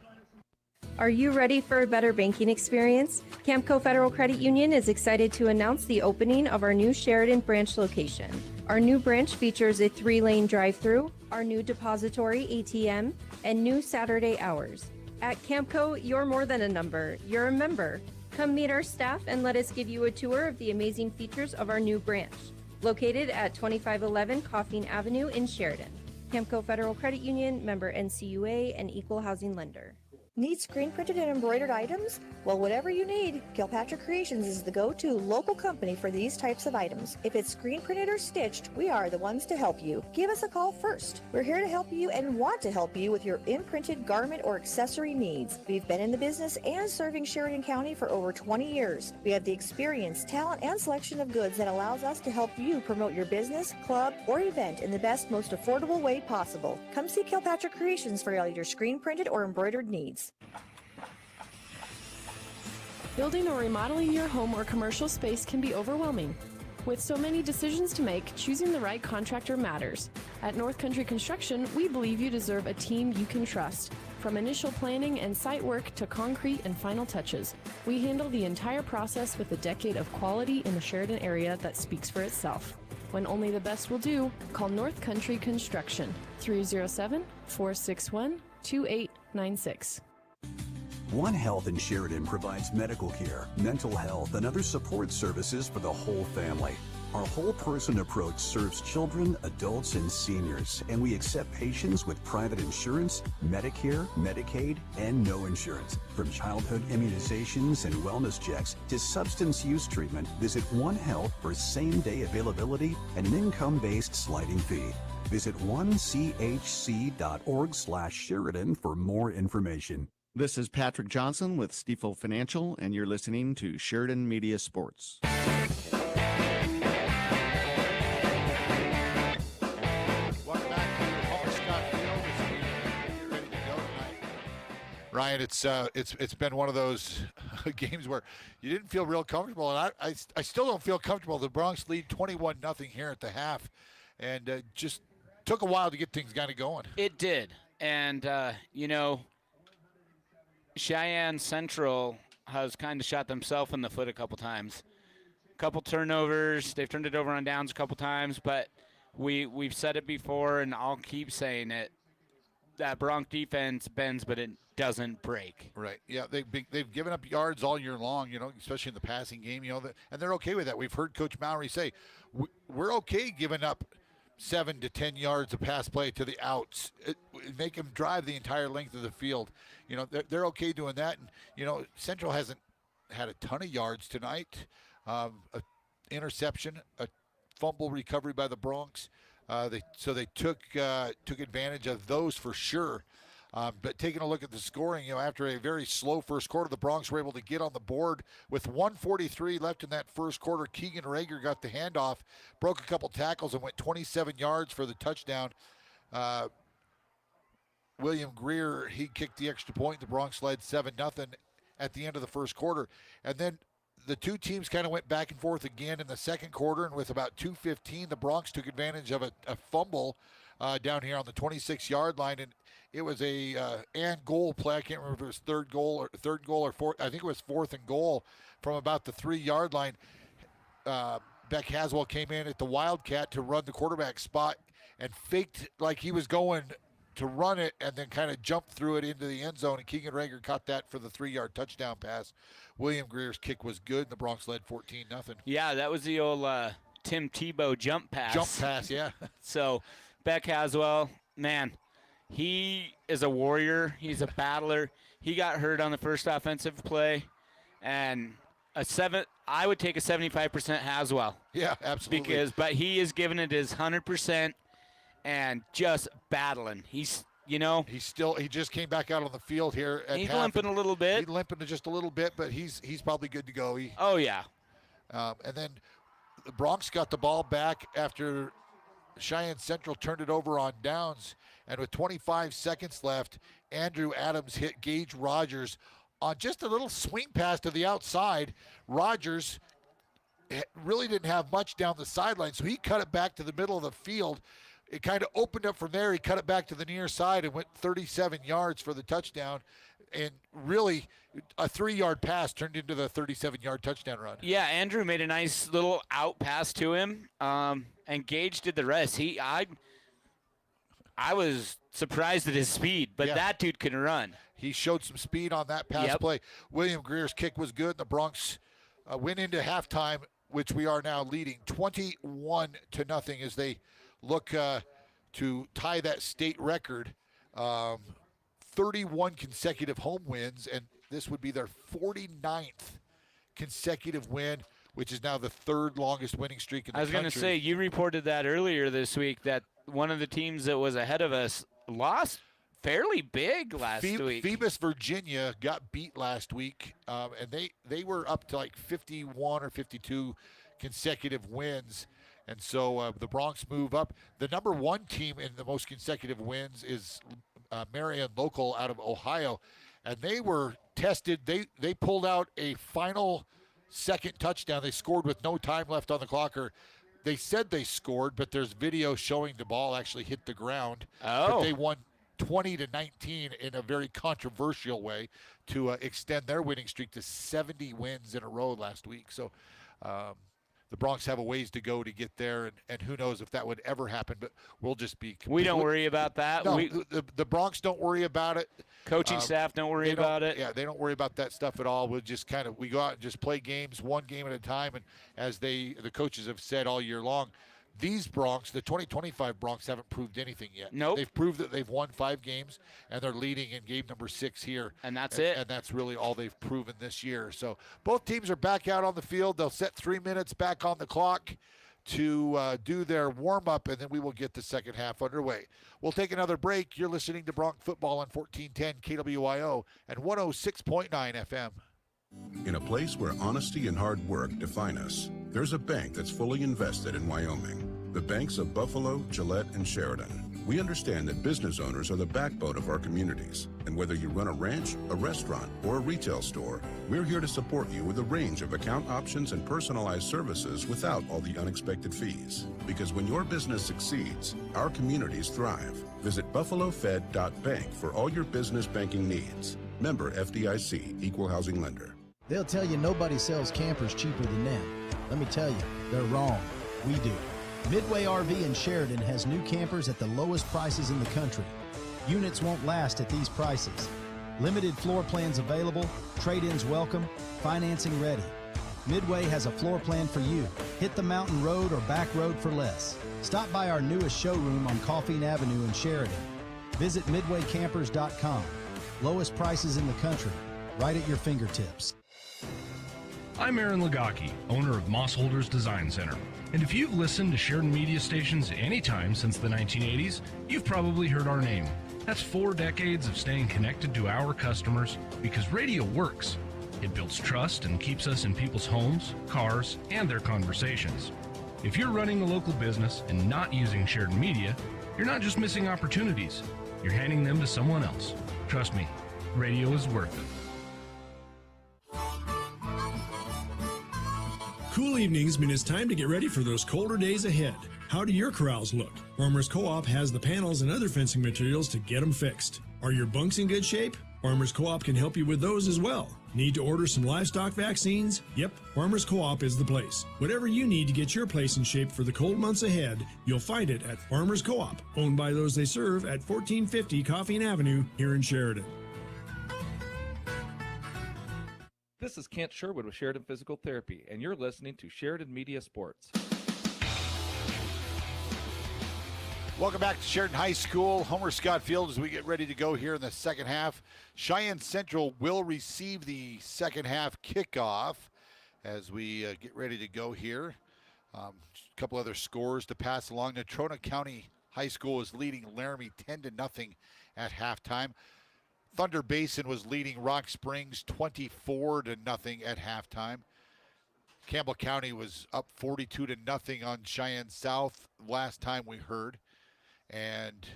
Are you ready for a better banking experience? Camco Federal Credit Union is excited to announce the opening of our new Sheridan branch location. Our new branch features a 3-lane drive-through, our new depository ATM, and new Saturday hours. At Camco, you're more than a number, you're a member. Come meet our staff and let us give you a tour of the amazing features of our new branch, located at 2511 Coffeen Avenue in Sheridan. Camco Federal Credit Union, member NCUA, and equal housing lender. Need screen printed and embroidered items? Well, whatever you need, Kilpatrick Creations is the go-to local company for these types of items. If it's screen printed or stitched, we are the ones to help you. Give us a call first. We're here to help you and want to help you with your imprinted garment or accessory needs. We've been in the business and serving Sheridan County for over 20 years. We have the experience, talent, and selection of goods that allows us to help you promote your business, club, or event in the best, most affordable way possible. Come see Kilpatrick Creations for all your screen printed or embroidered needs. Building or remodeling your home or commercial space can be overwhelming. With so many decisions to make, choosing the right contractor matters. At North Country Construction, we believe you deserve a team you can trust. From initial planning and site work to concrete and final touches, we handle the entire process with a decade of quality in the Sheridan area that speaks for itself. When only the best will do, call North Country Construction, 307-461-2896. One Health in Sheridan provides medical care, mental health, and other support services for the whole family. Our whole person approach serves children, adults, and seniors, and we accept patients with private insurance, Medicare, Medicaid, and no insurance. From childhood immunizations and wellness checks to substance use treatment, visit One Health for same-day availability and an income-based sliding fee. Visit onechc.org/Sheridan for more information. This is Patrick Johnson with Stifel Financial, and you're listening to Sheridan Media Sports. Welcome back to Homer Scott Field. Get ready to go tonight. Ryan, it's been one of those games where you didn't feel real comfortable, and I still don't feel comfortable. The Bronx lead 21-0 here at the half, and just took a while to get things kind of going. It did, and Cheyenne Central has kind of shot themselves in the foot a couple times. Couple turnovers. They've turned it over on downs a couple times, but we've said it before, and I'll keep saying it. That Bronx defense bends, but it doesn't break. Right. Yeah, they've given up yards all year long, especially in the passing game, and they're okay with that. We've heard Coach Mowry say, we're okay giving up 7 to 10 yards of pass play to the outs. Make them drive the entire length of the field. They're okay doing that. And, Central hasn't had a ton of yards tonight. Interception, a fumble recovery by the Bronx. They took advantage of those for sure. But taking a look at the scoring, after a very slow first quarter, the Bronx were able to get on the board with 1:43 left in that first quarter. Keegan Rager got the handoff, broke a couple tackles, and went 27 yards for the touchdown. William Greer, he kicked the extra point. The Bronx led 7-0 at the end of the first quarter. And then the two teams kind of went back and forth again in the second quarter, and with about 2:15, the Bronx took advantage of a fumble down here on the 26-yard line, and it was a and goal play. I can't remember if it was third goal or fourth. I think it was 4th and goal from about the 3-yard line. Beck Haswell came in at the Wildcat to run the quarterback spot and faked like he was going to run it, and then kind of jumped through it into the end zone, and Keegan Rager caught that for the 3-yard touchdown pass. William Greer's kick was good, and the Bronx led 14-0. Yeah, that was the old Tim Tebow jump pass. Jump pass, yeah. So Beck Haswell, man, he is a warrior. He's a battler. He got hurt on the first offensive play, and I would take a 75% Haswell. Yeah, absolutely. But he is giving it his 100% and just battling. He just came back out on the field here. He's limping a little bit. He's limping just a little bit, but he's probably good to go. Oh yeah. And then the Bronx got the ball back after Cheyenne Central turned it over on downs, and with 25 seconds left, Andrew Adams hit Gage Rogers on just a little swing pass to the outside. Rogers really didn't have much down the sideline, so he cut it back to the middle of the field. It kind of opened up from there. He cut it back to the near side and went 37 yards for the touchdown. And really, a 3-yard pass turned into the 37-yard touchdown run. Yeah, Andrew made a nice little out pass to him, and Gage did the rest. I was surprised at his speed, but that dude can run. He showed some speed on that pass play. William Greer's kick was good. The Bronx went into halftime, which we are now leading 21-0 as they look to tie that state record. 31 consecutive home wins, and this would be their 49th consecutive win, which is now the 3rd longest winning streak in the country. I was going to say, you reported that earlier this week, that one of the teams that was ahead of us lost fairly big last week. Phoebus, Virginia got beat last week, and they were up to like 51 or 52 consecutive wins. And so the Bronx move up. The number 1 team in the most consecutive wins is Marion Local out of Ohio. And they were tested. They pulled out a final second touchdown. They scored with no time left on the clock. Or they said they scored, but there's video showing the ball actually hit the ground. But they won 20-19 in a very controversial way to extend their winning streak to 70 wins in a row last week. So the Bronx have a ways to go to get there, and who knows if that would ever happen, but we'll just be... We don't worry about that. No, the Bronx don't worry about it. Coaching staff don't worry about it. Yeah, they don't worry about that stuff at all. We'll just we go out and just play games, one game at a time, and as the coaches have said all year long, these Bronx, the 2025 Bronx, haven't proved anything yet. Nope. They've proved that they've won 5 games, and they're leading in game number 6 here. And that's it. And that's really all they've proven this year. So both teams are back out on the field. They'll set 3 minutes back on the clock to do their warm-up, and then we will get the second half underway. We'll take another break. You're listening to Bronx Football on 1410 KWYO and 106.9 FM. In a place where honesty and hard work define us, there's a bank that's fully invested in Wyoming. The banks of Buffalo, Gillette, and Sheridan. We understand that business owners are the backbone of our communities. And whether you run a ranch, a restaurant, or a retail store, we're here to support you with a range of account options and personalized services without all the unexpected fees. Because when your business succeeds, our communities thrive. Visit buffalofed.bank for all your business banking needs. Member FDIC, Equal Housing Lender. They'll tell you nobody sells campers cheaper than them. Let me tell you, they're wrong. We do. Midway RV in Sheridan has new campers at the lowest prices in the country. Units won't last at these prices. Limited floor plans available, trade-ins welcome, financing ready. Midway has a floor plan for you. Hit the mountain road or back road for less. Stop by our newest showroom on Coffeen Avenue in Sheridan. Visit midwaycampers.com. Lowest prices in the country, right at your fingertips. I'm Aaron Lagaki, owner of Moss Holders Design Center. And if you've listened to Sheridan media stations anytime since the 1980s, you've probably heard our name. That's 4 decades of staying connected to our customers because radio works. It builds trust and keeps us in people's homes, cars, and their conversations. If you're running a local business and not using Sheridan media, you're not just missing opportunities, you're handing them to someone else. Trust me, radio is worth it. Cool evenings mean it's time to get ready for those colder days ahead. How do your corrals look? Farmers Co-op has the panels and other fencing materials to get them fixed. Are your bunks in good shape? Farmers Co-op can help you with those as well. Need to order some livestock vaccines? Yep, Farmers Co-op is the place. Whatever you need to get your place in shape for the cold months ahead, you'll find it at Farmers Co-op, owned by those they serve at 1450 Coffeen Avenue here in Sheridan. This is Kent Sherwood with Sheridan Physical Therapy, and you're listening to Sheridan Media Sports. Welcome back to Sheridan High School. Homer Scott Field as we get ready to go here in the second half. Cheyenne Central will receive the second half kickoff as we get ready to go here. A couple other scores to pass along. Natrona County High School is leading Laramie 10-0 at halftime. Thunder Basin was leading Rock Springs 24-0 at halftime. Campbell County was up 42-0 on Cheyenne South last time we heard. And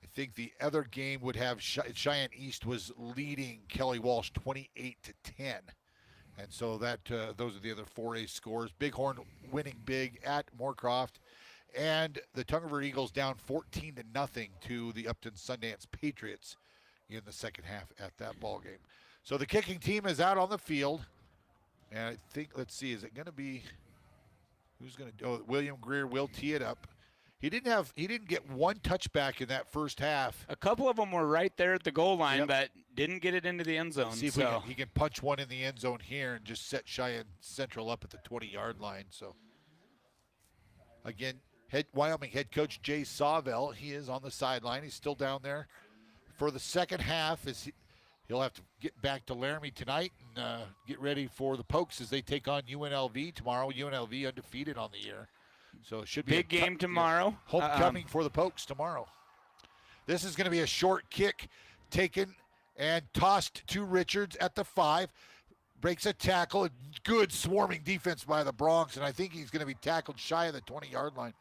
I think the other game would have Cheyenne East was leading Kelly Walsh 28-10. And so that those are the other 4A scores. Bighorn winning big at Moorcroft. And the Tungarver Eagles down 14-0 to the Upton Sundance Patriots in the second half at that ball game. So the kicking team is out on the field. And I think, let's see, is it going to be, who's going to, oh, William Greer will tee it up. He didn't get one touchback in that first half. A couple of them were right there at the goal line, but didn't get it into the end zone. See if he can punch one in the end zone here and just set Cheyenne Central up at the 20-yard line. So, again, Wyoming head coach Jay Sawvell, he is on the sideline. He's still down there for the second half. He'll have to get back to Laramie tonight and get ready for the Pokes as they take on UNLV tomorrow. UNLV undefeated on the year. So it should be big game tomorrow. Homecoming for the Pokes tomorrow. This is going to be a short kick taken and tossed to Richards at the 5. Breaks a tackle. A good swarming defense by the Bronx, and I think he's going to be tackled shy of the 20-yard line.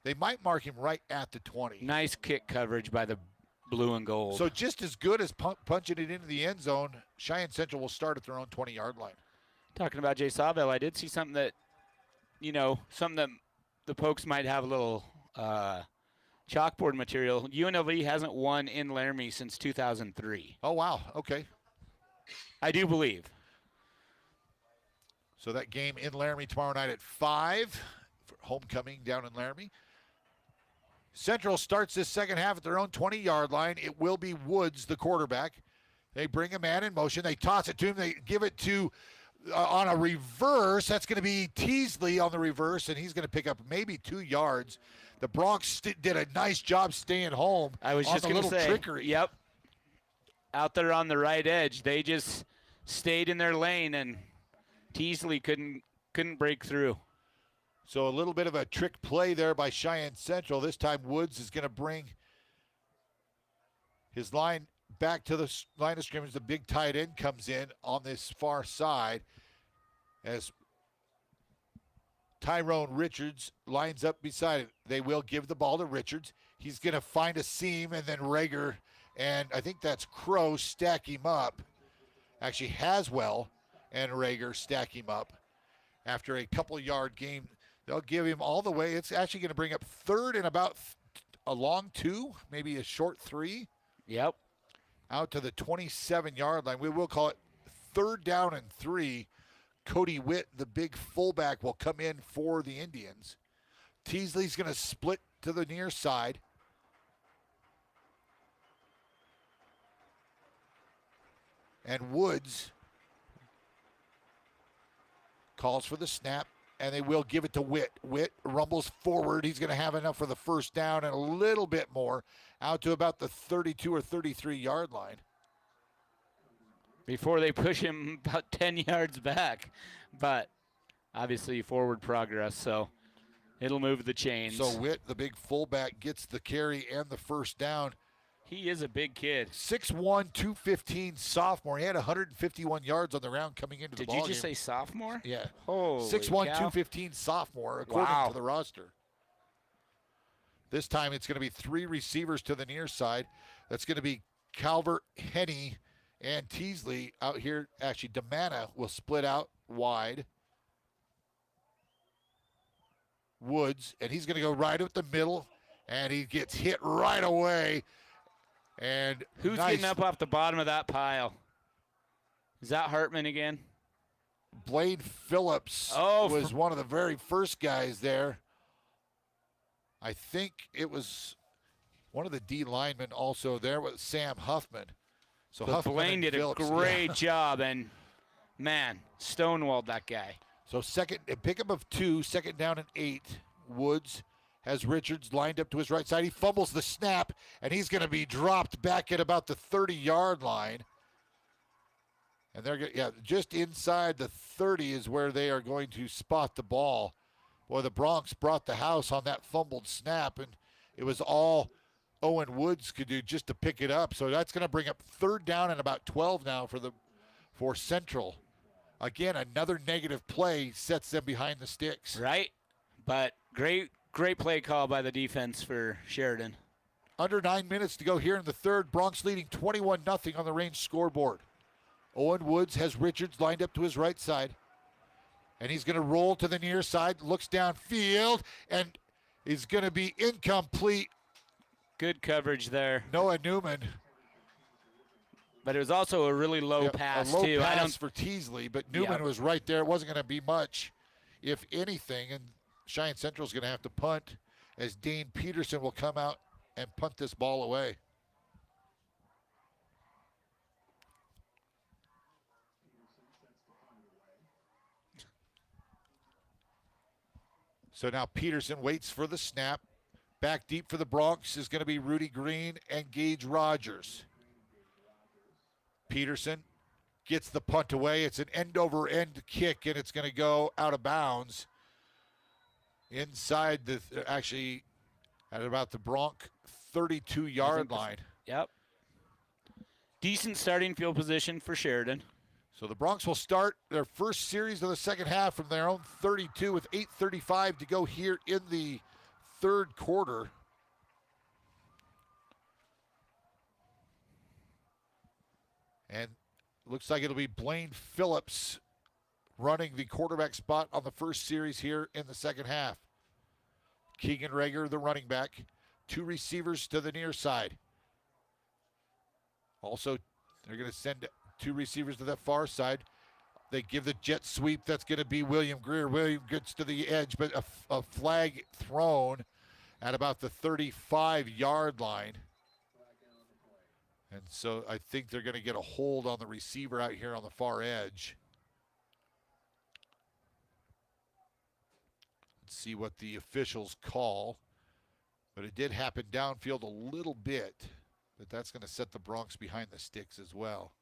They might mark him right at the 20. Nice kick coverage by the blue and gold. So just as good as punching it into the end zone, Cheyenne Central will start at their own 20-yard line. Talking about Jay Sawvell, I did see something that, something that the Pokes might have a little chalkboard material. UNLV hasn't won in Laramie since 2003. Oh, wow. Okay. I do believe. So that game in Laramie tomorrow night at 5 for homecoming down in Laramie. Central starts this second half at their own 20-yard line. It will be Woods, the quarterback. They bring a man in motion. They toss it to him. They give it to on a reverse. That's going to be Teasley on the reverse, and he's going to pick up maybe 2 yards. The Bronx did a nice job staying home. I was just going to say, trickery. Yep. Out there on the right edge, they just stayed in their lane, and Teasley couldn't break through. So a little bit of a trick play there by Cheyenne Central. This time Woods is going to bring his line back to the line of scrimmage. The big tight end comes in on this far side as Tyrone Richards lines up beside it. They will give the ball to Richards. He's going to find a seam, and then Rager, and I think that's Crow, stack him up. Actually, Haswell and Rager stack him up. After a couple-yard gain, they'll give him all the way. It's actually going to bring up third and about a long 2, maybe a short 3. Yep. Out to the 27-yard line. We will call it 3rd down and 3. Cody Witt, the big fullback, will come in for the Indians. Teasley's going to split to the near side. And Woods calls for the snap, and they will give it to Witt. Witt rumbles forward. He's going to have enough for the first down and a little bit more, out to about the 32 or 33-yard line. Before they push him about 10 yards back. But obviously forward progress, so it'll move the chains. So Witt, the big fullback, gets the carry and the first down. He is a big kid. 6'1", 215 sophomore. He had 151 yards on the round coming into the ball. Did you just say sophomore? Yeah. Holy 6'1", cow. 215 sophomore, according to the roster. This time it's going to be 3 receivers to the near side. That's going to be Calvert, Henney, and Teasley out here. Actually, Demana will split out wide. Woods, and he's going to go right up the middle, and he gets hit right away. And who's getting up off the bottom of that pile? Is that Hartman again? Blaine Phillips was one of the very first guys there. I think it was one of the D linemen also there with Sam Huffman. So Huffman Blaine did Phillips, a great job, and man, stonewalled that guy. So pickup of 2, second down and 8. Woods has Richards lined up to his right side. He fumbles the snap, and he's going to be dropped back at about the 30-yard line. And they're just inside the 30 is where they are going to spot the ball. Boy, the Bronx brought the house on that fumbled snap, and it was all Owen Woods could do just to pick it up. So that's going to bring up 3rd down and about 12 now for Central. Again, another negative play sets them behind the sticks. Right, but great play call by the defense for Sheridan. Under 9 minutes to go here in the 3rd. Bronx leading 21-0 on the range scoreboard. Owen Woods has Richards lined up to his right side. And he's going to roll to the near side, looks downfield, and is going to be incomplete. Good coverage there. Noah Newman. But it was also a really low pass, a low too. pass for Teasley, but Newman was right there. It wasn't going to be much, if anything. And Cheyenne Central is going to have to punt as Dane Peterson will come out and punt this ball away. So now Peterson waits for the snap. Back deep for the Bronx is going to be Rudy Green and Gage Rogers. Peterson gets the punt away. It's an end-over-end kick, and it's going to go out of bounds inside actually at about the Bronx 32-yard line. Yep. Decent starting field position for Sheridan. So the Bronx will start their first series of the second half from their own 32 with 8:35 to go here in the 3rd quarter. And looks like it'll be Blaine Phillips running the quarterback spot on the first series here in the second half. Keegan Rager, the running back. 2 receivers to the near side. Also, they're going to send 2 receivers to the far side. They give the jet sweep. That's going to be William Greer. William gets to the edge, but a flag thrown at about the 35-yard line. And so I think they're going to get a hold on the receiver out here on the far edge. Let's see what the officials call. But it did happen downfield a little bit. But that's going to set the Bronx behind the sticks as well.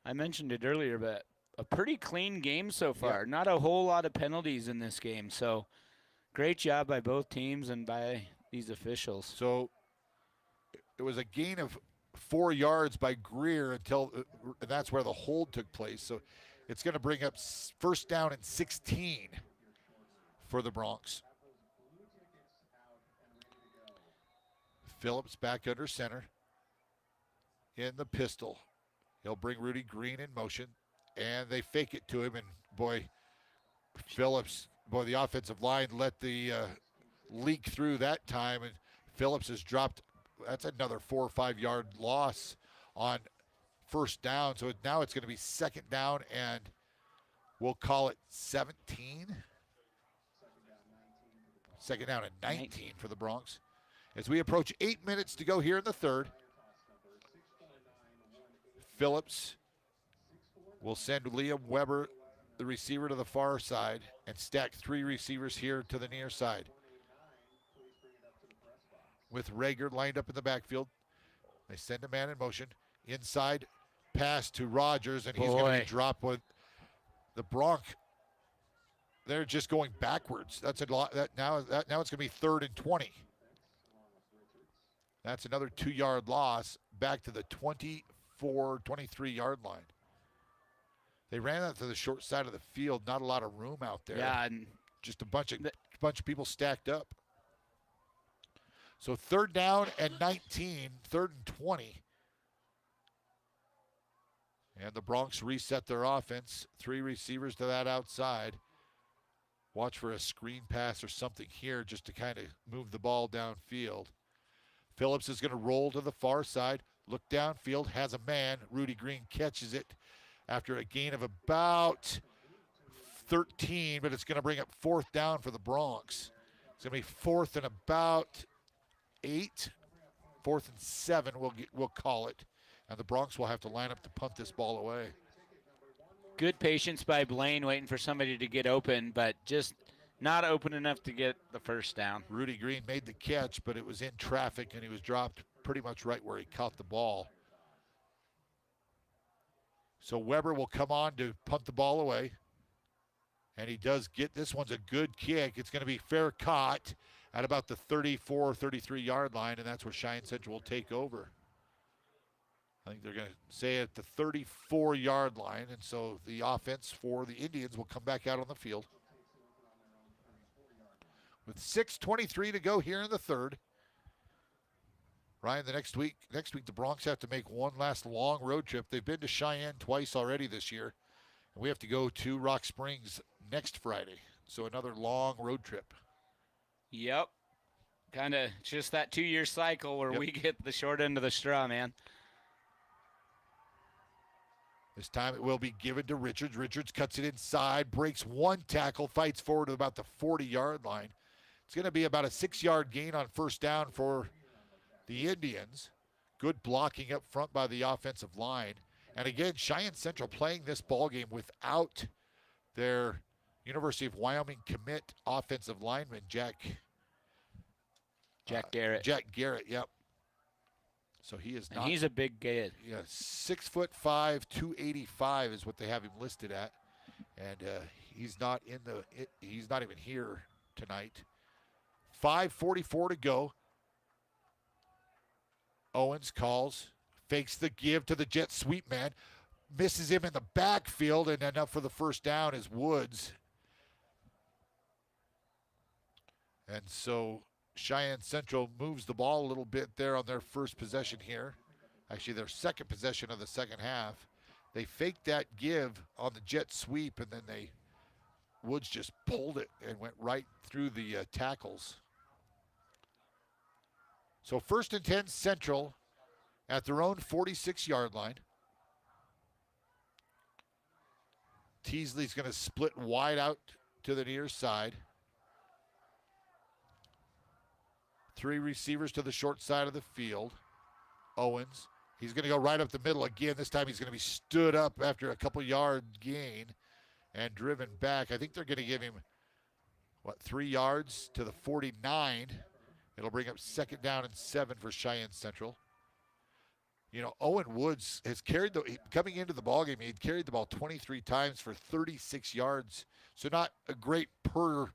I mentioned it earlier, but a pretty clean game so far. Not a whole lot of penalties in this game. So great job by both teams and by these officials. So it was a gain of 4 yards by Greer and that's where the hold took place. So it's going to bring up first down and 16 for the Bronx. Phillips back under center in the pistol. He'll bring Rudy Green in motion, and they fake it to him. And boy, the offensive line let the leak through that time, and Phillips has dropped. That's another 4 or 5 yard loss on first down. So now it's going to be second down, and we'll call it 17. Second down and 19 for the Bronx. As we approach 8 minutes to go here in the 3rd. Phillips will send Liam Weber, the receiver, to the far side and stack 3 receivers here to the near side. With Rager lined up in the backfield. They send a man in motion. Inside pass to Rogers, and he's going to be dropped with the Bronx they're just going backwards. That's a lot. Now it's going to be 3rd and 20. That's another 2-yard loss back to the 24, 23-yard line. They ran that to the short side of the field. Not a lot of room out there. Yeah, and just a bunch of people stacked up. So 3rd down and 19, 3rd and 20. And the Broncs reset their offense. 3 receivers to that outside. Watch for a screen pass or something here just to kind of move the ball downfield. Phillips is going to roll to the far side. Look downfield, has a man. Rudy Green catches it after a gain of about 13, but it's going to bring up 4th down for the Broncs. It's going to be 4th and about 8, 4th and 7, we'll call it. And the Broncs will have to line up to punt this ball away. Good patience by Blaine waiting for somebody to get open, but just not open enough to get the first down. Rudy Green made the catch, but it was in traffic, and he was dropped pretty much right where he caught the ball. So Weber will come on to punt the ball away. And he does get, this one's a good kick. It's going to be fair caught at about the 34, 33-yard line, and that's where Cheyenne Central will take over. I think they're going to say at the 34-yard line, and so the offense for the Indians will come back out on the field. With 6:23 to go here in the 3rd. Ryan, the next week the Broncs have to make one last long road trip. They've been to Cheyenne twice already this year, and we have to go to Rock Springs next Friday. So another long road trip. Yep. Kind of just that 2-year cycle where we get the short end of the straw, man. This time it will be given to Richards. Richards cuts it inside, breaks one tackle, fights forward to about the 40-yard line. It's going to be about a 6-yard gain on 1st down for the Indians. Good blocking up front by the offensive line. And again, Cheyenne Central playing this ball game without their University of Wyoming commit offensive lineman, Jack Garrett. Jack Garrett, yep. So he is not. And he's a big kid. Yeah, 6'5", 285 is what they have him listed at, and he's not even here tonight. 5:44 to go. Owens calls, fakes the give to the jet sweep man, misses him in the backfield, and enough for the 1st down is Woods. And so Cheyenne Central moves the ball a little bit there on their first possession here. Actually, their second possession of the second half. They faked that give on the jet sweep, and then Woods just pulled it and went right through the tackles. So 1st and 10 Central at their own 46-yard line. Teasley's going to split wide out to the near side. 3 receivers to the short side of the field. Owens, he's going to go right up the middle again. This time he's going to be stood up after a couple-yard gain and driven back. I think they're going to give him, 3 yards to the 49. It'll bring up 2nd down and 7 for Cheyenne Central. You know, Owen Woods has carried coming into the ballgame, he had carried the ball 23 times for 36 yards. So not a great per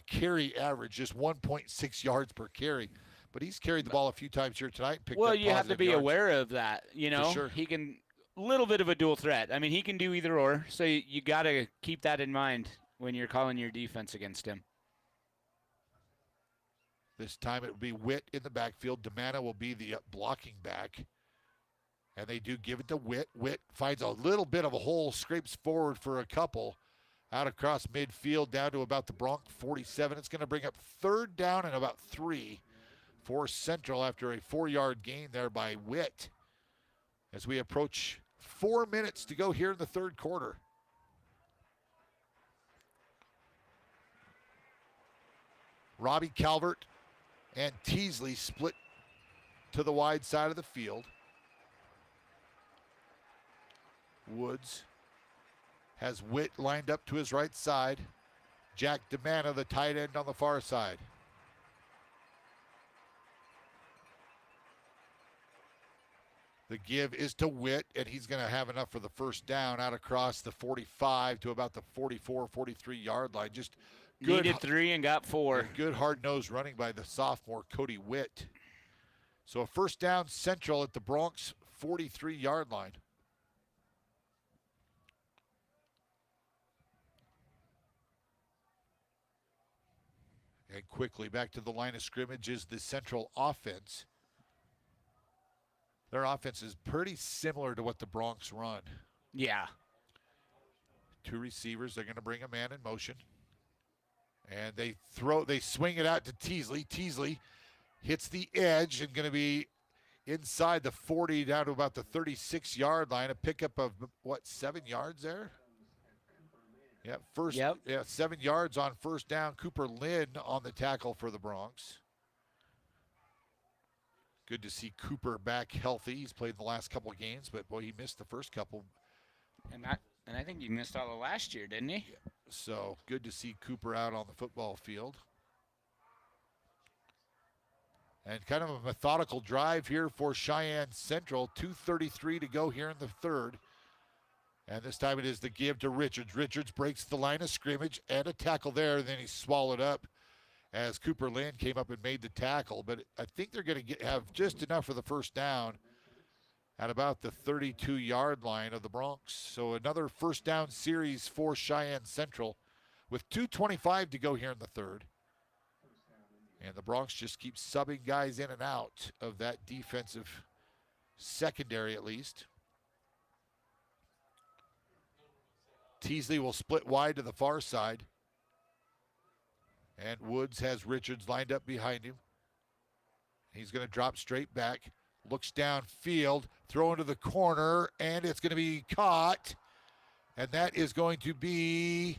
carry average, just 1.6 yards per carry. But he's carried the ball a few times here tonight and picked up you have to be yards. aware of that. You know, sure. He can, little bit of a dual threat. I mean, he can do either or. So you got to keep that in mind when you're calling your defense against him. This time it will be Witt in the backfield. Demana will be the blocking back. And they do give it to Witt. Witt finds a little bit of a hole, scrapes forward for a couple. Out across midfield down to about the Bronx 47. It's going to bring up 3rd down and about 3 for Central after a 4-yard gain there by Witt. As we approach 4 minutes to go here in the 3rd quarter. Robbie Calvert and Teasley split to the wide side of the field. Woods has Witt lined up to his right side. Jack Demana, the tight end, on the far side. The give is to Witt, and he's going to have enough for the first down out across the 45 to about the 44, 43-yard line. Just good. Needed 3 and got 4. Good hard-nosed running by the sophomore, Cody Witt. So a first down Central at the Bronx 43-yard line. And quickly back to the line of scrimmage is the Central offense. Their offense is pretty similar to what the Bronx run. Yeah. 2 receivers. They're going to bring a man in motion. And they swing it out to Teasley. Teasley hits the edge and going to be inside the 40 down to about the 36-yard line. A pickup of, 7 yards there? Yeah, 7 yards on first down. Cooper Lynn on the tackle for the Bronx. Good to see Cooper back healthy. He's played the last couple of games, but boy, he missed the first couple. And I think he missed all of last year, didn't he? Yeah. So good to see Cooper out on the football field. And kind of a methodical drive here for Cheyenne Central. 2:33 to go here in the third. And this time it is the give to Richards. Richards breaks the line of scrimmage and a tackle there, and then he's swallowed up as Cooper Lynn came up and made the tackle. But I think they're going to have just enough for the first down at about the 32-yard line of the Bronx. So another first down series for Cheyenne Central with 2:25 to go here in the third. And the Bronx just keeps subbing guys in and out of that defensive secondary at least. Teasley will split wide to the far side. And Woods has Richards lined up behind him. He's going to drop straight back. Looks downfield, throw into the corner, and it's going to be caught. And that is going to be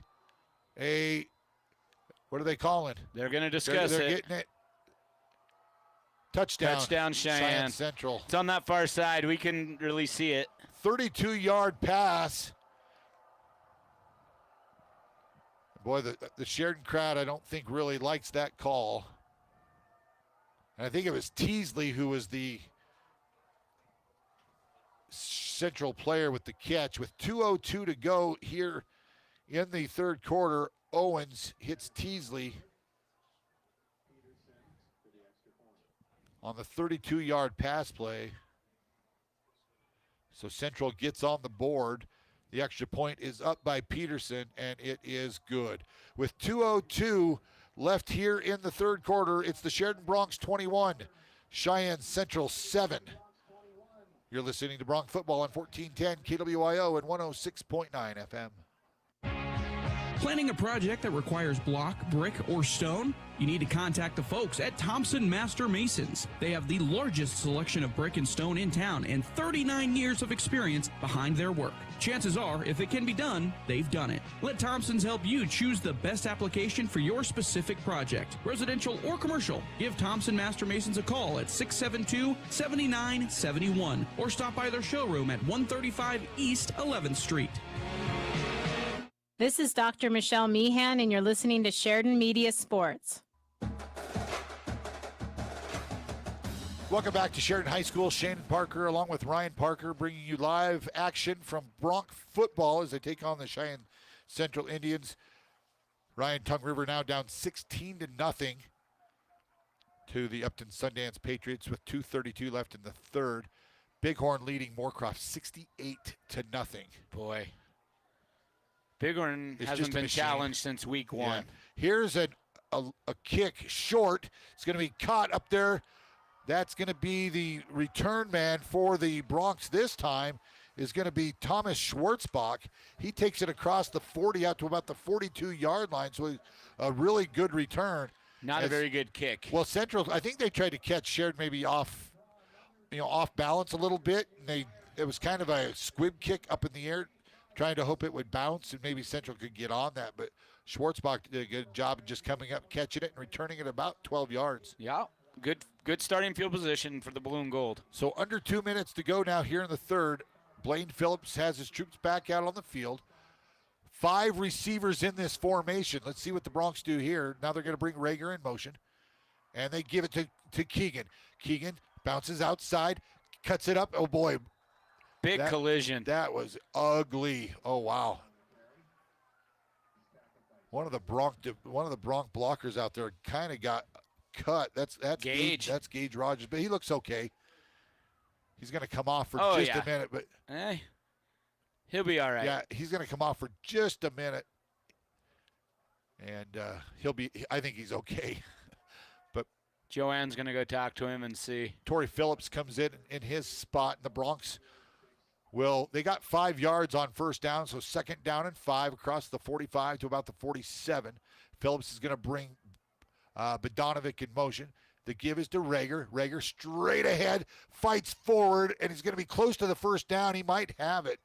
a, what are they calling? They're going to discuss they're it. Getting it. Touchdown. Touchdown Cheyenne Central. It's on that far side. We can really see it. 32-yard pass. Boy, the Sheridan crowd, I don't think really likes that call. And I think it was Teasley who was the Central player with the catch. With 2:02 to go here in the third quarter, Owens hits Teasley on the 32-yard pass play. So Central gets on the board. The extra point is up by Peterson, and it is good. With 2:02 left here in the third quarter, it's the Sheridan Bronx 21, Cheyenne Central 7. You're listening to Bronx Football on 1410 KWIO and 106.9 FM. Planning a project that requires block, brick, or stone? You need to contact the folks at Thompson Master Masons. They have the largest selection of brick and stone in town and 39 years of experience behind their work. Chances are, if it can be done, they've done it. Let Thompson's help you choose the best application for your specific project, residential or commercial. Give Thompson Master Masons a call at 672-7971 or stop by their showroom at 135 East 11th Street. This is Dr. Michelle Meehan, and you're listening to Sheridan Media Sports. Welcome back to Sheridan High School. Shannon Parker along with Ryan Parker bringing you live action from Bronx football as they take on the Cheyenne Central Indians. Ryan, Tongue River now down 16-0 to the Upton Sundance Patriots with 2:32 left in the third. Bighorn leading Moorcroft 68-0. Boy. Bighorn hasn't been challenged since week 1. Yeah. Here's a kick short. It's going to be caught up there. That's going to be the return man for the Bronx this time is going to be Thomas Schwartzbach. He takes it across the 40 out to about the 42-yard line, so a really good return. Not a very good kick. Well, Central, I think they tried to catch Sheridan maybe off balance a little bit, and it was kind of a squib kick up in the air, trying to hope it would bounce and maybe Central could get on that. But Schwartzbach did a good job of just coming up, catching it, and returning it about 12 yards. Yeah, good starting field position for the Balloon Gold. So under 2 minutes to go now here in the third. Blaine Phillips has his troops back out on the field. 5 receivers in this formation. Let's see what the Bronx do here. Now they're going to bring Rager in motion. And they give it to Keegan. Keegan bounces outside. cuts it up. Oh, boy. Big collision. That was ugly. Oh, wow. One of the Bronx blockers out there kind of got cut. That's Gage. That's Gage Rogers, but he looks okay. He's going to come off for just a minute, but he'll be all right. Yeah, he's going to come off for just a minute, and I think he's okay. But Joanne's going to go talk to him and see. Torrey Phillips comes in his spot, and the Bronx they got 5 yards on first down, so 2nd down and 5 across the 45 to about the 47. Phillips is going to bring Bogdanovic in motion. The give is to Rager. Rager straight ahead, fights forward, and he's going to be close to the first down. He might have it.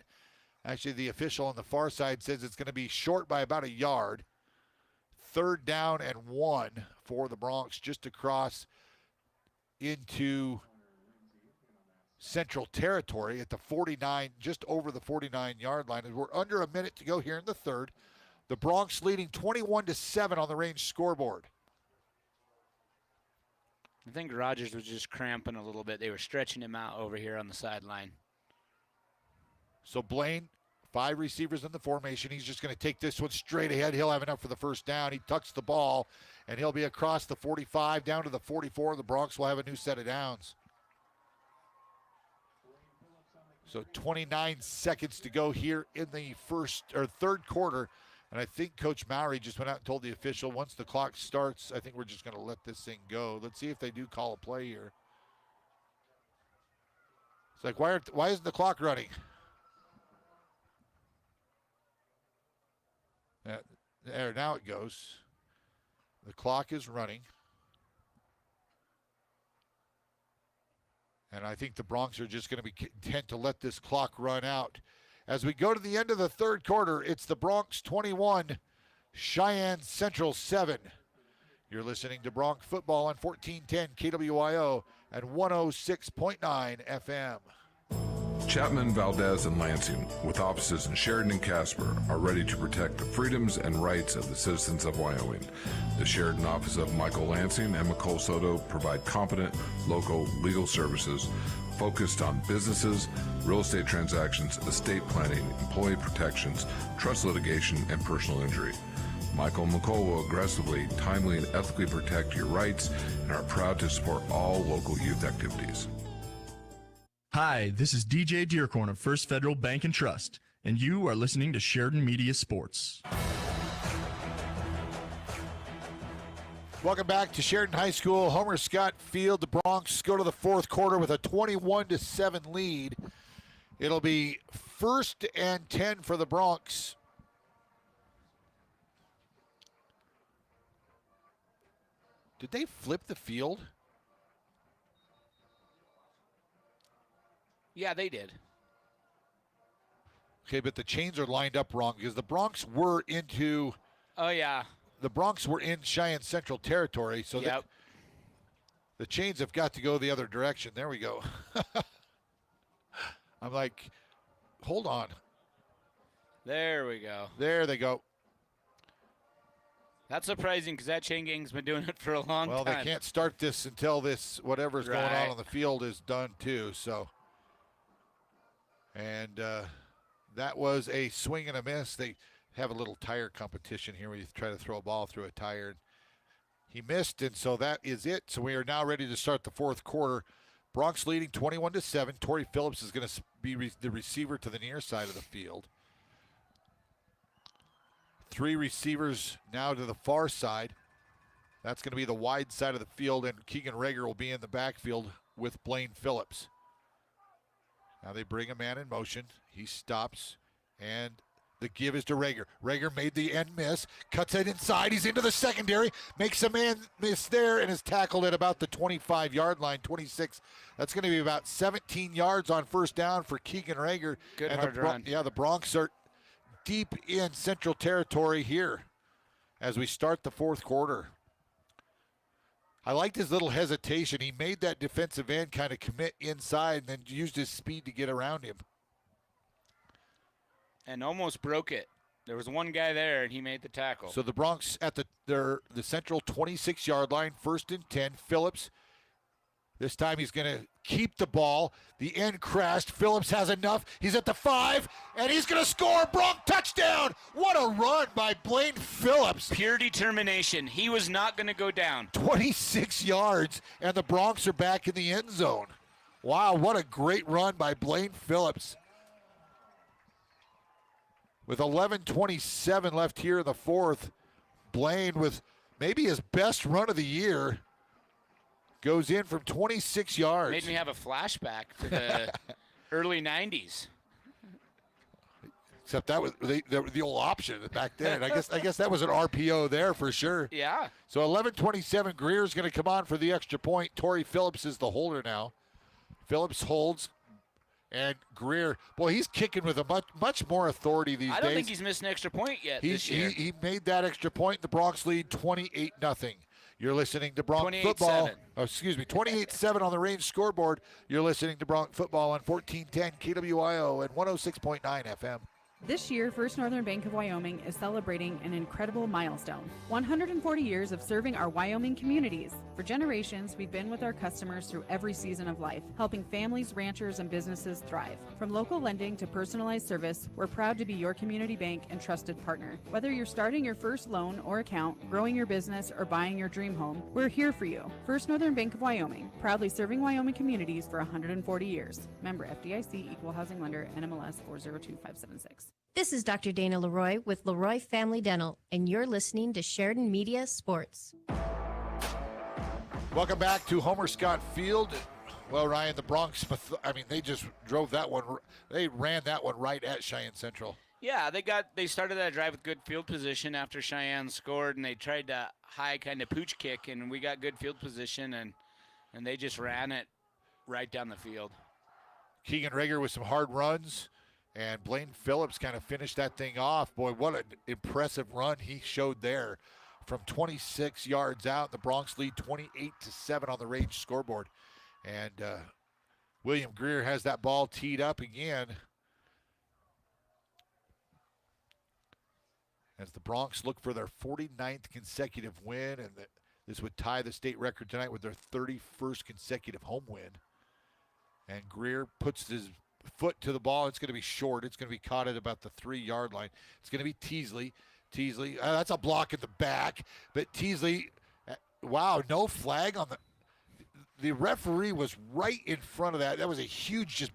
Actually, the official on the far side says it's going to be short by about a yard. 3rd down and 1 for the Bronx, just across into Central Territory at the 49, just over the 49-yard line. And we're under a minute to go here in the 3rd. The Bronx leading 21-7 on the range scoreboard. I think Rogers was just cramping a little bit. They were stretching him out over here on the sideline. So Blaine, 5 receivers in the formation. He's just going to take this one straight ahead. He'll have enough for the first down. He tucks the ball, and he'll be across the 45 down to the 44. The Bronx will have a new set of downs. So 29 seconds to go here in the 3rd quarter. And I think Coach Mowry just went out and told the official once the clock starts, I think we're just going to let this thing go. Let's see if they do call a play here. It's like, why isn't the clock running? There, now it goes. The clock is running. And I think the Bronx are just going to be content to let this clock run out. As we go to the end of the 3rd quarter, it's the Bronx 21, Cheyenne Central 7. You're listening to Bronx football on 1410 KWIO and 106.9 FM. Chapman, Valdez, and Lansing, with offices in Sheridan and Casper, are ready to protect the freedoms and rights of the citizens of Wyoming. The Sheridan office of Michael Lansing and McCole Soto provide competent local legal services focused on businesses, real estate transactions, estate planning, employee protections, trust litigation, and personal injury. Michael and McCole will aggressively, timely, and ethically protect your rights and are proud to support all local youth activities. Hi, this is DJ Dearcorn of First Federal Bank and Trust, and you are listening to Sheridan Media Sports. Welcome back to Sheridan High School. Homer Scott Field. The Bronx go to the 4th quarter with a 21-7 lead. It'll be 1st and 10 for the Bronx. Did they flip the field? Yeah, they did. Okay, but the chains are lined up wrong because the Bronx were into... Oh, yeah. The Bronx were in Cheyenne Central Territory, so the chains have got to go the other direction. There we go. I'm like, hold on. There we go. There they go. That's surprising because that chain gang's been doing it for a long time. Well, they can't start this until this, whatever's going on the field is done too, so... And that was a swing and a miss. They have a little tire competition here where you try to throw a ball through a tire. He missed, and so that is it. So we are now ready to start the 4th quarter. Bronx leading 21-7. Torrey Phillips is going to be the receiver to the near side of the field. 3 receivers now to the far side. That's going to be the wide side of the field, and Keegan Rager will be in the backfield with Blaine Phillips. Now they bring a man in motion. He stops, and the give is to Rager. Rager made the end miss, cuts it inside. He's into the secondary, makes a man miss there, and is tackled at about the 25-yard line, 26. That's going to be about 17 yards on first down for Keegan Rager. Good and hard run. Yeah, the Bronx are deep in Central Territory here as we start the 4th quarter. I liked his little hesitation. He made that defensive end kind of commit inside and then used his speed to get around him. And almost broke it. There was one guy there, and he made the tackle. So the Bronx at the Central 26-yard line, 1st and 10. Phillips, this time he's going to keep the ball. The end crashed. Phillips has enough. He's at the 5, and he's going to score. Bronx touchdown. What a run by Blaine Phillips. Pure determination. He was not going to go down. 26 yards, and the Bronx are back in the end zone. Wow, what a great run by Blaine Phillips. With 11:27 left here in the fourth, Blaine with maybe his best run of the year goes in from 26 yards. Made me have a flashback to the early 90s. Except that was the old option back then. I guess that was an RPO there for sure. Yeah. So 11:27, Greer's going to come on for the extra point. Torrey Phillips is the holder now. Phillips holds, and Greer, boy, he's kicking with a much more authority these days. I don't think he's missed an extra point yet this year. He made that extra point. The Bronx lead 28-0. You're listening to Bronx Football. 28-7 on the Range scoreboard. You're listening to Bronx Football on 1410 KWIO and 106.9 FM. This year, First Northern Bank of Wyoming is celebrating an incredible milestone. 140 years of serving our Wyoming communities. For generations, we've been with our customers through every season of life, helping families, ranchers, and businesses thrive. From local lending to personalized service, we're proud to be your community bank and trusted partner. Whether you're starting your first loan or account, growing your business, or buying your dream home, we're here for you. First Northern Bank of Wyoming, proudly serving Wyoming communities for 140 years. Member FDIC, Equal Housing Lender, NMLS 402576. This is Dr. Dana Leroy with Leroy Family Dental, and you're listening to Sheridan Media Sports. Welcome back to Homer Scott Field. Well, Ryan, the Bronx, they just drove that one. They ran that one right at Cheyenne Central. Yeah, they started that drive with good field position after Cheyenne scored, and they tried to high kind of pooch kick, and we got good field position, and they just ran it right down the field. Keegan Rager with some hard runs. And Blaine Phillips kind of finished that thing off. Boy, what an impressive run he showed there from 26 yards out. The Bronx lead 28-7 on the Range scoreboard. And William Greer has that ball teed up again. As the Bronx look for their 49th consecutive win. And this would tie the state record tonight with their 31st consecutive home win. And Greer puts his foot to the ball. It's going to be short. It's going to be caught at about the 3-yard line. It's going to be Teasley. That's a block in the back. But Teasley, wow, no flag on the referee was right in front of that. That was a huge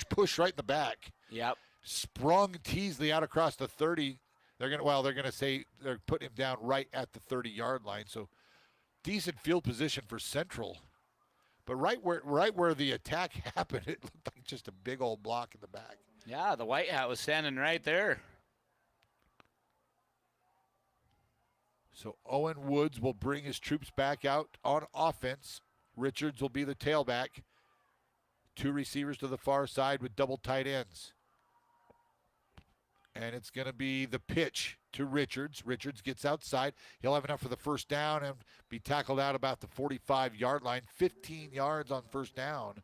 push right in the back. Yep. Sprung Teasley out across the 30. They're going to say they're putting him down right at the 30-yard line. So decent field position for Central. But right where the attack happened, it looked like just a big old block in the back. Yeah, the white hat was standing right there. So Owen Woods will bring his troops back out on offense. Richards will be the tailback. 2 receivers to the far side with double tight ends. And it's going to be the pitch to Richards. Richards gets outside. He'll have enough for the first down and be tackled out about the 45-yard line. 15 yards on first down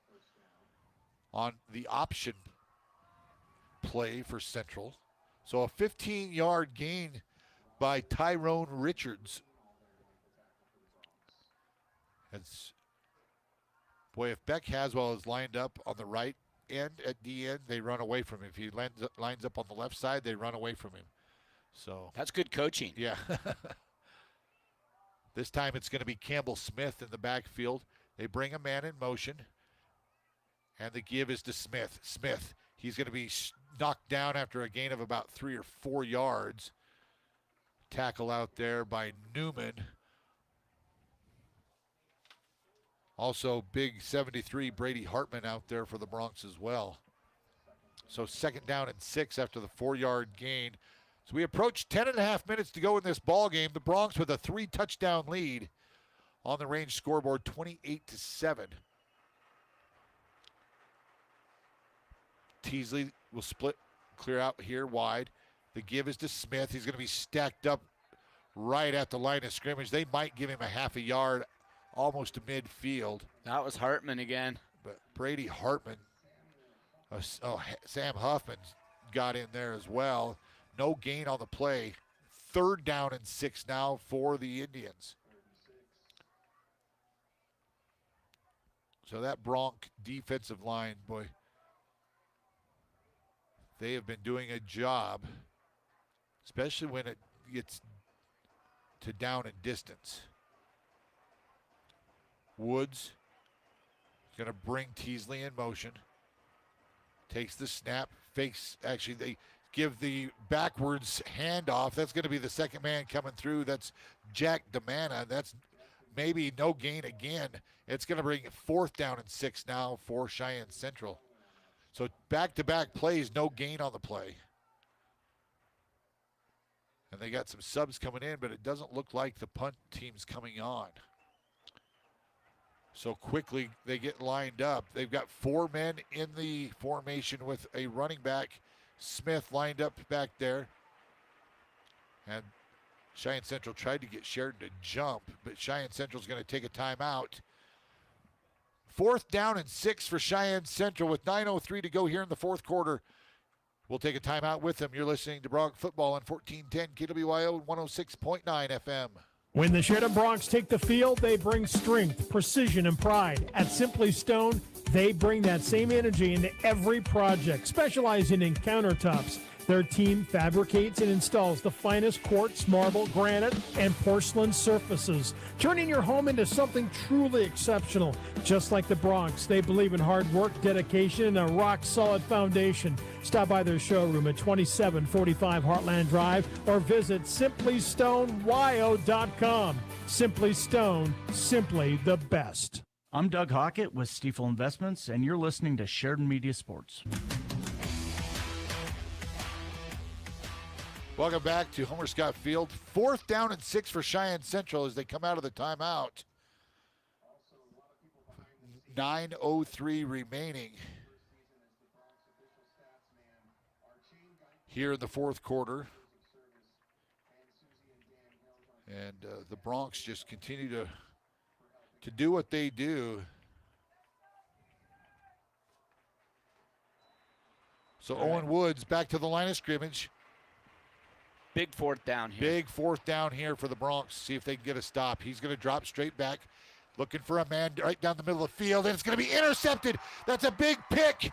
on the option play for Central. So a 15-yard gain by Tyrone Richards. If Beck Haswell is lined up on the right end at the end, they run away from him. If he lines up on the left side, they run away from him. So that's good coaching. Yeah. This time it's going to be Campbell Smith in the backfield. They bring a man in motion, and the give is to Smith. Smith, he's going to be knocked down after a gain of about 3 or 4 yards. Tackle out there by Newman. Also, big 73 Brady Hartman out there for the Bronx as well. So 2nd down and 6 after the 4-yard gain. So we approach 10.5 minutes to go in this ball game. The Bronx with a 3-touchdown lead on the Range scoreboard, 28-7. Teasley will clear out here wide. The give is to Smith. He's going to be stacked up right at the line of scrimmage. They might give him a half a yard almost to midfield. That was Hartman again. But Brady Hartman, Sam Huffman got in there as well. No gain on the play. 3rd down and 6 now for the Indians. So that Bronc defensive line, boy, they have been doing a job, especially when it gets to down and distance. Woods is going to bring Teasley in motion. Takes the snap, fakes. Actually, they give the backwards handoff. That's going to be the second man coming through. That's Jack DeManna. That's maybe no gain again. It's going to bring 4th down and 6 now for Cheyenne Central. So back-to-back plays, no gain on the play. And they got some subs coming in, but it doesn't look like the punt team's coming on. So quickly they get lined up. They've got 4 men in the formation with a running back, Smith, lined up back there. And Cheyenne Central tried to get Sheridan to jump, but Cheyenne Central's going to take a timeout. 4th down and 6 for Cheyenne Central with 9:03 to go here in the 4th quarter. We'll take a timeout with them. You're listening to Bronc Football on 1410 KWYO 106.9 FM. When the Sheridan Broncs take the field, they bring strength, precision, and pride. At Simply Stone, they bring that same energy into every project, specializing in countertops. Their team fabricates and installs the finest quartz, marble, granite, and porcelain surfaces, turning your home into something truly exceptional. Just like the Broncs, they believe in hard work, dedication, and a rock-solid foundation. Stop by their showroom at 2745 Heartland Drive or visit simplystonewyo.com. Simply Stone, simply the best. I'm Doug Hockett with Stiefel Investments, and you're listening to Sheridan Media Sports. Welcome back to Homer Scott Field. 4th down and 6 for Cheyenne Central as they come out of the timeout. 9:03 remaining here in the 4th quarter. And the Broncs just continue to do what they do. So Owen Woods back to the line of scrimmage. Big 4th down here. Big 4th down here for the Broncs. See if they can get a stop. He's going to drop straight back, looking for a man right down the middle of the field, and it's going to be intercepted. That's a big pick,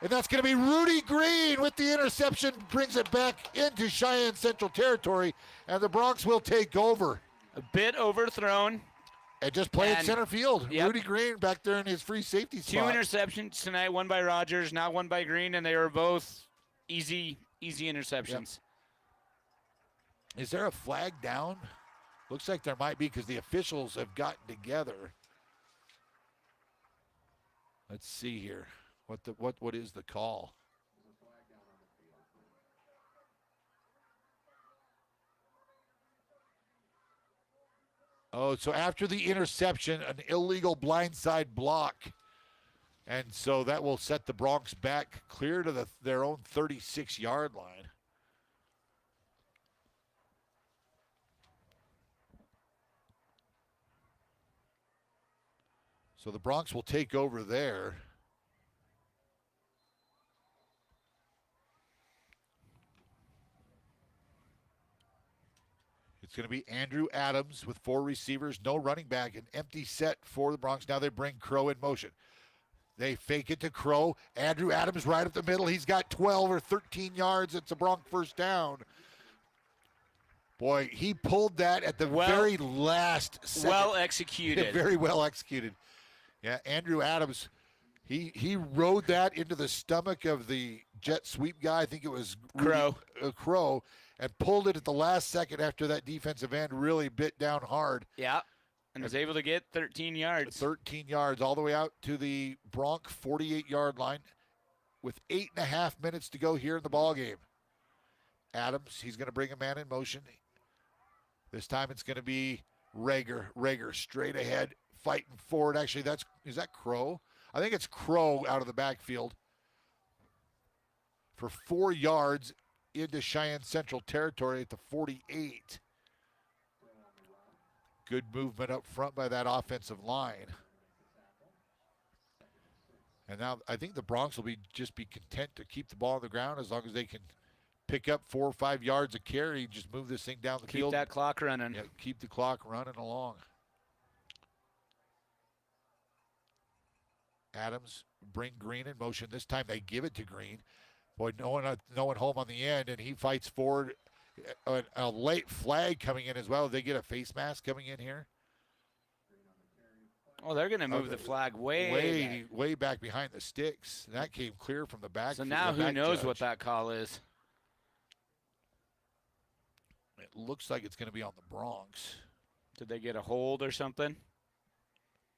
and that's going to be Rudy Green with the interception, brings it back into Cheyenne Central territory, and the Broncs will take over. A bit overthrown. And just play at center field. Yep. Rudy Green back there in his free safety spot. 2 interceptions tonight, one by Rogers, now one by Green, and they were both easy interceptions. Yep. Is there a flag down? Looks like there might be because the officials have gotten together. Let's see here. What is the call? Oh, so after the interception, an illegal blindside block. And so that will set the Broncs back clear to their own 36-yard line. So the Broncs will take over there. It's going to be Andrew Adams with 4 receivers, no running back, an empty set for the Broncs. Now they bring Crow in motion. They fake it to Crow. Andrew Adams right up the middle. He's got 12 or 13 yards. It's a Bronc 1st down. Boy, he pulled that at the very last second. Well executed. Very well executed. Yeah, Andrew Adams, he rode that into the stomach of the jet sweep guy. I think it was Crow, and pulled it at the last second after that defensive end really bit down hard. Yeah, and was able to get 13 yards. 13 yards all the way out to the Bronc 48-yard line with 8.5 minutes to go here in the ballgame. Adams, he's going to bring a man in motion. This time it's going to be Rager. Rager straight ahead, fighting forward. Actually, is that Crow? I think it's Crow out of the backfield for 4 yards into Cheyenne Central territory at the 48. Good movement up front by that offensive line. And now I think the Broncs will just be content to keep the ball on the ground as long as they can pick up 4 or 5 yards of carry, just move this thing down the field. Keep that clock running. Yeah, keep the clock running along. Adams bring Green in motion. This time they give it to Green. Boy, no one home on the end, and he fights forward. A late flag coming in as well. They get a face mask coming in here. Oh, they're going to move the flag way back behind the sticks. That came clear from the back. So now who knows what that call is? It looks like it's going to be on the Bronx. Did they get a hold or something?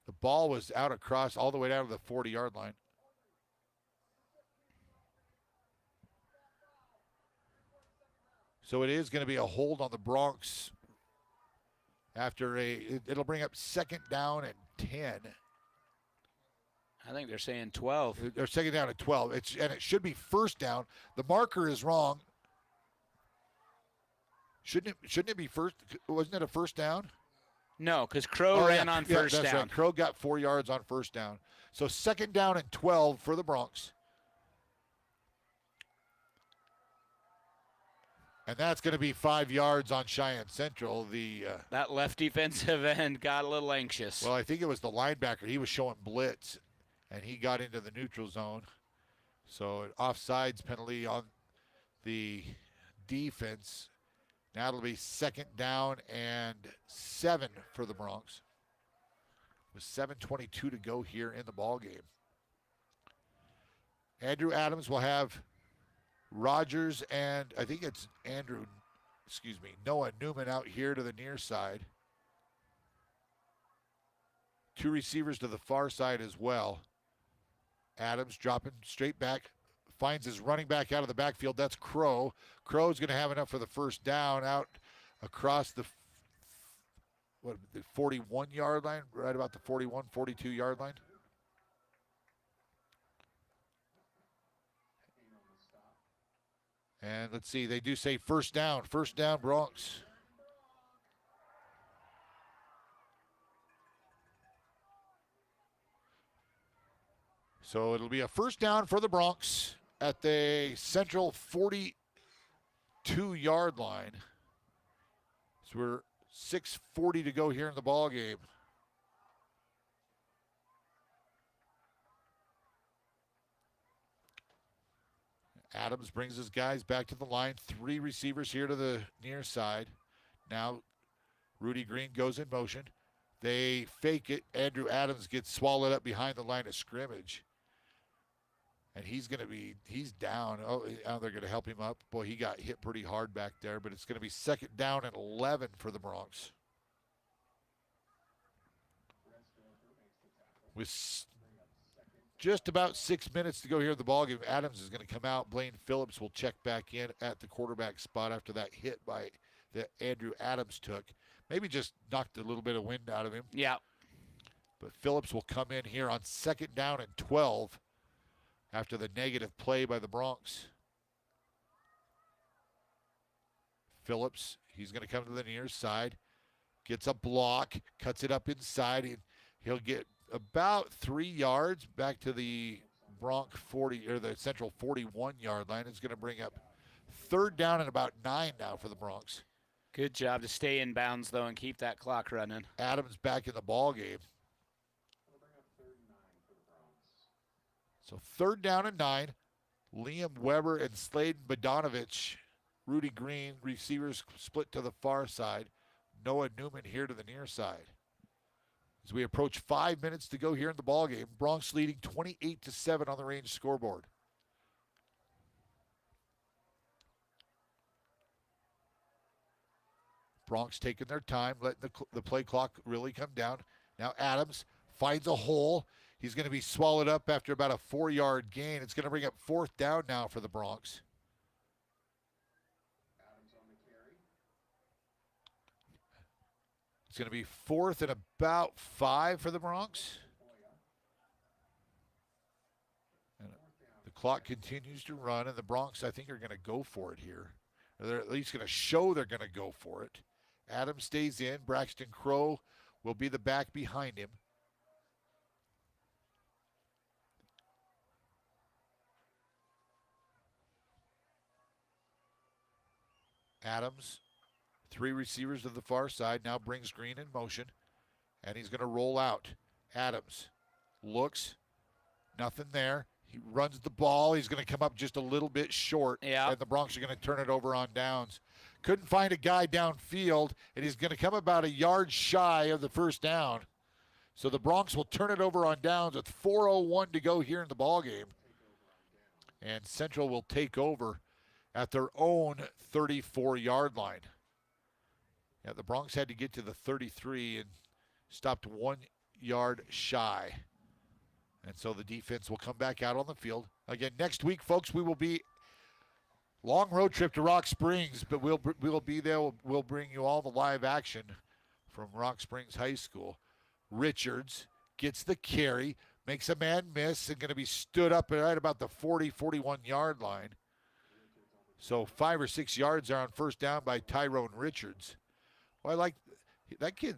The ball was out across all the way down to the 40-yard line. So it is going to be a hold on the Bronx after it'll bring up second down and 10. I think they're saying 12. They're second down at 12. And it should be first down. The marker is wrong. Shouldn't it be first? Wasn't it a first down? No, because Crow ran on first that's down. Right. Crow got 4 yards on first down. So second down and 12 for the Bronx. And that's going to be 5 yards on Cheyenne Central. That left defensive end got a little anxious. Well, I think it was the linebacker. He was showing blitz, and he got into the neutral zone. So an offsides penalty on the defense. Now it'll be second down and 7 for the Bronx. With 7:22 to go here in the ball game. Andrew Adams will have Rogers and I think it's Noah Newman out here to the near side. 2 receivers to the far side as well. Adams dropping straight back, finds his running back out of the backfield. That's Crow. Crow's going to have enough for the first down out across the 41-yard line, right about the 41, 42-yard line. And let's see, they do say first down Bronx. So it'll be a first down for the Bronx at the central 42-yard line. So we're 6:40 to go here in the ball game. Adams brings his guys back to the line. 3 receivers here to the near side. Now Rudy Green goes in motion. They fake it. Andrew Adams gets swallowed up behind the line of scrimmage. And he's down. Oh, they're going to help him up. Boy, he got hit pretty hard back there, but it's going to be second down and 11 for the Bronx. With just about 6 minutes to go here in the ballgame, Adams is going to come out. Blaine Phillips will check back in at the quarterback spot after that hit that Andrew Adams took. Maybe just knocked a little bit of wind out of him. Yeah. But Phillips will come in here on second down and 12 after the negative play by the Bronx. Phillips, he's going to come to the near side, gets a block, cuts it up inside. He'll get about 3 yards back to the Bronx 40 or the central 41-yard line. It's going to bring up third down and about 9 now for the Bronx. Good job to stay in bounds though and keep that clock running. Adams back in the ball game. So third down and 9. Liam Weber and Sladen Bodanovich, Rudy Green, receivers split to the far side. Noah Newman here to the near side. As we approach 5 minutes to go here in the ballgame, Bronx leading 28-7 on the Range scoreboard. Bronx taking their time, letting the play clock really come down. Now Adams finds a hole. He's going to be swallowed up after about a 4-yard gain. It's going to bring up fourth down now for the Bronx. It's going to be fourth and about 5 for the Bronx. And the clock continues to run, and the Bronx, I think, are going to go for it here. Or they're at least going to show they're going to go for it. Adams stays in. Braxton Crow will be the back behind him. Adams, 3 receivers to the far side, now brings Green in motion, and he's going to roll out. Adams looks, Nothing there. He runs the ball. He's going to come up just a little bit short. Yeah. And the Bronx are going to turn it over on downs. Couldn't find a guy downfield, and he's going to come about a yard shy of the first down. So the Bronx will turn it over on downs with 4:01 to go here in the ballgame. And Central will take over at their own 34-yard line. Yeah, the Bronx had to get to the 33 and stopped 1 yard shy. And so the defense will come back out on the field. Again, next week, folks, we will be long road trip to Rock Springs, but we'll be there. We'll bring you all the live action from Rock Springs High School. Richards gets the carry, makes a man miss, and going to be stood up right about the 40, 41-yard line. So 5 or 6 yards are on first down by Tyrone Richards. Well, I like that kid.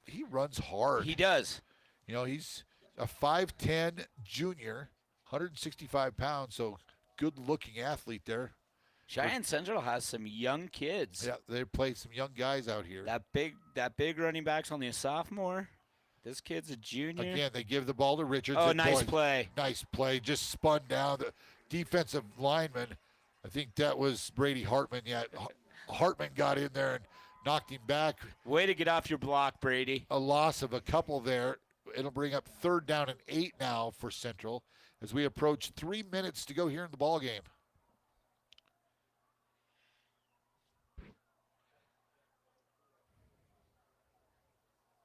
He runs hard. He does. You know, he's a 5'10 junior, 165 pounds, so good-looking athlete there. Cheyenne Central has some young kids. Yeah, they play some young guys out here. That big running back's only a sophomore. This kid's a junior. Again, they give the ball to Richards. Oh, nice play. Nice play. Just spun down. The defensive lineman, I think that was Brady Hartman. Yeah, Hartman got in there and knocked him back. Way to get off your block, Brady. A loss of a couple there. It'll bring up 3rd down and 8 now for Central as we approach 3 minutes to go here in the ball game.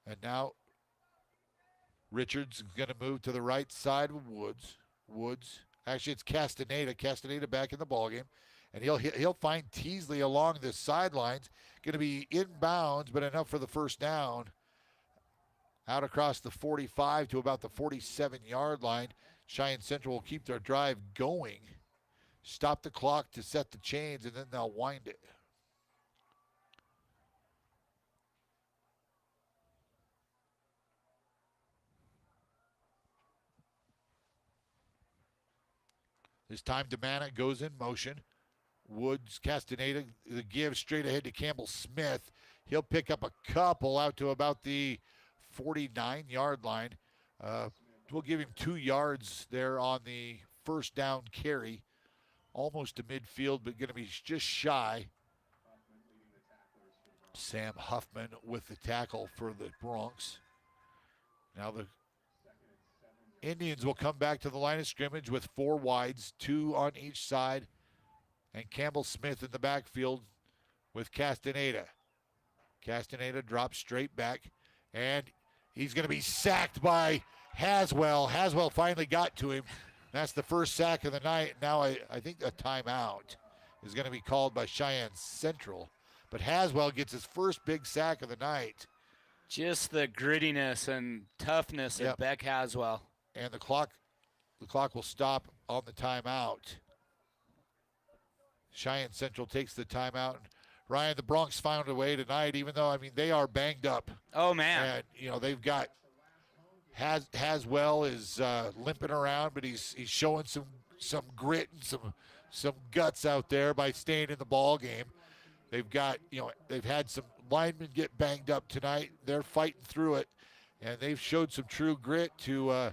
And now Richards is going to move to the right side of Woods. Actually, it's Castaneda. Castaneda back in the ballgame. And he'll find Teasley along the sidelines. Going to be inbounds, but enough for the first down. Out across the 45 to about the 47-yard line. Cheyenne Central will keep their drive going. Stop the clock to set the chains, and then they'll wind it. This time Demana goes in motion. Woods, Castaneda, the give straight ahead to Campbell Smith. He'll pick up a couple out to about the 49-yard line. We'll give him 2 yards there on the first down carry. Almost to midfield, but going to be just shy. Sam Huffman with the tackle for the Bronx. Now the Indians will come back to the line of scrimmage with 4 wides, 2 on each side. And Campbell Smith in the backfield with Castaneda. Castaneda drops straight back, and he's going to be sacked by Haswell. Haswell finally got to him. That's the first sack of the night. Now I think a timeout is going to be called by Cheyenne Central. But Haswell gets his first big sack of the night. Just the grittiness and toughness of Beck Haswell. And the clock will stop on the timeout. Cheyenne Central takes the timeout. Ryan, the Bronx found a way tonight, even though, they are banged up. Oh, man. And, they've got Haswell is limping around, but he's showing some grit and some guts out there by staying in the ball game. They've got, they've had some linemen get banged up tonight. They're fighting through it, and they've showed some true grit to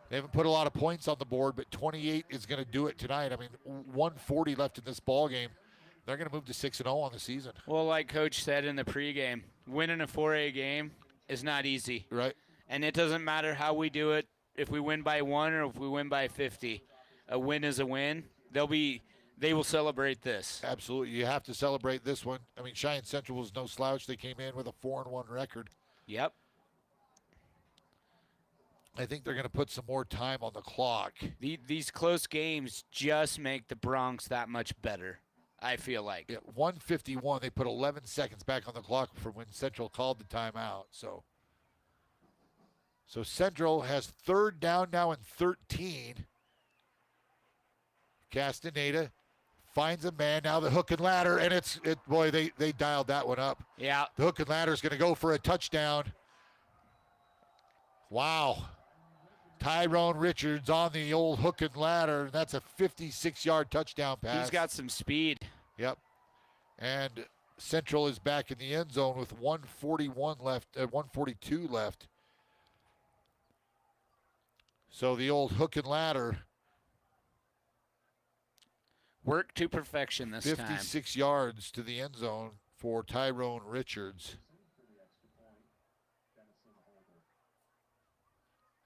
they haven't put a lot of points on the board, but 28 is going to do it tonight. 140 left in this ball game. They're going to move to 6-0 on the season. Well, like Coach said in the pregame, winning a 4A game is not easy. Right. And it doesn't matter how we do it, if we win by 1 or if we win by 50. A win is a win. They will celebrate this. Absolutely. You have to celebrate this one. Cheyenne Central was no slouch. They came in with a 4-1 record. Yep. I think they're going to put some more time on the clock. These close games just make the Bronx that much better, I feel like. Yeah, 1:51. They put 11 seconds back on the clock from when Central called the timeout. So Central has 3rd down now and 13. Castaneda finds a man. Now the hook and ladder, and they dialed that one up. Yeah. The hook and ladder is going to go for a touchdown. Wow. Tyrone Richards on the old hook and ladder. That's a 56-yard touchdown pass. He's got some speed. Yep. And Central is back in the end zone with 1:42 left. So the old hook and ladder. Work to perfection this time. 56 yards to the end zone for Tyrone Richards.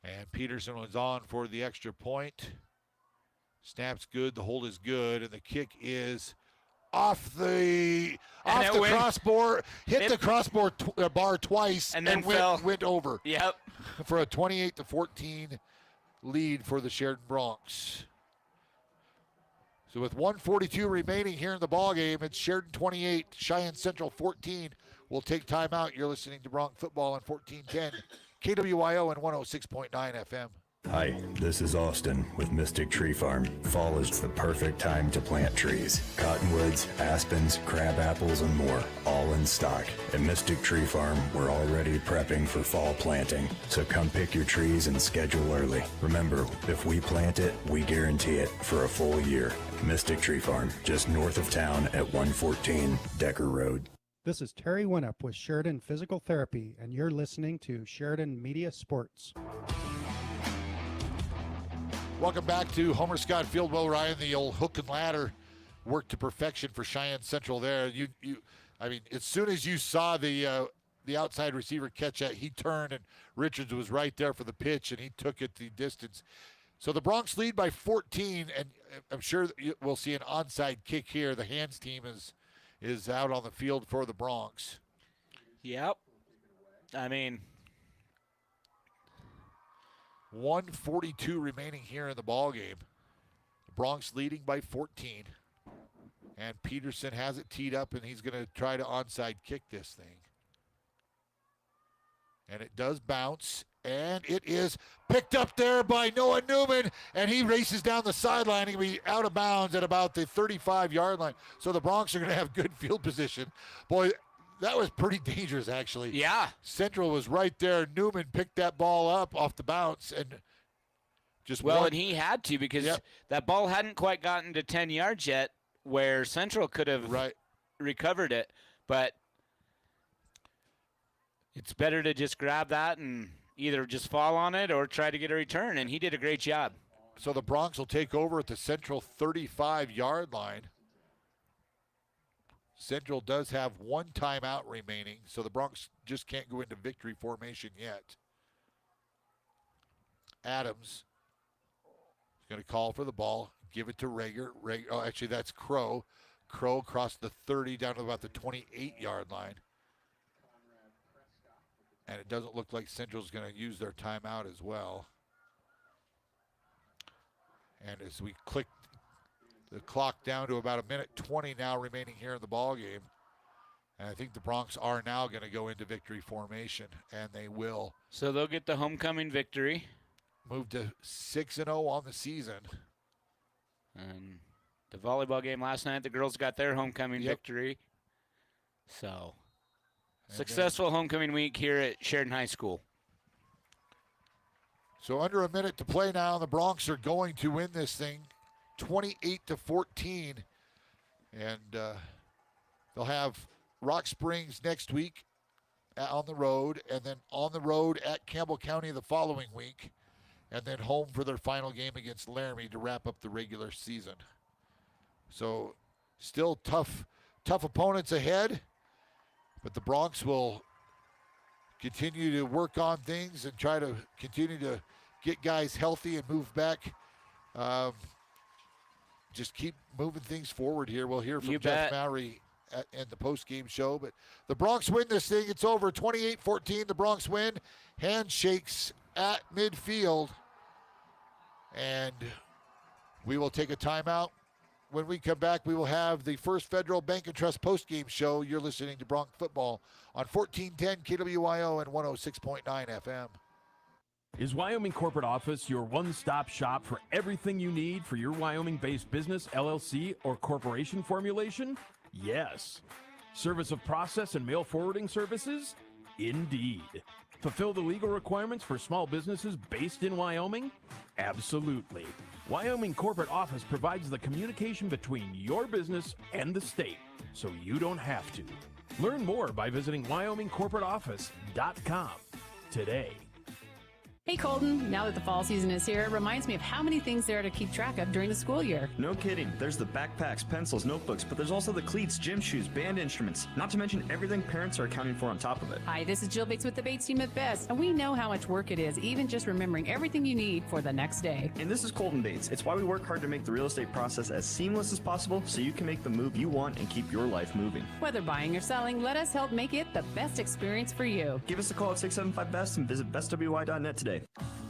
And Peterson was on for the extra point. Snap's good, the hold is good, and the kick is off the crossbar, hit the crossbar bar twice, and then went over. Yep. For a 28-14 lead for the Sheridan Broncs. So with 1:42 remaining here in the ballgame, it's Sheridan 28, Cheyenne Central 14. We'll take timeout. You're listening to Bronc Football on 1410 KWYO and 106.9 FM. Hi, this is Austin with Mystic Tree Farm. Fall is the perfect time to plant trees. Cottonwoods, aspens, crab apples, and more, all in stock. At Mystic Tree Farm, we're already prepping for fall planting. So come pick your trees and schedule early. Remember, if we plant it, we guarantee it for a full year. Mystic Tree Farm, just north of town at 114 Decker Road. This is Terry Winnup with Sheridan Physical Therapy, and you're listening to Sheridan Media Sports. Welcome back to Homer Scott Field. Will Ryan, the old hook and ladder worked to perfection for Cheyenne Central there. I mean, as soon as you saw the outside receiver catch that, he turned and Richards was right there for the pitch and he took it the distance. So the Broncs lead by 14, and I'm sure we'll see an onside kick here. The hands team is out on the field for the Broncs. Yep. I mean, 1:42 remaining here in the ballgame. The Broncs leading by 14. And Peterson has it teed up, and he's going to try to onside kick this thing. And it does bounce, and it is picked up there by Noah Newman, and he races down the sideline. He'll be out of bounds at about the 35-yard line. So the Broncs are going to have good field position. Boy, that was pretty dangerous, actually. Yeah. Central was right there. Newman picked that ball up off the bounce and just and he had to because that ball hadn't quite gotten to 10 yards yet where Central could have recovered it. But it's better to just grab that and either just fall on it or try to get a return, and he did a great job. So the Broncs will take over at the Central 35-yard line. Central does have one timeout remaining, so the Broncs just can't go into victory formation yet. Adams is going to call for the ball, give it to Rager. Oh, actually, that's Crow. Crow across the 30 down to about the 28-yard line. And it doesn't look like Central's going to use their timeout as well. And as we click the clock down to about 1:20 now remaining here in the ball game. And I think the Broncs are now going to go into victory formation, and they will. So they'll get the homecoming victory. Move to 6-0 on the season. And the volleyball game last night, the girls got their homecoming victory. So successful homecoming week here at Sheridan High School. So under a minute to play now, the Broncs are going to win this thing 28-14. And they'll have Rock Springs next week on the road, and then on the road at Campbell County the following week, and then home for their final game against Laramie to wrap up the regular season. So still tough opponents ahead, but the Broncs will continue to work on things and try to continue to get guys healthy and move back. Just keep moving things forward here. We'll hear from Jeff Mowry in the post-game show. But the Broncs win this thing. It's over 28-14. The Broncs win. Handshakes at midfield. And we will take a timeout. When we come back, we will have the First Federal Bank and Trust post-game show. You're listening to Bronc Football on 1410 KWYO and 106.9 FM. Is Wyoming Corporate Office your one-stop shop for everything you need for your Wyoming-based business, LLC, or corporation formulation? Yes. Service of process and mail forwarding services? Indeed. Fulfill the legal requirements for small businesses based in Wyoming? Absolutely. Wyoming Corporate Office provides the communication between your business and the state, so you don't have to. Learn more by visiting WyomingCorporateOffice.com today. Hey Colton, now that the fall season is here, it reminds me of how many things there are to keep track of during the school year. No kidding. There's the backpacks, pencils, notebooks, but there's also the cleats, gym shoes, band instruments, not to mention everything parents are accounting for on top of it. Hi, this is Jill Bates with the Bates team at Best, and we know how much work it is, even just remembering everything you need for the next day. And this is Colton Bates. It's why we work hard to make the real estate process as seamless as possible so you can make the move you want and keep your life moving. Whether buying or selling, let us help make it the best experience for you. Give us a call at 675-BEST and visit bestwy.net today.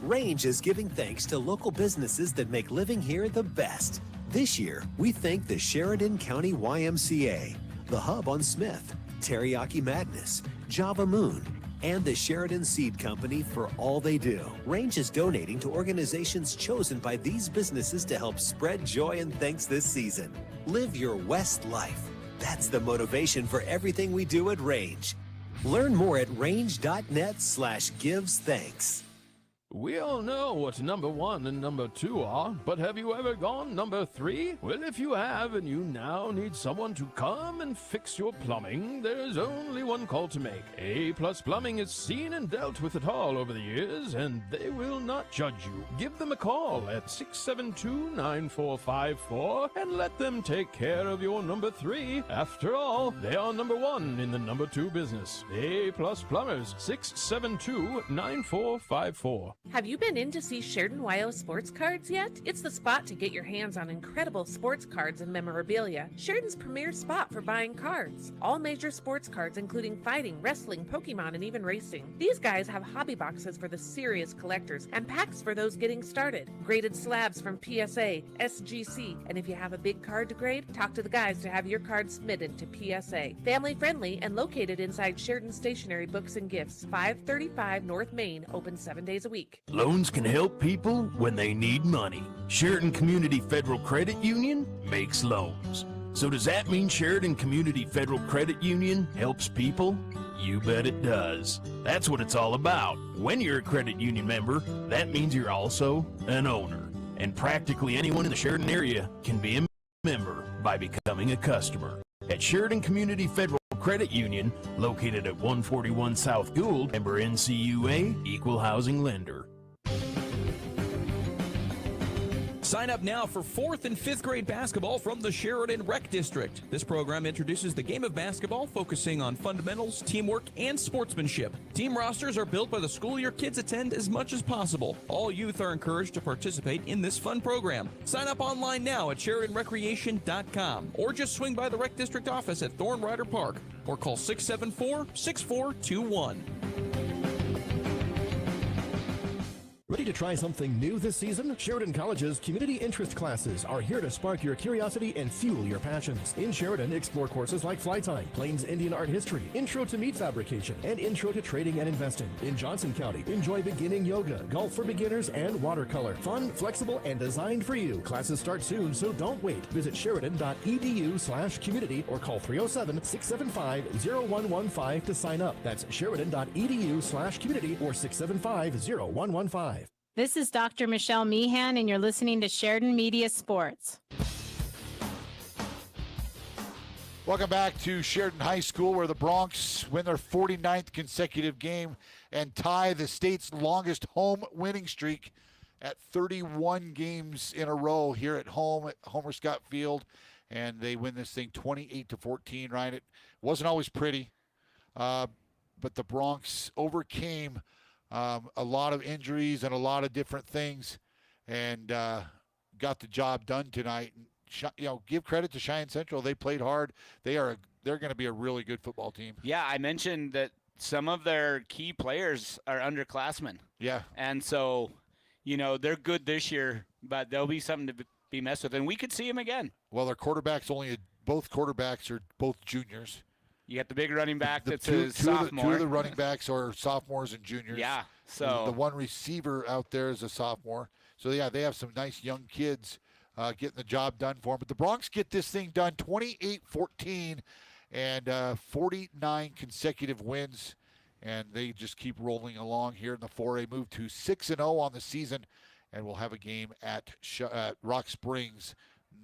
Range is giving thanks to local businesses that make living here the best. This year, we thank the Sheridan County YMCA, the Hub on Smith, Teriyaki Madness, Java Moon, and the Sheridan Seed Company for all they do. Range is donating to organizations chosen by these businesses to help spread joy and thanks this season. Live your West life. That's the motivation for everything we do at Range. Learn more at range.net/gives-thanks. We all know what number 1 and number 2 are, but have you ever gone number 3? Well, if you have and you now need someone to come and fix your plumbing, there's only one call to make. A+ Plumbing has seen and dealt with it all over the years, and they will not judge you. Give them a call at 672-9454 and let them take care of your number 3. After all, they are number 1 in the number 2 business. A+ Plumbers, 672-9454. Have you been in to see Sheridan YO sports cards yet? It's the spot to get your hands on incredible sports cards and memorabilia. Sheridan's premier spot for buying cards. All major sports cards including fighting, wrestling, Pokemon, and even racing. These guys have hobby boxes for the serious collectors and packs for those getting started. Graded slabs from PSA, SGC, and if you have a big card to grade, talk to the guys to have your card submitted to PSA. Family friendly and located inside Sheridan Stationery Books and Gifts, 535 North Main, open 7 days a week. Loans can help people when they need money. Sheridan Community Federal Credit Union makes loans. So does that mean Sheridan Community Federal Credit Union helps people? You bet it does. That's what it's all about. When you're a credit union member, that means you're also an owner. And practically anyone in the Sheridan area can be a member by becoming a customer. At Sheridan Community Federal Credit Union, located at 141 South Gould, member NCUA, equal housing lender. Sign up now for 4th and 5th grade basketball from the Sheridan Rec District. This program introduces the game of basketball, focusing on fundamentals, teamwork, and sportsmanship. Team rosters are built by the school your kids attend as much as possible. All youth are encouraged to participate in this fun program. Sign up online now at SheridanRecreation.com or just swing by the Rec District office at Thorn Rider Park or call 674-6421. Ready to try something new this season? Sheridan College's community interest classes are here to spark your curiosity and fuel your passions. In Sheridan, explore courses like Fly Tying, Plains Indian Art History, Intro to Meat Fabrication, and Intro to Trading and Investing. In Johnson County, enjoy beginning yoga, golf for beginners, and watercolor. Fun, flexible, and designed for you. Classes start soon, so don't wait. Visit sheridan.edu/community or call 307-675-0115 to sign up. That's sheridan.edu/community or 675-0115. This is Dr. Michelle Meehan, and you're listening to Sheridan Media Sports. Welcome back to Sheridan High School, where the Broncs win their 49th consecutive game and tie the state's longest home winning streak at 31 games in a row here at home at Homer Scott Field. And they win this thing 28-14, right? It wasn't always pretty, but the Broncs overcame a lot of injuries and a lot of different things, and got the job done tonight. And, give credit to Cheyenne Central. They played hard. They're going to be a really good football team. Yeah, I mentioned that some of their key players are underclassmen. Yeah. And so, they're good this year, but they'll be something to be messed with, and we could see them again. Well, their quarterbacks both quarterbacks are both juniors. You got the big running back that's a sophomore. Two of the running backs are sophomores and juniors. Yeah, so the one receiver out there is a sophomore. So, yeah, they have some nice young kids getting the job done for them. But the Broncs get this thing done 28-14 and 49 consecutive wins. And they just keep rolling along here in the 4A, move to 6-0 on the season. And we'll have a game at Rock Springs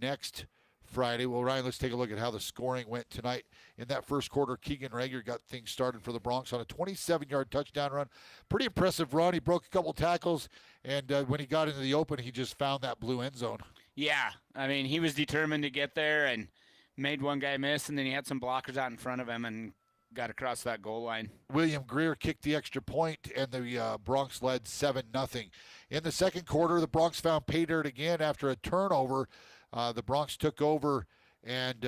next Friday. Well, Ryan, let's take a look at how the scoring went tonight. In that first quarter, Keegan Rager got things started for the Bronx on a 27-yard touchdown run. Pretty impressive run. He broke a couple tackles, and when he got into the open, he just found that blue end zone. Yeah, I mean, he was determined to get there and made one guy miss, and then he had some blockers out in front of him and got across that goal line. William Greer kicked the extra point, and the Bronx led 7-0. In the second quarter, the Bronx found pay dirt again after a turnover. The Bronx took over, and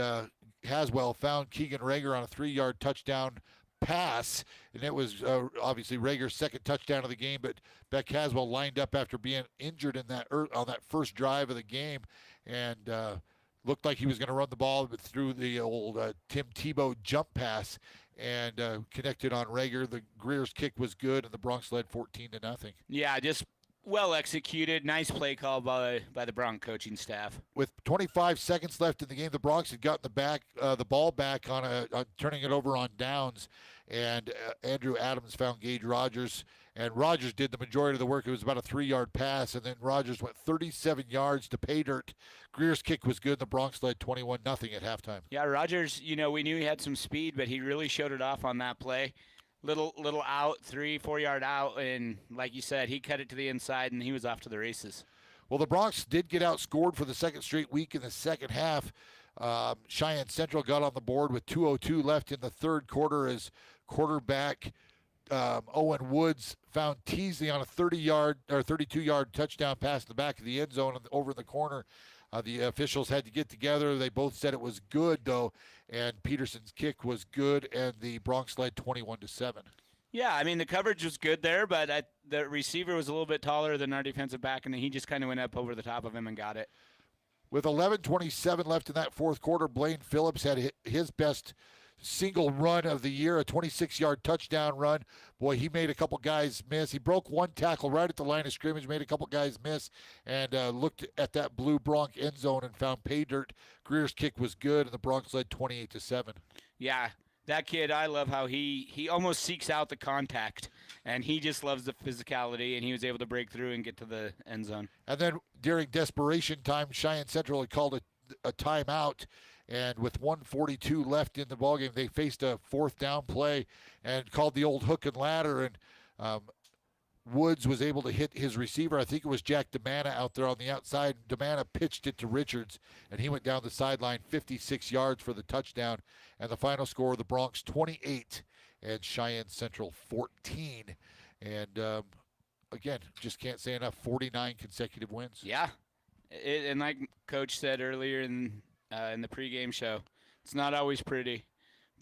Haswell found Keegan Rager on a 3-yard touchdown pass, and it was obviously Rager's second touchdown of the game, but Beck Haswell lined up after being injured in that on that first drive of the game, and looked like he was going to run the ball, but threw the old Tim Tebow jump pass and connected on Rager. The Greer's kick was good, and the Bronx led 14-0. Yeah, just well executed. Nice play call by the Bronx coaching staff. With 25 seconds left in the game, the Bronx had gotten the ball back on turning it over on downs, and Andrew Adams found Gage Rogers, and Rogers did the majority of the work. It was about a 3-yard pass, and then Rogers went 37 yards to pay dirt. Greer's kick was good. The Bronx led 21-0 at halftime. Yeah, Rogers, we knew he had some speed, but he really showed it off on that play. Little out, 3-4 yard out, and like you said, he cut it to the inside, and he was off to the races. Well, the Bronx did get outscored for the second straight week in the second half. Cheyenne Central got on the board with 2:02 left in the third quarter as quarterback Owen Woods found Teasley on a 32-yard touchdown pass in the back of the end zone over in the corner. The officials had to get together. They both said it was good, though, and Peterson's kick was good, and the Bronx led 21-7. Yeah, I mean, the coverage was good there, but the receiver was a little bit taller than our defensive back, and he just kind of went up over the top of him and got it. With 11:27 left in that fourth quarter, Blaine Phillips had his best single run of the year, a 26-yard touchdown run. Boy, he made a couple guys miss. He broke one tackle right at the line of scrimmage, made a couple guys miss, and looked at that blue Bronx end zone and found pay dirt. Greer's kick was good, and the Bronx led 28-7. Yeah, that kid, I love how he almost seeks out the contact, and he just loves the physicality, and he was able to break through and get to the end zone. And then during desperation time, Cheyenne Central had called a timeout, and with 1:42 left in the ballgame, they faced a fourth down play and called the old hook and ladder, and Woods was able to hit his receiver. I think it was Jack DeManna out there on the outside. DeManna pitched it to Richards, and he went down the sideline 56 yards for the touchdown. And the final score, the Bronx 28 and Cheyenne Central 14. And again, just can't say enough, 49 consecutive wins. Yeah, and like Coach said earlier in the pregame show, it's not always pretty,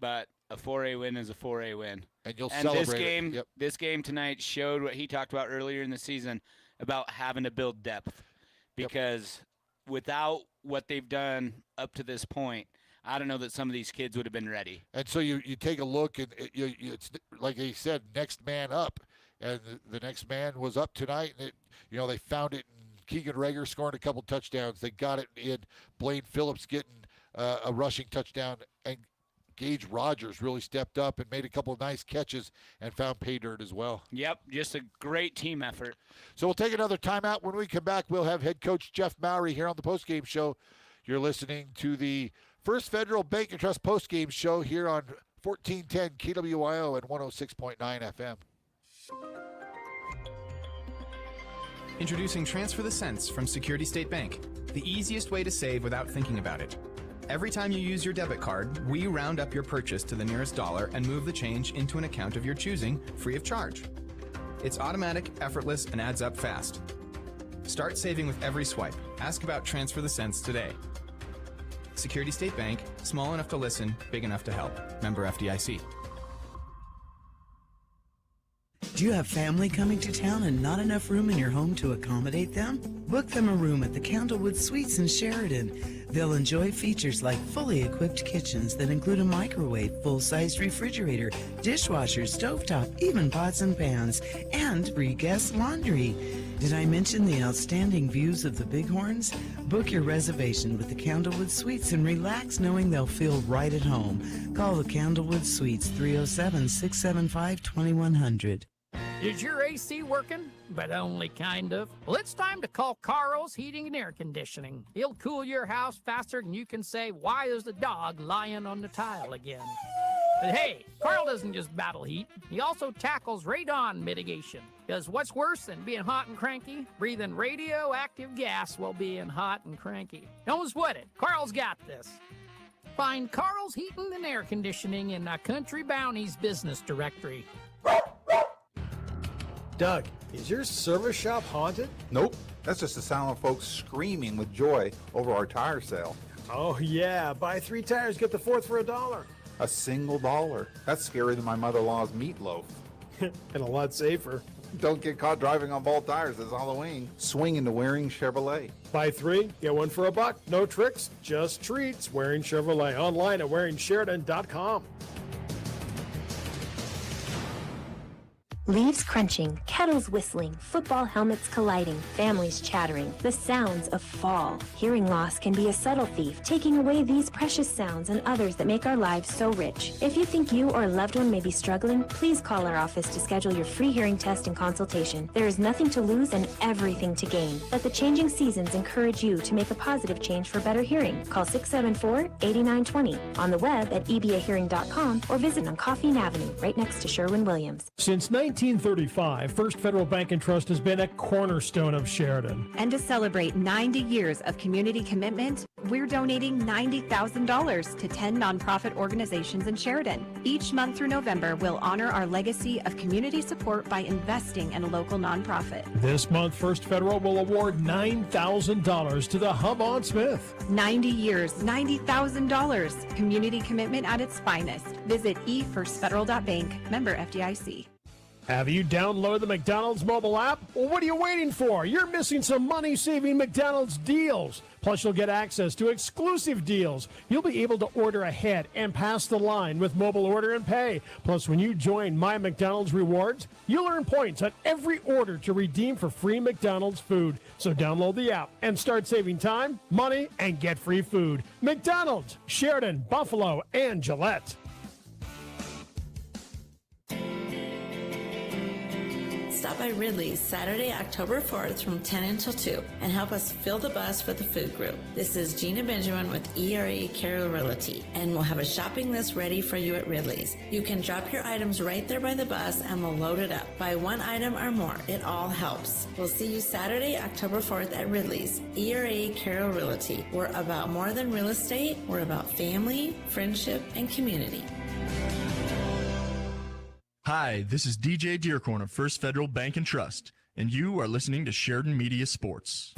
but a 4A win is a 4A win. And you'll celebrate it. This game tonight showed what he talked about earlier in the season about having to build depth, because without what they've done up to this point, I don't know that some of these kids would have been ready. And so you take a look, and it's like he said, next man up, and the next man was up tonight, and they found it in Keegan Rager scoring a couple touchdowns. They got it in Blaine Phillips getting a rushing touchdown, and Gage Rogers really stepped up and made a couple of nice catches and found pay dirt as well. Yep, just a great team effort. So we'll take another timeout. When we come back, we'll have head coach Jeff Mowry here on the postgame show. You're listening to the First Federal Bank and Trust postgame show here on 1410 KWYO and 106.9 FM. Introducing Transfer the Cents from Security State Bank, the easiest way to save without thinking about it. Every time you use your debit card, we round up your purchase to the nearest dollar and move the change into an account of your choosing, free of charge. It's automatic, effortless, and adds up fast. Start saving with every swipe. Ask about Transfer the Cents today. Security State Bank, small enough to listen, big enough to help. Member FDIC. Do you have family coming to town and not enough room in your home to accommodate them? Book them a room at the Candlewood Suites in Sheridan. They'll enjoy features like fully equipped kitchens that include a microwave, full-sized refrigerator, dishwasher, stovetop, even pots and pans, and free guest laundry. Did I mention the outstanding views of the Bighorns? Book your reservation with the Candlewood Suites and relax knowing they'll feel right at home. Call the Candlewood Suites 307-675-2100. Is your AC working? But only kind of. Well, it's time to call Carl's Heating and Air Conditioning. He'll cool your house faster than you can say, "Why is the dog lying on the tile again?" But hey, Carl doesn't just battle heat. He also tackles radon mitigation. Because what's worse than being hot and cranky? Breathing radioactive gas while being hot and cranky. Don't sweat it. Carl's got this. Find Carl's Heating and Air Conditioning in the Country Bounties business directory. Doug, is your service shop haunted? Nope, that's just the sound of folks screaming with joy over our tire sale. Oh yeah, buy 3 tires, get the 4th for $1. A single $1. That's scarier than my mother-in-law's meatloaf. And a lot safer. Don't get caught driving on bald tires this Halloween. Swing into Waring Chevrolet. Buy 3, get 1 for $1. No tricks, just treats. Waring Chevrolet. Online at WaringSheridan.com. Leaves crunching, kettles whistling, football helmets colliding, families chattering, the sounds of fall. Hearing loss can be a subtle thief, taking away these precious sounds and others that make our lives so rich. If you think you or a loved one may be struggling, please call our office to schedule your free hearing test and consultation. There is nothing to lose and everything to gain. Let the changing seasons encourage you to make a positive change for better hearing. Call 674-8920, on the web at ebahearing.com, or visit on Coffeen Avenue, right next to Sherwin-Williams. Since 1935, First Federal Bank and Trust has been a cornerstone of Sheridan. And to celebrate 90 years of community commitment, we're donating $90,000 to 10 nonprofit organizations in Sheridan. Each month through November, we'll honor our legacy of community support by investing in a local nonprofit. This month, First Federal will award $9,000 to the Hub on Smith. 90 years, $90,000. Community commitment at its finest. Visit efirstfederal.bank. Member FDIC. Have you downloaded the McDonald's mobile app? Well, what are you waiting for? You're missing some money-saving McDonald's deals. Plus, you'll get access to exclusive deals. You'll be able to order ahead and pass the line with mobile order and pay. Plus, when you join My McDonald's Rewards, you'll earn points on every order to redeem for free McDonald's food. So download the app and start saving time, money, and get free food. McDonald's, Sheridan, Buffalo, and Gillette. Stop by Ridley's Saturday, October 4th from 10 until 2 and help us fill the bus for the food group. This is Gina Benjamin with ERE Carrier Realty, and we'll have a shopping list ready for you at Ridley's. You can drop your items right there by the bus and we'll load it up. Buy 1 item or more. It all helps. We'll see you Saturday, October 4th at Ridley's. ERE Carrier Realty. We're about more than real estate. We're about family, friendship, and community. Hi, this is DJ Dearcorn of First Federal Bank and Trust, and you are listening to Sheridan Media Sports.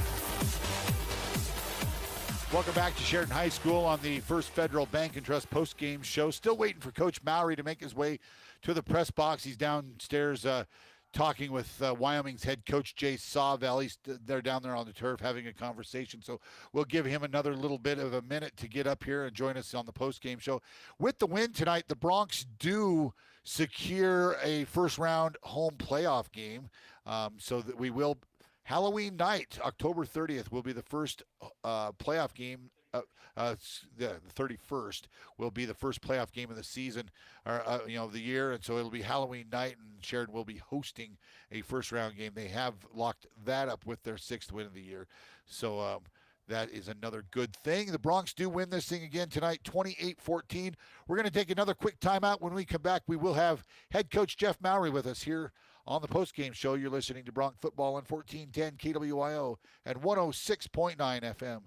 Welcome back to Sheridan High School on the First Federal Bank and Trust postgame show. Still waiting for Coach Mowry to make his way to the press box. He's downstairs talking with Wyoming's head coach, Jay Sawvell. They're down there on the turf having a conversation. So we'll give him another little bit of a minute to get up here and join us on the postgame show. With the win tonight, the Broncs do secure a first-round home playoff game, so that we will Halloween night, October 30th, will be the first playoff game. The 31st will be the first playoff game of the season, or the year, and so it'll be Halloween night, and Sheridan will be hosting a first-round game. They have locked that up with their 6th win of the year, so that is another good thing. The Broncs do win this thing again tonight, 28-14. We're going to take another quick timeout. When we come back, we will have head coach Jeff Mowry with us here on the postgame show. You're listening to Bronc Football on 1410 KWYO and 106.9 FM.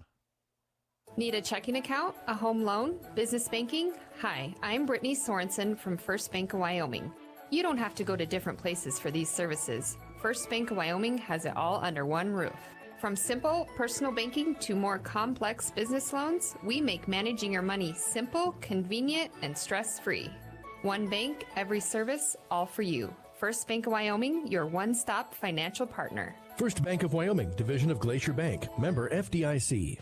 Need a checking account, a home loan, business banking? Hi, I'm Brittany Sorensen from First Bank of Wyoming. You don't have to go to different places for these services. First Bank of Wyoming has it all under one roof. From simple personal banking to more complex business loans, we make managing your money simple, convenient, and stress-free. One bank, every service, all for you. First Bank of Wyoming, your one-stop financial partner. First Bank of Wyoming, division of Glacier Bank, member FDIC.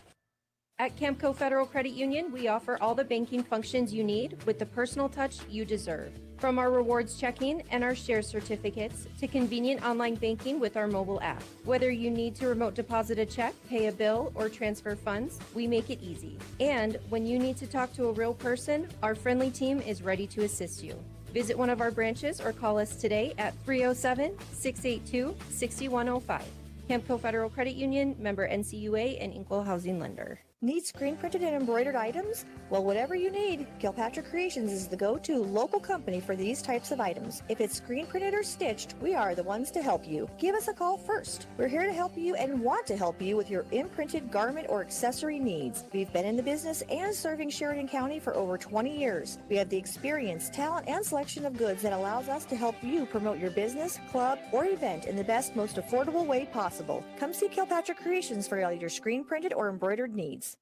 At Camco Federal Credit Union, we offer all the banking functions you need with the personal touch you deserve. From our rewards checking and our share certificates to convenient online banking with our mobile app. Whether you need to remote deposit a check, pay a bill, or transfer funds, we make it easy. And when you need to talk to a real person, our friendly team is ready to assist you. Visit one of our branches or call us today at 307-682-6105. Camco Federal Credit Union, member NCUA, and equal housing lender. Need screen printed and embroidered items? Well, whatever you need, Kilpatrick Creations is the go-to local company for these types of items. If it's screen printed or stitched, we are the ones to help you. Give us a call first. We're here to help you and want to help you with your imprinted garment or accessory needs. We've been in the business and serving Sheridan County for over 20 years. We have the experience, talent, and selection of goods that allows us to help you promote your business, club, or event in the best, most affordable way possible. Come see Kilpatrick Creations for all your screen printed or embroidered needs.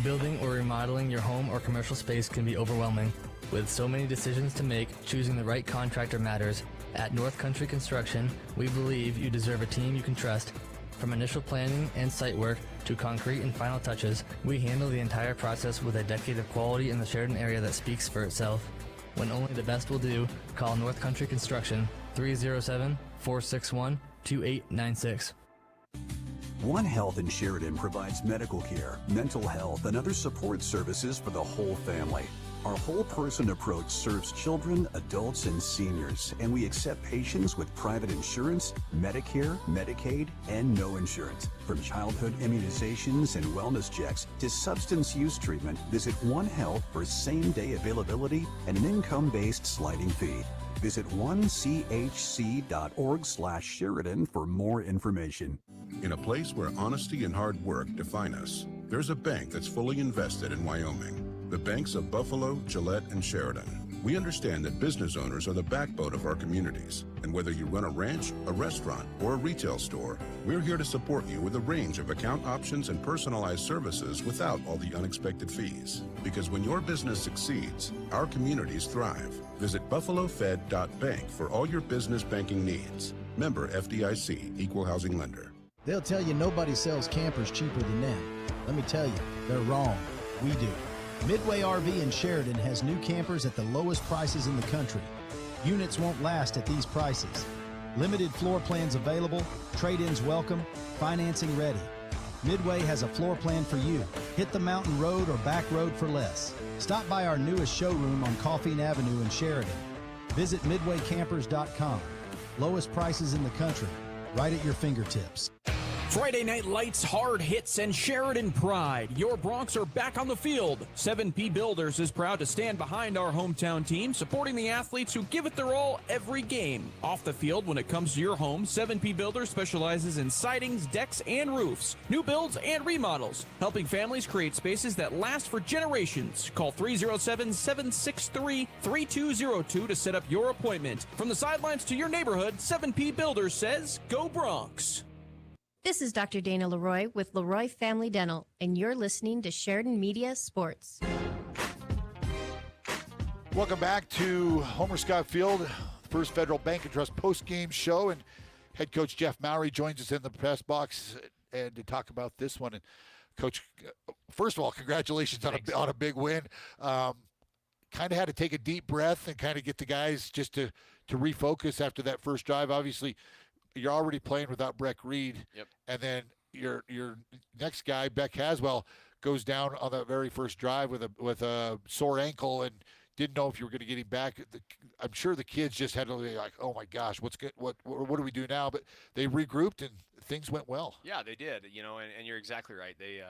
Building or remodeling your home or commercial space can be overwhelming. With so many decisions to make, choosing the right contractor matters. At North Country Construction, we believe you deserve a team you can trust. From initial planning and site work to concrete and final touches, we handle the entire process with a decade of quality in the Sheridan area that speaks for itself. When only the best will do, call North Country Construction, 307-461-2896. One Health in Sheridan provides medical care, mental health, and other support services for the whole family. Our whole person approach serves children, adults, and seniors, and we accept patients with private insurance, Medicare, Medicaid, and no insurance. From childhood immunizations and wellness checks to substance use treatment, visit One Health for same-day availability and an income-based sliding fee. Visit onechc.org/Sheridan for more information. In a place where honesty and hard work define us, there's a bank that's fully invested in Wyoming. The banks of Buffalo, Gillette, and Sheridan. We understand that business owners are the backbone of our communities. And whether you run a ranch, a restaurant, or a retail store, we're here to support you with a range of account options and personalized services without all the unexpected fees. Because when your business succeeds, our communities thrive. Visit buffalofed.bank for all your business banking needs. Member FDIC, Equal Housing Lender. They'll tell you nobody sells campers cheaper than them. Let me tell you, they're wrong. We do. Midway RV in Sheridan has new campers at the lowest prices in the country. Units won't last at these prices. Limited floor plans available, trade-ins welcome, financing ready. Midway has a floor plan for you. Hit the mountain road or back road for less. Stop by our newest showroom on Coffeen Avenue in Sheridan. Visit midwaycampers.com. Lowest prices in the country, right at your fingertips. Friday Night Lights, hard hits, and Sheridan pride. Your Broncs are back on the field. 7P Builders is proud to stand behind our hometown team, supporting the athletes who give it their all every game. Off the field, when it comes to your home, 7P Builders specializes in sidings, decks, and roofs, new builds and remodels, helping families create spaces that last for generations. Call 307-763-3202 to set up your appointment. From the sidelines to your neighborhood, 7P Builders says, go Broncs. This is Dr. Dana Leroy with Leroy Family Dental, and you're listening to Sheridan Media Sports. Welcome back to Homer Scott Field, First Federal Bank and Trust post-game show, and head coach Jeff Mowry joins us in the press box and to talk about this one. And Coach, first of all, congratulations on a big win. Kind of had to take a deep breath and kind of get the guys just to refocus after that first drive. Obviously, you're already playing without Breck Reed. Yep. And then your next guy, Beck Haswell, goes down on that very first drive with a sore ankle and didn't know if you were going to get him back. I'm sure the kids just had to be like, oh my gosh, what do we do now? But they regrouped and things went well. Yeah, they did. And you're exactly right. They,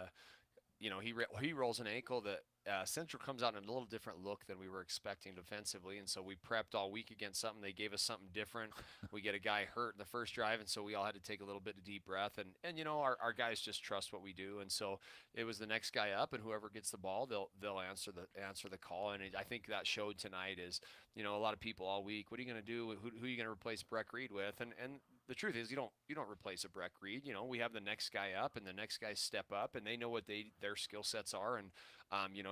he rolls an ankle that Central comes out in a little different look than we were expecting defensively, and so we prepped all week against something. They gave us something different. We get a guy hurt in the first drive, and so we all had to take a little bit of deep breath. And our guys just trust what we do, and so it was the next guy up, and whoever gets the ball, they'll answer the call. And I think that showed tonight is a lot of people all week. What are you going to do? Who are you going to replace Breck Reed with? And the truth is, you don't replace a Breck Reed. We have the next guy up, and the next guys step up, and they know what their skill sets are. And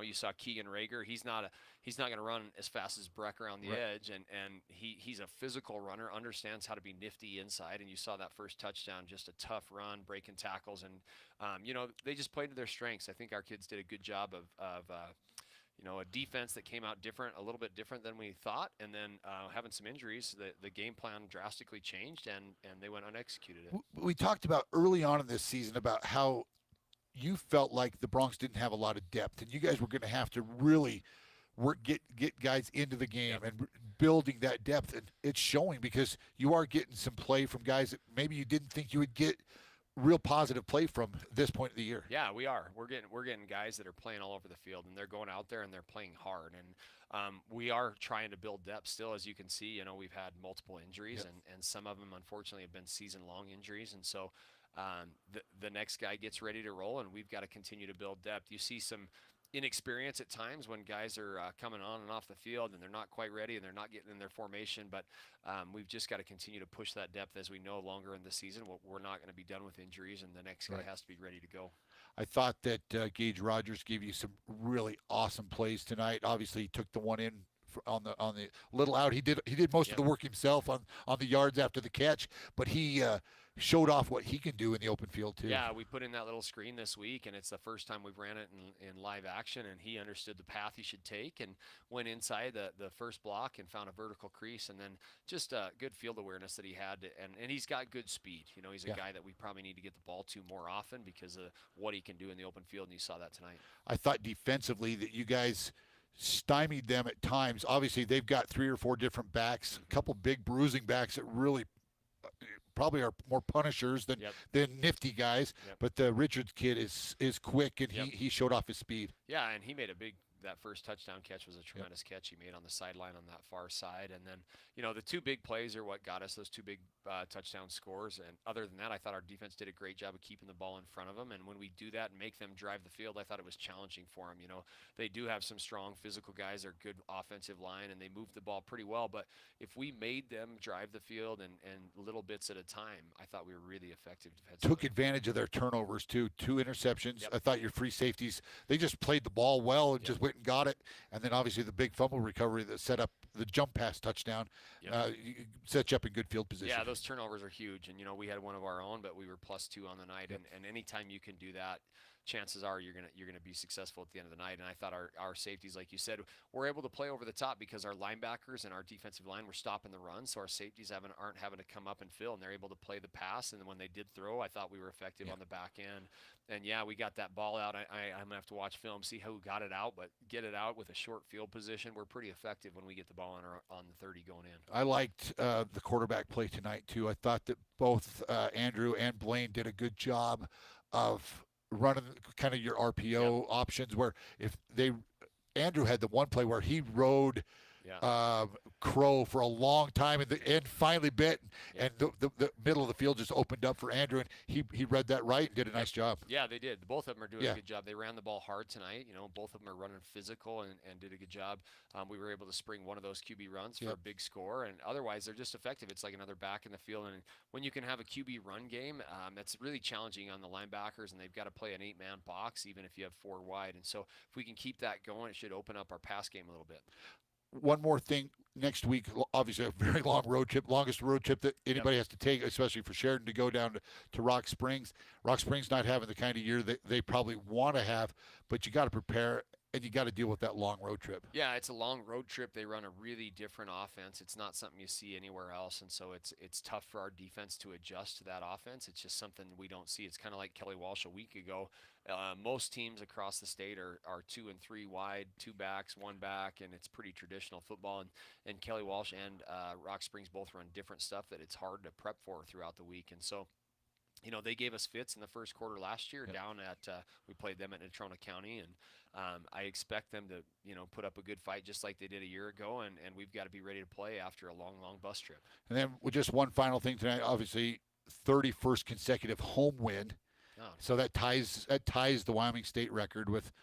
you saw Keegan Rager. He's not going to run as fast as Breck around the edge, and he's a physical runner, understands how to be nifty inside. And you saw that first touchdown, just a tough run, breaking tackles, and they just played to their strengths. I think our kids did a good job of a defense that came out different, a little bit different than we thought, and then having some injuries, the game plan drastically changed, and they went unexecuted it. We talked about early on in this season about how you felt like the Bronx didn't have a lot of depth, and you guys were going to have to really get guys into the game and building that depth, and it's showing because you are getting some play from guys that maybe you didn't think you would get real positive play from this point of the year. Yeah, we are. We're getting guys that are playing all over the field, and they're going out there and they're playing hard. And we are trying to build depth still, as you can see. You know, we've had multiple injuries, and some of them unfortunately have been season-long injuries, and so the next guy gets ready to roll, and we've got to continue to build depth. You see some inexperience at times when guys are coming on and off the field and they're not quite ready and they're not getting in their formation, but we've just got to continue to push that depth as we know longer in the season. We're not going to be done with injuries, and the next guy has to be ready to go. I thought that Gage Rogers gave you some really awesome plays tonight. Obviously, he took the one in on the little out. He did most of the work himself on the yards after the catch, but he showed off what he can do in the open field too. Yeah, we put in that little screen this week, and it's the first time we've ran it in live action, and he understood the path he should take and went inside the first block and found a vertical crease, and then just good field awareness that he had, and he's got good speed. You know, he's a guy that we probably need to get the ball to more often because of what he can do in the open field, and you saw that tonight. I thought defensively that you guys stymied them at times. Obviously, they've got 3 or 4 different backs, a couple big bruising backs that really probably are more punishers than nifty guys. But the Richards kid is quick, and he showed off his speed. Yeah, and he made that first touchdown catch was a tremendous catch he made on the sideline on that far side. And then, you know, the 2 big plays are what got us those 2 big touchdown scores. And other than that, I thought our defense did a great job of keeping the ball in front of them. And when we do that and make them drive the field, I thought it was challenging for them. You know, they do have some strong physical guys. They're good offensive line, and they move the ball pretty well. But if we made them drive the field and little bits at a time, I thought we were really effective defensively. Took advantage of their turnovers, too. 2 interceptions. I thought your free safeties, they just played the ball well and just went and got it. And then obviously the big fumble recovery that set up the jump pass touchdown set you up in good field position. Yeah, those turnovers are huge. And, you know, we had one of our own, but we were +2 on the night. And anytime you can do that, chances are you're gonna be successful at the end of the night. And I thought our safeties, like you said, were able to play over the top because our linebackers and our defensive line were stopping the run, so our safeties aren't having to come up and fill, and they're able to play the pass. And then when they did throw, I thought we were effective on the back end. And we got that ball out. I'm gonna have to watch film, see who got it out, but get it out with a short field position. We're pretty effective when we get the ball on the 30 going in. I liked the quarterback play tonight too. I thought that both Andrew and Blaine did a good job of running kind of your RPO options, where Andrew had the one play where he rode Crow for a long time, and the end finally bit, and the middle of the field just opened up for Andrew, and he read that right and did a nice job. Yeah, they did. Both of them are doing a good job. They ran the ball hard tonight. You know, both of them are running physical and did a good job. We were able to spring one of those QB runs for a big score, and otherwise they're just effective. It's like another back in the field, and when you can have a QB run game, that's really challenging on the linebackers, and they've got to play an 8-man box even if you have 4 wide. And so if we can keep that going, it should open up our pass game a little bit. One more thing, next week, obviously a very long road trip, longest road trip that anybody has to take, especially for Sheridan to go down to Rock Springs. Rock Springs not having the kind of year that they probably want to have, but you got to prepare and you got to deal with that long road trip. Yeah, it's a long road trip. They run a really different offense. It's not something you see anywhere else, and so it's tough for our defense to adjust to that offense. It's just something we don't see. It's kind of like Kelly Walsh a week ago. Most teams across the state are 2 and 3 wide, 2 backs, 1 back, and it's pretty traditional football. And Kelly Walsh and Rock Springs both run different stuff that it's hard to prep for throughout the week. And so, you know, they gave us fits in the first quarter last year down at we played them at Natrona County, and I expect them to, you know, put up a good fight just like they did a year ago, and we've got to be ready to play after a long bus trip. And then with just one final thing tonight, obviously 31st consecutive home win. So that ties the Wyoming State record with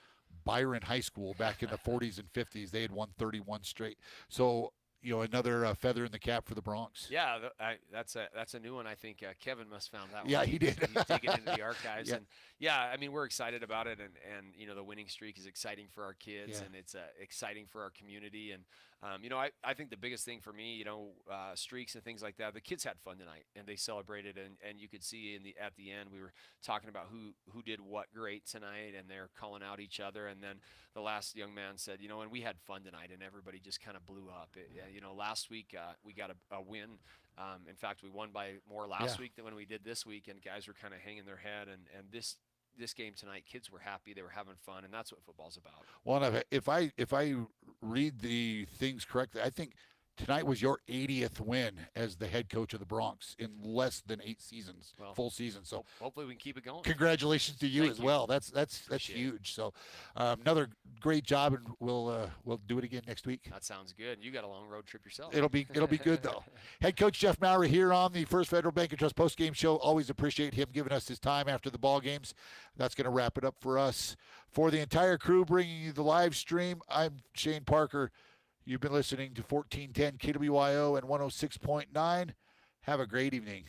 Byron High School back in the 40s and 50s. They had won 31 straight. So, you know, another feather in the cap for the Bronx. Yeah, that's a new one. I think Kevin must have found that one. Yeah, he did. He's digging into the archives. And yeah, I mean, we're excited about it, and you know, the winning streak is exciting for our kids, and it's exciting for our community. And you know, I think the biggest thing for me, you know, streaks and things like that, the kids had fun tonight and they celebrated, and you could see at the end we were talking about who did what great tonight, and they're calling out each other. And then the last young man said, you know, and we had fun tonight, and everybody just kind of blew up. You know, last week we got a win. In fact, we won by more last week than when we did this week, and guys were kind of hanging their head. And this game tonight, kids were happy, they were having fun, and that's what football's about. Well, if I read the things correctly, I think tonight was your 80th win as the head coach of the Bronx in less than 8 seasons, full season. So hopefully we can keep it going. Congratulations to you Thank as you. well. That's huge. So another great job, and we'll do it again next week. That sounds good. You got a long road trip yourself. It'll be good though. Head coach Jeff Maurer here on the First Federal Bank and Trust postgame show. Always appreciate him giving us his time after the ball games. That's going to wrap it up for us. For the entire crew bringing you the live stream, I'm Shane Parker. You've been listening to 1410 KWYO and 106.9. Have a great evening.